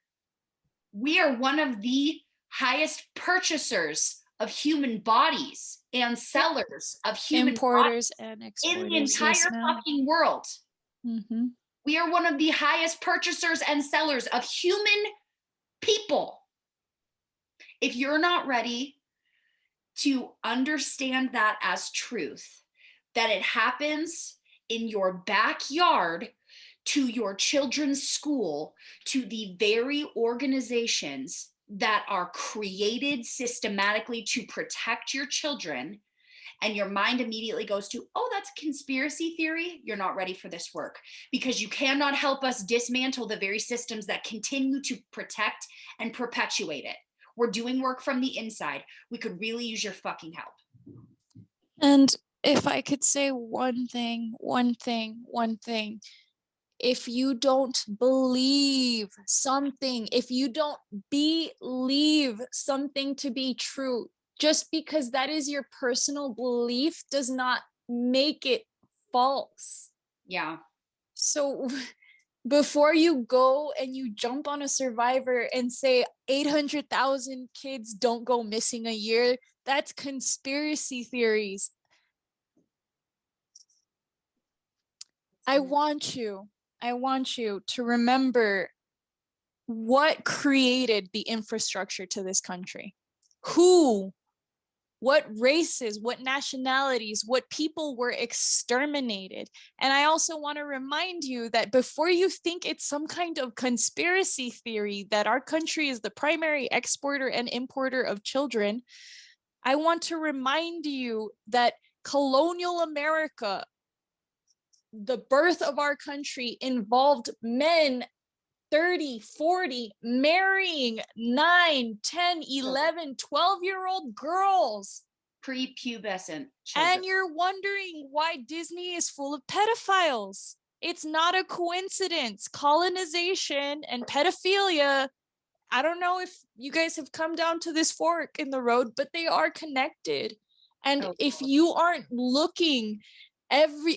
We are one of the highest purchasers of human bodies and sellers of human importers bodies and exporters in the entire fucking world. Mm-hmm. We are one of the highest purchasers and sellers of human people. If you're not ready to understand that as truth, that it happens in your backyard, to your children's school, to the very organizations that are created systematically to protect your children, and your mind immediately goes to, oh, that's a conspiracy theory, you're not ready for this work, because you cannot help us dismantle the very systems that continue to protect and perpetuate it. We're doing work from the inside. We could really use your fucking help. And if I could say one thing, if you don't believe something, if you don't believe something to be true, just because that is your personal belief does not make it false. Yeah. So before you go and you jump on a survivor and say 800,000 kids don't go missing a year, that's conspiracy theories. I want you I want you to remember what created the infrastructure to this country. Who, what races, what nationalities, what people were exterminated. And I also want to remind you that before you think it's some kind of conspiracy theory that our country is the primary exporter and importer of children, I want to remind you that colonial America, the birth of our country, involved men 30, 40 marrying 9, 10, 11, 12-year-old girls. Prepubescent children. And you're wondering why Disney is full of pedophiles. It's not a coincidence. Colonization and pedophilia, I don't know if you guys have come down to this fork in the road, but they are connected. And if you aren't looking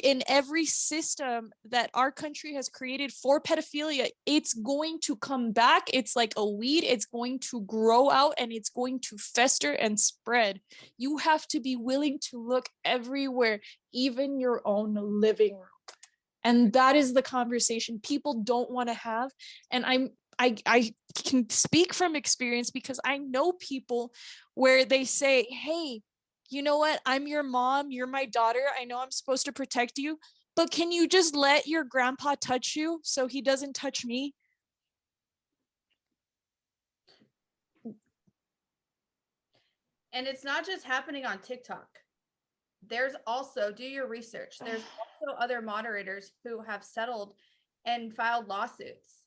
in every system that our country has created for pedophilia, it's going to come back. It's like a weed. It's going to grow out and it's going to fester and spread. You have to be willing to look everywhere, even your own living room. And that is the conversation people don't want to have. And I can speak from experience because I know people where they say, hey, you know what? I'm your mom. You're my daughter. I know I'm supposed to protect you, but can you just let your grandpa touch you so he doesn't touch me? And it's not just happening on TikTok. There's also, do your research. There's also other moderators who have settled and filed lawsuits.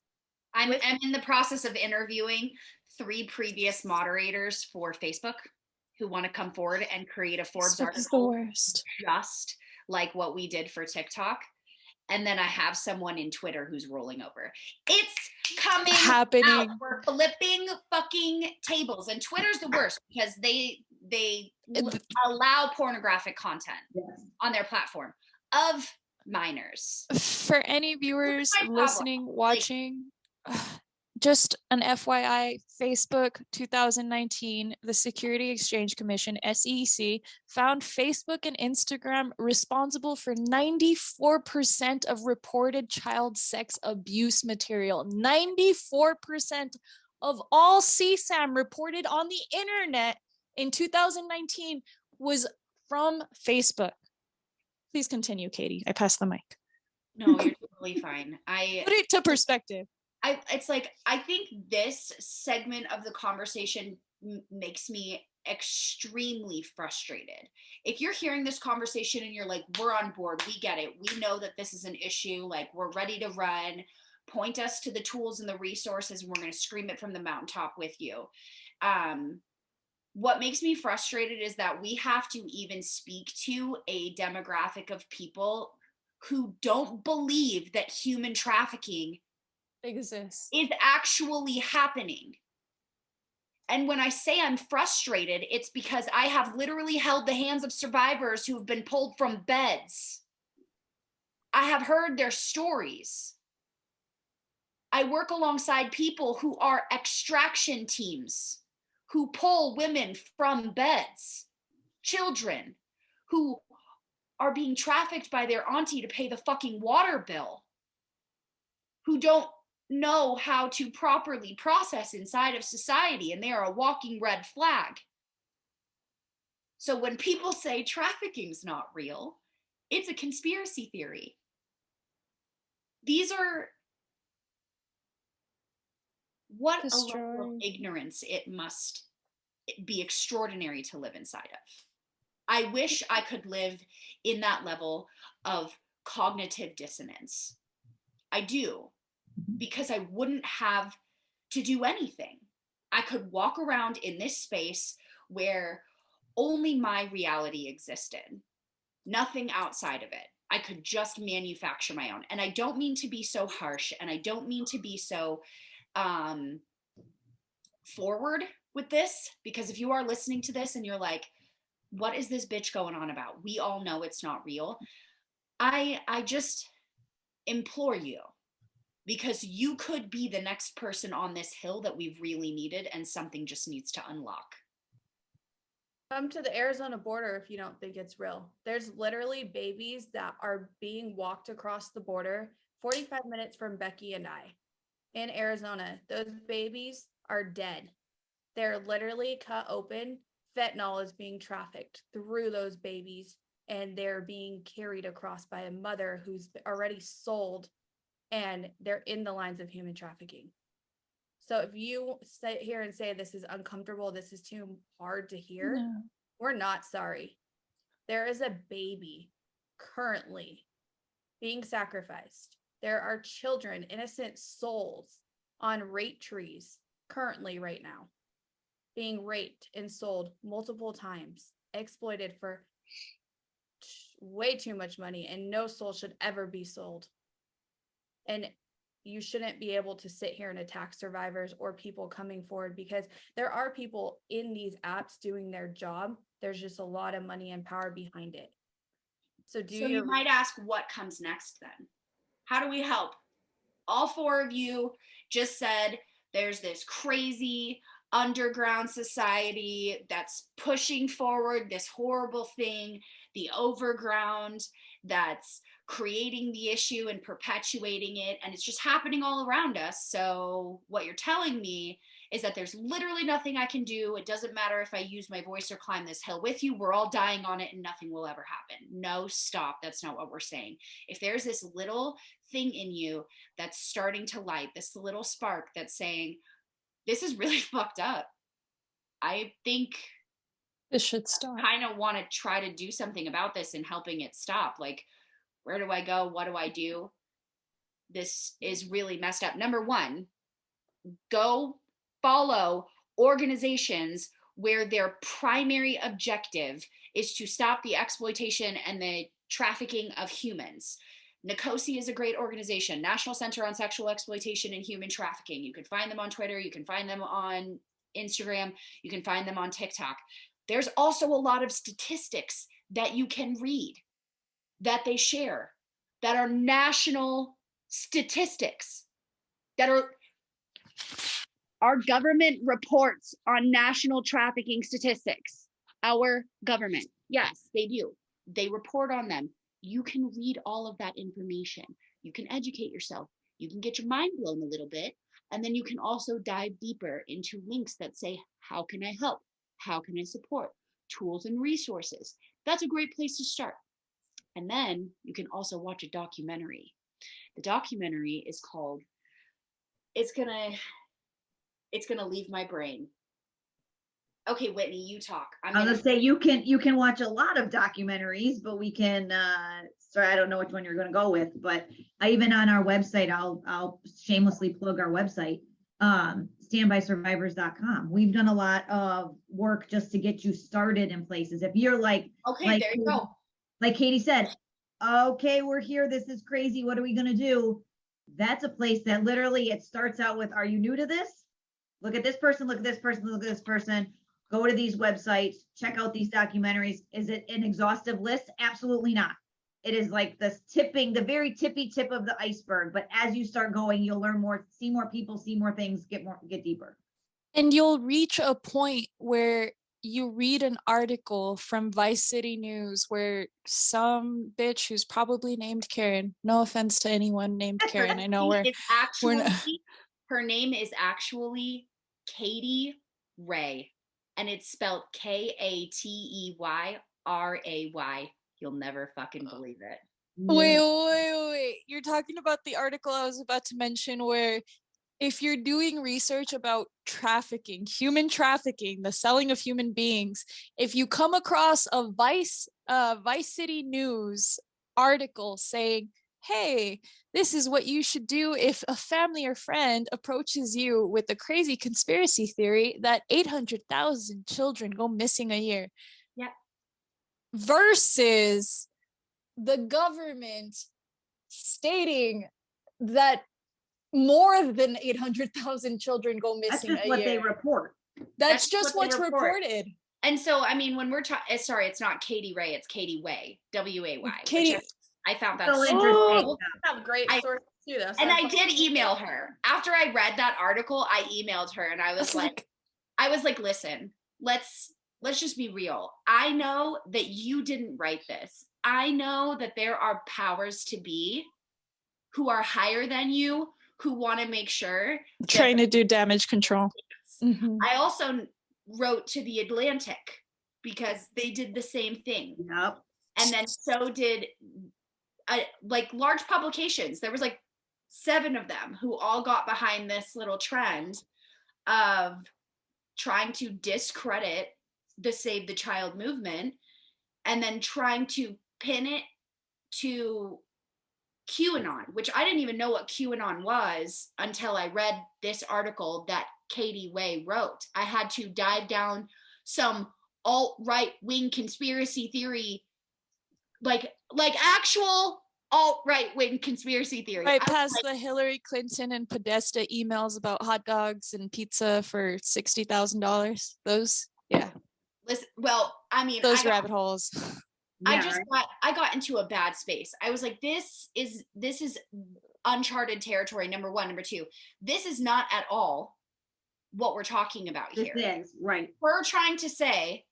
I'm in the process of interviewing 3 previous moderators for Facebook who want to come forward and create a Forbes article just like what we did for TikTok. And then I have someone in Twitter who's rolling over. It's happening out. We're flipping fucking tables. And Twitter's the worst because they allow pornographic content on their platform of minors. For any viewers listening, watching, just an FYI, Facebook 2019, the Security Exchange Commission, SEC, found Facebook and Instagram responsible for 94% of reported child sex abuse material. 94% of all CSAM reported on the internet in 2019 was from Facebook. Please continue, Catie. I pass the mic. No, you're totally fine. Put it to perspective. It's like, I think this segment of the conversation makes me extremely frustrated. If you're hearing this conversation and you're like, we're on board, we get it, we know that this is an issue, like we're ready to run, point us to the tools and the resources, and we're going to scream it from the mountaintop with you. What makes me frustrated is that we have to even speak to a demographic of people who don't believe that human trafficking exists, is actually happening. And when I say I'm frustrated, it's because I have literally held the hands of survivors who have been pulled from beds. I have heard their stories. I work alongside people who are extraction teams who pull women from beds, children who are being trafficked by their auntie to pay the fucking water bill, who don't know how to properly process inside of society, and they are a walking red flag. So when people say trafficking's not real, it's a conspiracy theory. These are what a level of ignorance it must be extraordinary to live inside of. I wish I could live in that level of cognitive dissonance. I do. Because I wouldn't have to do anything. I could walk around in this space where only my reality existed, nothing outside of it. I could just manufacture my own. And I don't mean to be so harsh, and I don't mean to be so forward with this, because if you are listening to this and you're like, what is this bitch going on about? We all know it's not real. I just implore you, because you could be the next person on this hill that we've really needed, and something just needs to unlock. Come to the Arizona border if you don't think it's real. There's literally babies that are being walked across the border 45 minutes from Becky and I in Arizona. Those babies are dead. They're literally cut open. Fentanyl is being trafficked through those babies, and they're being carried across by a mother who's already sold, and they're in the lines of human trafficking. So if you sit here and say this is uncomfortable, this is too hard to hear, No. we're not sorry. There is a baby currently being sacrificed. There are children, innocent souls on rape trees currently right now, being raped and sold multiple times, exploited for way too much money, and no soul should ever be sold. And you shouldn't be able to sit here and attack survivors or people coming forward, because there are people in these apps doing their job. There's just a lot of money and power behind it. So you might ask, what comes next then? How do we help? All four of you just said there's this crazy underground society that's pushing forward this horrible thing, the overground that's creating the issue and perpetuating it, and it's just happening all around us. So what you're telling me is that there's literally nothing I can do. It doesn't matter if I use my voice or climb this hill with you. We're all dying on it and nothing will ever happen. No, stop. That's not what we're saying. If there's this little thing in you that's starting to light, this little spark that's saying, this is really fucked up, I think It should stop. kind of want to try to do something about this and helping it stop. Like, where do I go? What do I do? This is really messed up. Number one, go follow organizations where their primary objective is to stop the exploitation and the trafficking of humans. NCOSE is a great organization, National Center on Sexual Exploitation and Human Trafficking. You can find them on Twitter. You can find them on Instagram. You can find them on TikTok. There's also a lot of statistics that you can read that they share that are national statistics, that are our government reports on national trafficking statistics. Our government, yes, they do. They report on them. You can read all of that information. You can educate yourself. You can get your mind blown a little bit. And then you can also dive deeper into links that say, how can I help? How can I support? Tools and resources. That's a great place to start. And then you can also watch a documentary. The documentary is called, it's gonna leave my brain. Okay, Whitney, you talk. I was gonna say you can watch a lot of documentaries, but we can sorry, I don't know which one you're gonna go with, but even on our website, I'll shamelessly plug our website, standbysurvivors.com. We've done a lot of work just to get you started in places. If you're like, there you go. Like Catie said, okay, we're here, this is crazy, what are we gonna do? That's a place that literally it starts out with, are you new to this? Look at this person, look at this person, look at this person. Go to these websites, check out these documentaries. Is it an exhaustive list? Absolutely not. It is like the very tippy tip of the iceberg. But as you start going, you'll learn more, see more people, see more things, get deeper. And you'll reach a point where you read an article from Vice City News where some bitch who's probably named Karen, no offense to anyone named Karen, I know her name is actually Catie Ray, and it's spelled Kateyray. You'll never fucking believe it. Wait. You're talking about the article I was about to mention where if you're doing research about trafficking, human trafficking, the selling of human beings, if you come across a Vice City News article saying, hey, this is what you should do if a family or friend approaches you with a crazy conspiracy theory that 800,000 children go missing a year. Yeah. Versus the government stating that more than 800,000 children go missing a year. That's just what they report. That's just what's reported. And so, I mean, when we're talking, sorry, it's not Catie Ray, it's Catie Way, W-A-Y. Katie, I found that So so interesting. Have great sources too, though. And I did email her after I read that article. I emailed her and I was like, listen, let's just be real. I know that you didn't write this. I know that there are powers to be who are higher than you, who want to make sure Trying to do damage control. Mhm. I also wrote to the Atlantic because they did the same thing. Yep. And then so did like large publications. There was like 7 of them who all got behind this little trend of trying to discredit the Save the Child movement and then trying to pin it to QAnon, which I didn't even know what QAnon was until I read this article that Catie Way wrote. I had to dive down some alt-right wing conspiracy theory, like actual alt-right wing conspiracy theory. Right past the Hillary Clinton and Podesta emails about hot dogs and pizza for $60,000. Those, yeah. Listen, well, I mean, those rabbit holes. I got into a bad space. I was like, this is uncharted territory, number one. Number two, this is not at all what we're talking about here. This is, right. We're trying to say,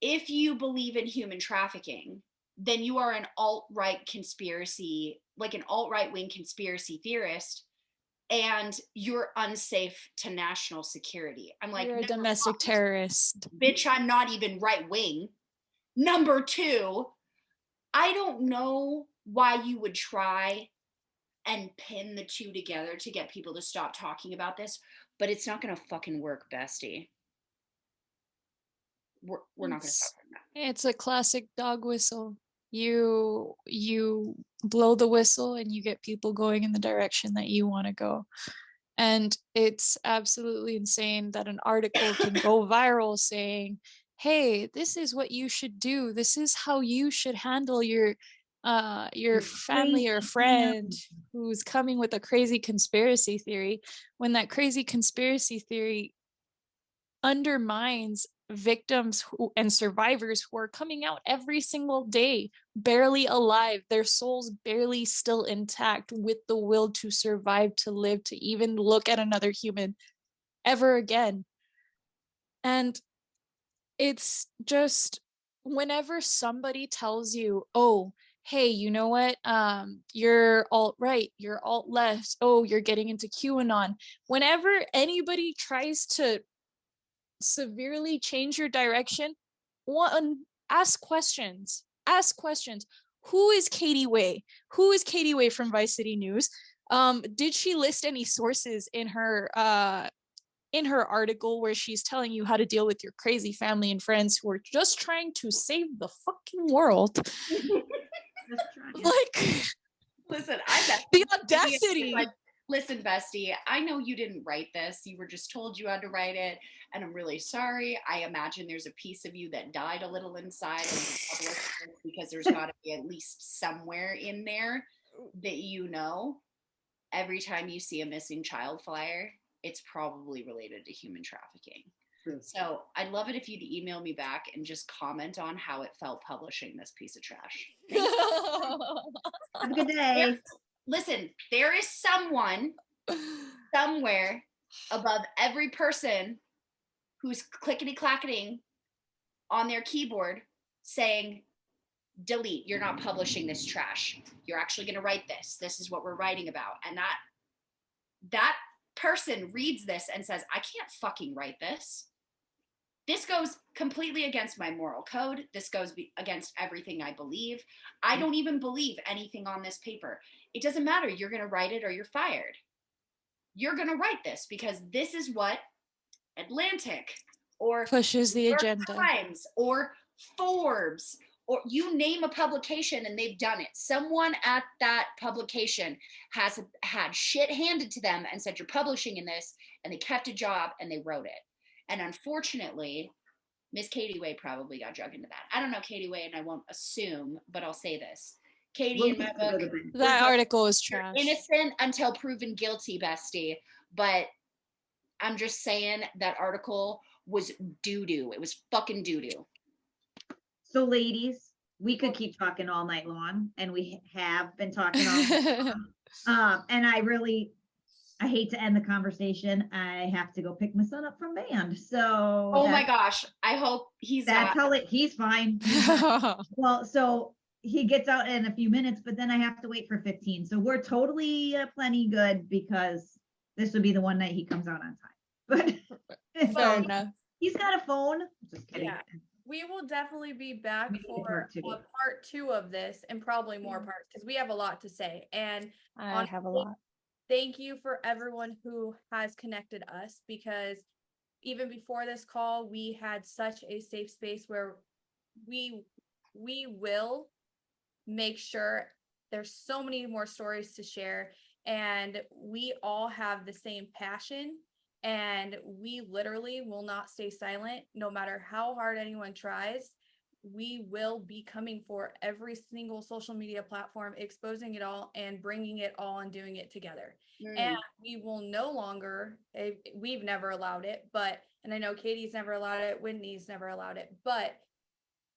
if you believe in human trafficking, then you are an alt-right conspiracy, like an alt-right wing conspiracy theorist, and you're unsafe to national security. I'm like, you're a domestic terrorist. Bitch, I'm not even right wing. Number two, I don't know why you would try and pin the two together to get people to stop talking about this, but it's not going to fucking work, bestie. We're not going to talk about that. It's a classic dog whistle. You blow the whistle and you get people going in the direction that you want to go. And it's absolutely insane that an article can go viral saying, hey, this is what you should do. This is how you should handle your family or friend who's coming with a crazy conspiracy theory, when that crazy conspiracy theory undermines victims and survivors who are coming out every single day, barely alive, their souls barely still intact, with the will to survive, to live, to even look at another human ever again. And it's just, whenever somebody tells you, oh, hey, you know what, you're alt-right, you're alt-left, oh, you're getting into QAnon, whenever anybody tries to severely change your direction, one, ask questions. Who is Catie Way? Who is Catie Way from Vice City News? Did she list any sources in her article where she's telling you how to deal with your crazy family and friends who are just trying to save the fucking world? Like, listen, I bet the audacity. Like, listen, bestie, I know you didn't write this. You were just told you had to write it, and I'm really sorry. I imagine there's a piece of you that died a little inside because there's got to be at least somewhere in there that, you know, every time you see a missing child flyer, it's probably related to human trafficking. True. So I'd love it if you'd email me back and just comment on how it felt publishing this piece of trash. Have a good day. Listen, there is someone somewhere above every person who's clickety-clacketing on their keyboard saying, delete, you're not publishing this trash. You're actually going to write this. This is what we're writing about. And that person reads this and says, I can't fucking write this. This goes completely against my moral code. This goes against everything I believe. I don't even believe anything on this paper. It doesn't matter. You're going to write it or you're fired. You're going to write this because this is what Atlantic or pushes the agenda. Times or Forbes, or you name a publication and they've done it. Someone at that publication has had shit handed to them and said, you're publishing in this, and they kept a job and they wrote it. And unfortunately, Miss Catie Way probably got dragged into that. I don't know Catie Way, and I won't assume, but I'll say this. Catie, in my book, that article is trash. Innocent until proven guilty, bestie. But I'm just saying that article was doo-doo. It was fucking doo-doo. So ladies, we could keep talking all night long, and we have been talking all night long. And I hate to end the conversation. I have to go pick my son up from band. So oh my gosh, I hope he's fine. Well, so he gets out in a few minutes, but then I have to wait for 15. So we're totally plenty good because this would be the one night he comes out on time. But Fair so enough. he's got a phone. Just kidding. Yeah. We will definitely be back We need a for part two. a part 2 of this and probably more parts because we have a lot to say. And I have a honestly, lot. thank you for everyone who has connected us because even before this call, we had such a safe space where we will make sure there's so many more stories to share and we all have the same passion and we literally will not stay silent no matter how hard anyone tries. We will be coming for every single social media platform, exposing it all and bringing it all and doing it together. And we will no longer, we've never allowed it, but, and I know Katie's never allowed it, Whitney's never allowed it, but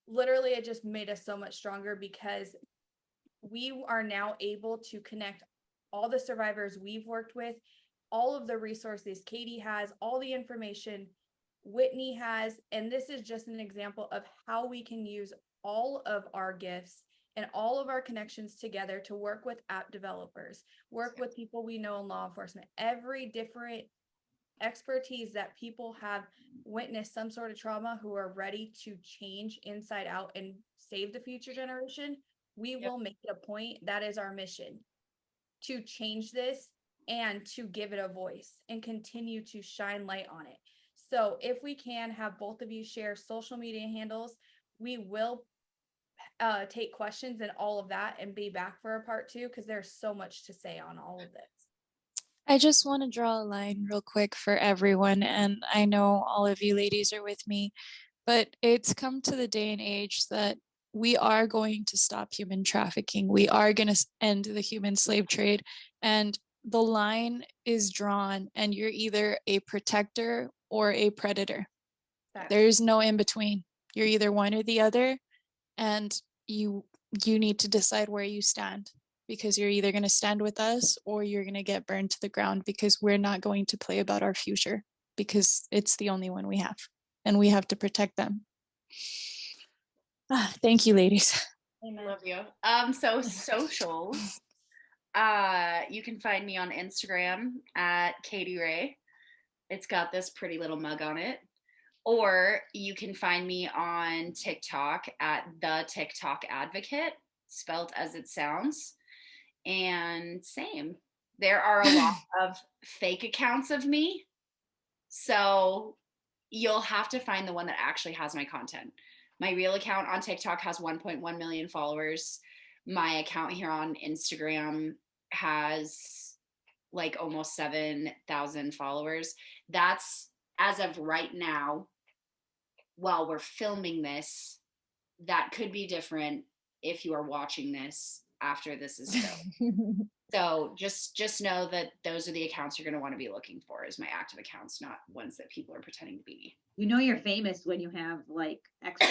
literally it just made us so much stronger because we are now able to connect all the survivors we've worked with, all of the resources Catie has, all the information Whitney has, and this is just an example of how we can use all of our gifts and all of our connections together to work with app developers, work with people we know in law enforcement, every different expertise that people have witnessed some sort of trauma who are ready to change inside out and save the future generation. We will make it a point. That is our mission, to change this and to give it a voice and continue to shine light on it. So if we can have both of you share social media handles, we will take questions and all of that and be back for a part 2 because there's so much to say on all of this. I just want to draw a line real quick for everyone, and I know all of you ladies are with me, but it's come to the day and age that we are going to stop human trafficking. We are going to end the human slave trade, and the line is drawn, and you're either a protector or a predator. There's no in between. You're either one or the other, and you need to decide where you stand, because you're either going to stand with us or you're going to get burned to the ground, because we're not going to play about our future, because it's the only one we have and we have to protect them. Thank you, ladies. Amen. Love you. So socials, you can find me on Instagram at Catie Ray. It's got this pretty little mug on it. Or you can find me on TikTok at the TikTok Advocate, spelled as it sounds. And same. There are a lot of fake accounts of me. So you'll have to find the one that actually has my content. My real account on TikTok has 1.1 million followers. My account here on Instagram has like almost 7,000 followers. That's as of right now. While we're filming this, that could be different if you are watching this after this is filmed. So just know that those are the accounts you're going to want to be looking for, is my active accounts, not ones that people are pretending to be me. You know you're famous when you have like extra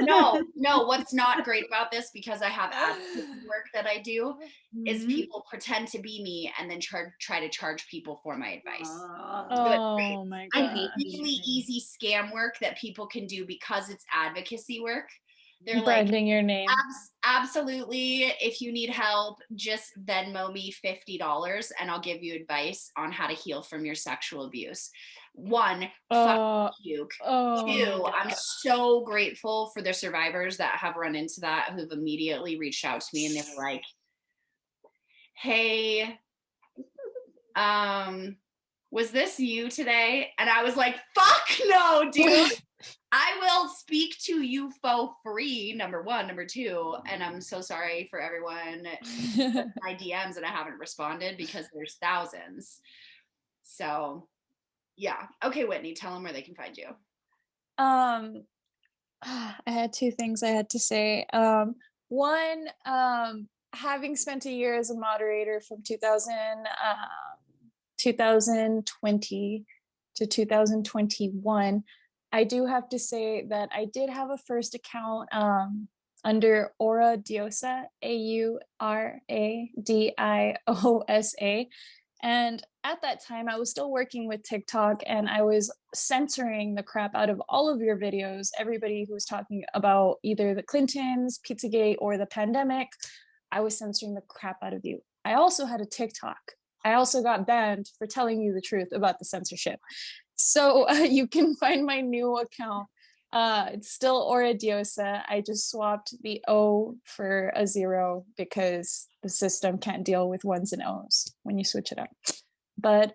No, what's not great about this, because I have advocacy work that I do, is people pretend to be me and then try to charge people for my advice. Oh my God. I hate Really easy scam work that people can do because it's advocacy work. They're branding like, your name. Absolutely. If you need help, just Venmo me $50 and I'll give you advice on how to heal from your sexual abuse. 1, fuck you. 2, I'm so grateful for the survivors that have run into that, who've immediately reached out to me and they were like, hey, was this you today? And I was like, fuck no, dude. I will speak to you for free, number 1. Number 2, and I'm so sorry for everyone my DMs and I haven't responded, because there's thousands. So yeah. Okay, Whitney, tell them where they can find you. I had 2 things I had to say. One, having spent a year as a moderator from 2020 to 2021, I do have to say that I did have a first account under Aura Diosa, AURADIOSA. And at that time, I was still working with TikTok, and I was censoring the crap out of all of your videos. Everybody who was talking about either the Clintons, Pizzagate, or the pandemic, I was censoring the crap out of you. I also had a TikTok. I also got banned for telling you the truth about the censorship. So you can find my new account. It's still Ora Diosa. I just swapped the O for a 0 because the system can't deal with ones and O's when you switch it up. But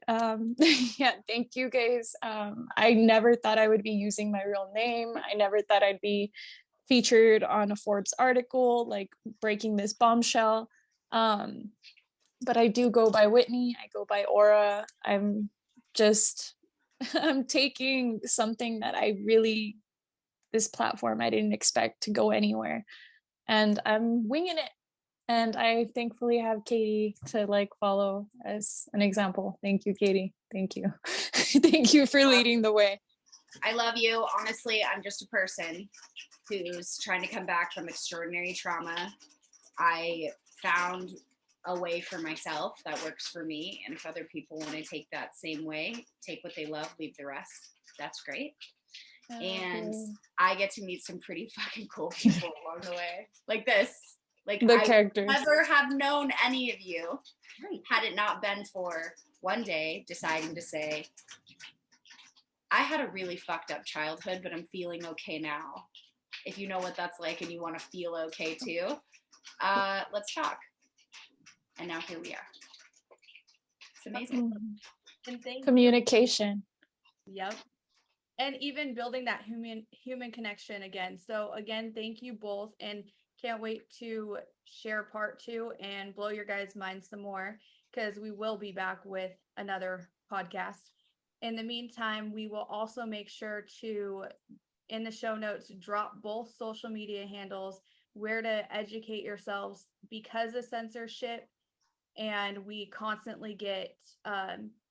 yeah, thank you guys. I never thought I would be using my real name. I never thought I'd be featured on a Forbes article, like breaking this bombshell. But I do go by Whitney. I go by Ora. I'm taking something that this platform I didn't expect to go anywhere, and I'm winging it. And I thankfully have Catie to like follow as an example. Thank you, Catie. Thank you. Thank you for leading the way. I love you. Honestly, I'm just a person who's trying to come back from extraordinary trauma. I found a way for myself that works for me. And if other people want to take that same way, take what they love, leave the rest, that's great. And I get to meet some pretty fucking cool people along the way. Like this. Like the I characters. would never have known any of you had it not been for one day deciding to say, I had a really fucked up childhood, but I'm feeling okay now. If you know what that's like and you want to feel okay too, let's talk. And now here we are. It's amazing. And thank Communication. Yep. And even building that human connection again. So again, thank you both, and can't wait to share part 2 and blow your guys' minds some more, because we will be back with another podcast. In the meantime, we will also make sure to, in the show notes, drop both social media handles, where to educate yourselves because of censorship. And we constantly get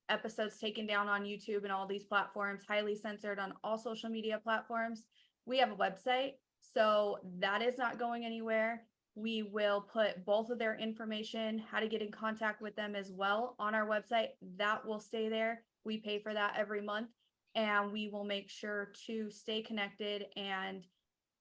episodes taken down on YouTube and all these platforms, highly censored on all social media platforms. We have a website, so that is not going anywhere. We will put both of their information, how to get in contact with them as well, on our website. That will stay there. We pay for that every month, and we will make sure to stay connected. And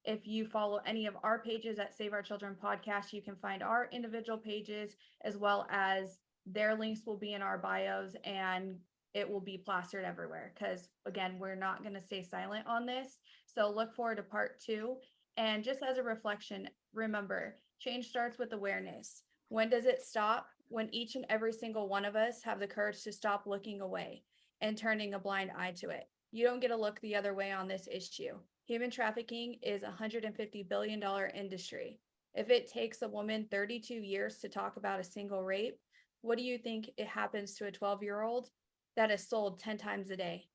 if you follow any of our pages at Save Our Children Podcast, you can find our individual pages, as well as their links will be in our bios, and it will be plastered everywhere, because again, we're not going to stay silent on this. So look forward to part 2. And just as a reflection, remember, change starts with awareness. When does it stop? When each and every single one of us have the courage to stop looking away and turning a blind eye to it. You don't get to look the other way on this issue. Human trafficking is a $150 billion industry. If it takes a woman 32 years to talk about a single rape, what do you think it happens to a 12-year-old that is sold 10 times a day?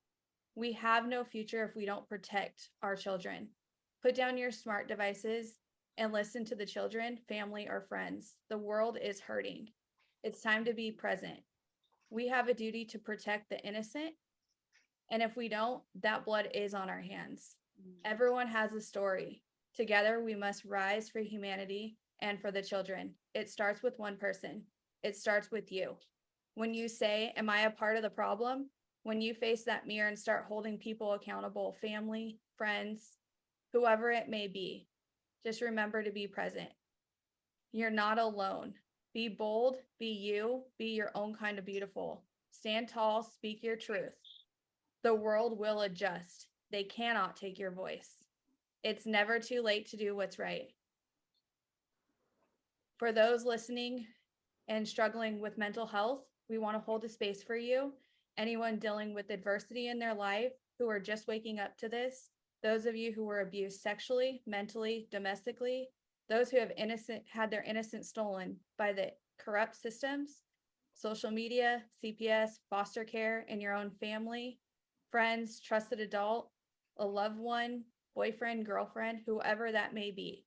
We have no future if we don't protect our children. Put down your smart devices and listen to the children, family, or friends. The world is hurting. It's time to be present. We have a duty to protect the innocent. And if we don't, that blood is on our hands. Everyone has a story. Together, we must rise for humanity and for the children. It starts with one person. It starts with you. When you say, am I a part of the problem? When you face that mirror and start holding people accountable, family, friends, whoever it may be, just remember to be present. You're not alone. Be bold, be you, be your own kind of beautiful. Stand tall, speak your truth. The world will adjust. They cannot take your voice. It's never too late to do what's right. For those listening and struggling with mental health, we want to hold a space for you. Anyone dealing with adversity in their life who are just waking up to this, those of you who were abused sexually, mentally, domestically, those who have had their innocence stolen by the corrupt systems, social media, CPS, foster care, in your own family, friends, trusted adult, a loved one, boyfriend, girlfriend, whoever that may be.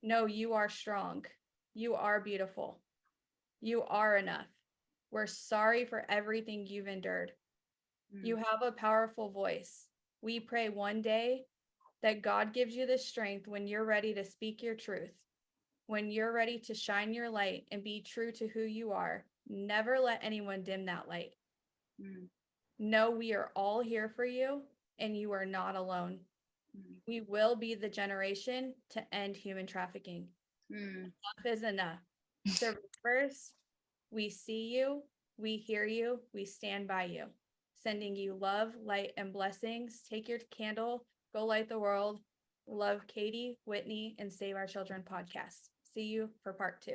No, you are strong. You are beautiful. You are enough. We're sorry for everything you've endured. You have a powerful voice. We pray one day that God gives you the strength when you're ready to speak your truth, when you're ready to shine your light and be true to who you are, Never let anyone dim that light. Mm. Know we are all here for you and you are not alone. We will be the generation to end human trafficking. Enough is enough. Survivors, we see you, we hear you, we stand by you. Sending you love, light, and blessings. Take your candle, go light the world. Love, Catie, Whitney, and Save Our Children podcast. See you for part 2.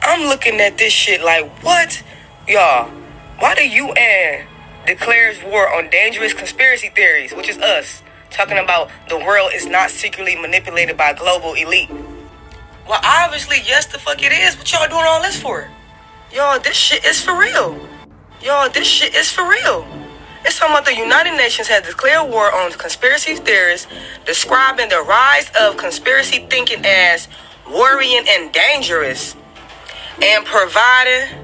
I'm looking at this shit like, what? Y'all, why the UN declares war on dangerous conspiracy theories, which is us, talking about the world is not secretly manipulated by global elite? Well, obviously, yes, the fuck it is. What y'all doing all this for? Y'all, this shit is for real. Y'all, this shit is for real. It's talking about the United Nations has declared war on conspiracy theorists, describing the rise of conspiracy thinking as worrying and dangerous, and providing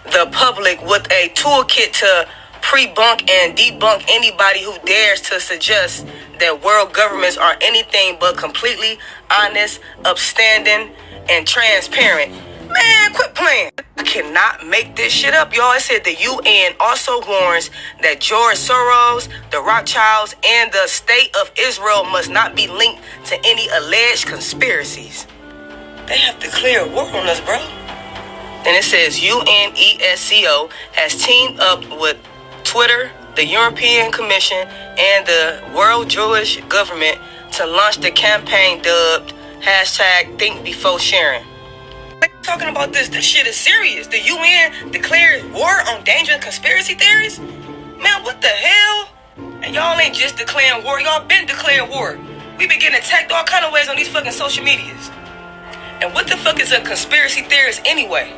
the public with a toolkit to pre-bunk and debunk anybody who dares to suggest that world governments are anything but completely honest, upstanding, and transparent. Man, quit playing. I cannot make this shit up, y'all. It said the UN also warns that George Soros, the Rothschilds, and the state of Israel must not be linked to any alleged conspiracies. They have declared war on us, bro. And it says UNESCO has teamed up with Twitter, the European Commission, and the World Jewish Government to launch the campaign dubbed #ThinkBeforeSharing. Talking about this shit is serious. The UN declares war on dangerous conspiracy theories? Man, what the hell? And y'all ain't just declaring war, y'all been declaring war. We been getting attacked all kind of ways on these fucking social medias. And what the fuck is a conspiracy theorist anyway?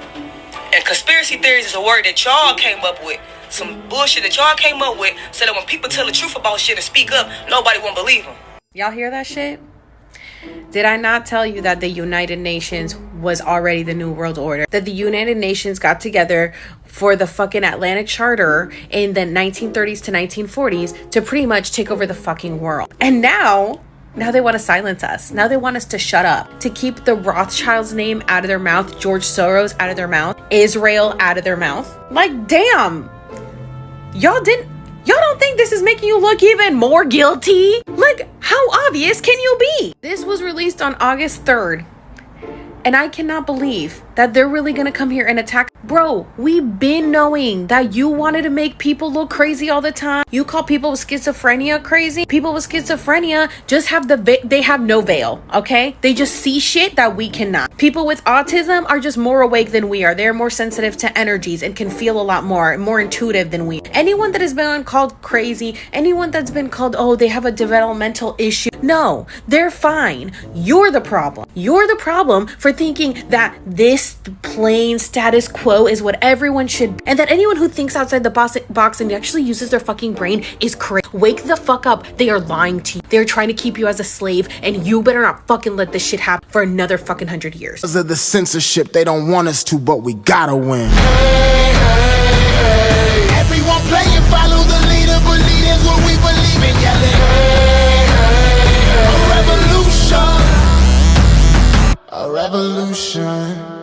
And conspiracy theories is a word that y'all came up with. Some bullshit that y'all came up with so that when people tell the truth about shit and speak up, nobody won't believe them. Y'all hear that shit? Did I not tell you that the United Nations was already the New World Order? That the United Nations got together for the fucking Atlantic Charter in the 1930s to 1940s to pretty much take over the fucking world. And now they want to silence us. Now they want us to shut up. To keep the Rothschilds' name out of their mouth, George Soros out of their mouth, Israel out of their mouth. Like, damn. Y'all don't think this is making you look even more guilty? Like, how obvious can you be? This was released on August 3rd. And I cannot believe that they're really gonna come here and attack. Bro, we've been knowing that you wanted to make people look crazy all the time. You call people with schizophrenia crazy. People with schizophrenia just have they have no veil, okay? They just see shit that we cannot. People with autism are just more awake than we are. They're more sensitive to energies and can feel a lot more intuitive than we. Anyone that has been called crazy, anyone that's been called, oh, they have a developmental issue. No, they're fine. You're the problem. You're the problem for thinking that this plain status quo is what everyone should, and that anyone who thinks outside the box and actually uses their fucking brain is crazy. Wake the fuck up. They are lying to you. They're trying to keep you as a slave, and you better not fucking let this shit happen for another fucking 100 years. Because of the censorship, they don't want us to, but we gotta win.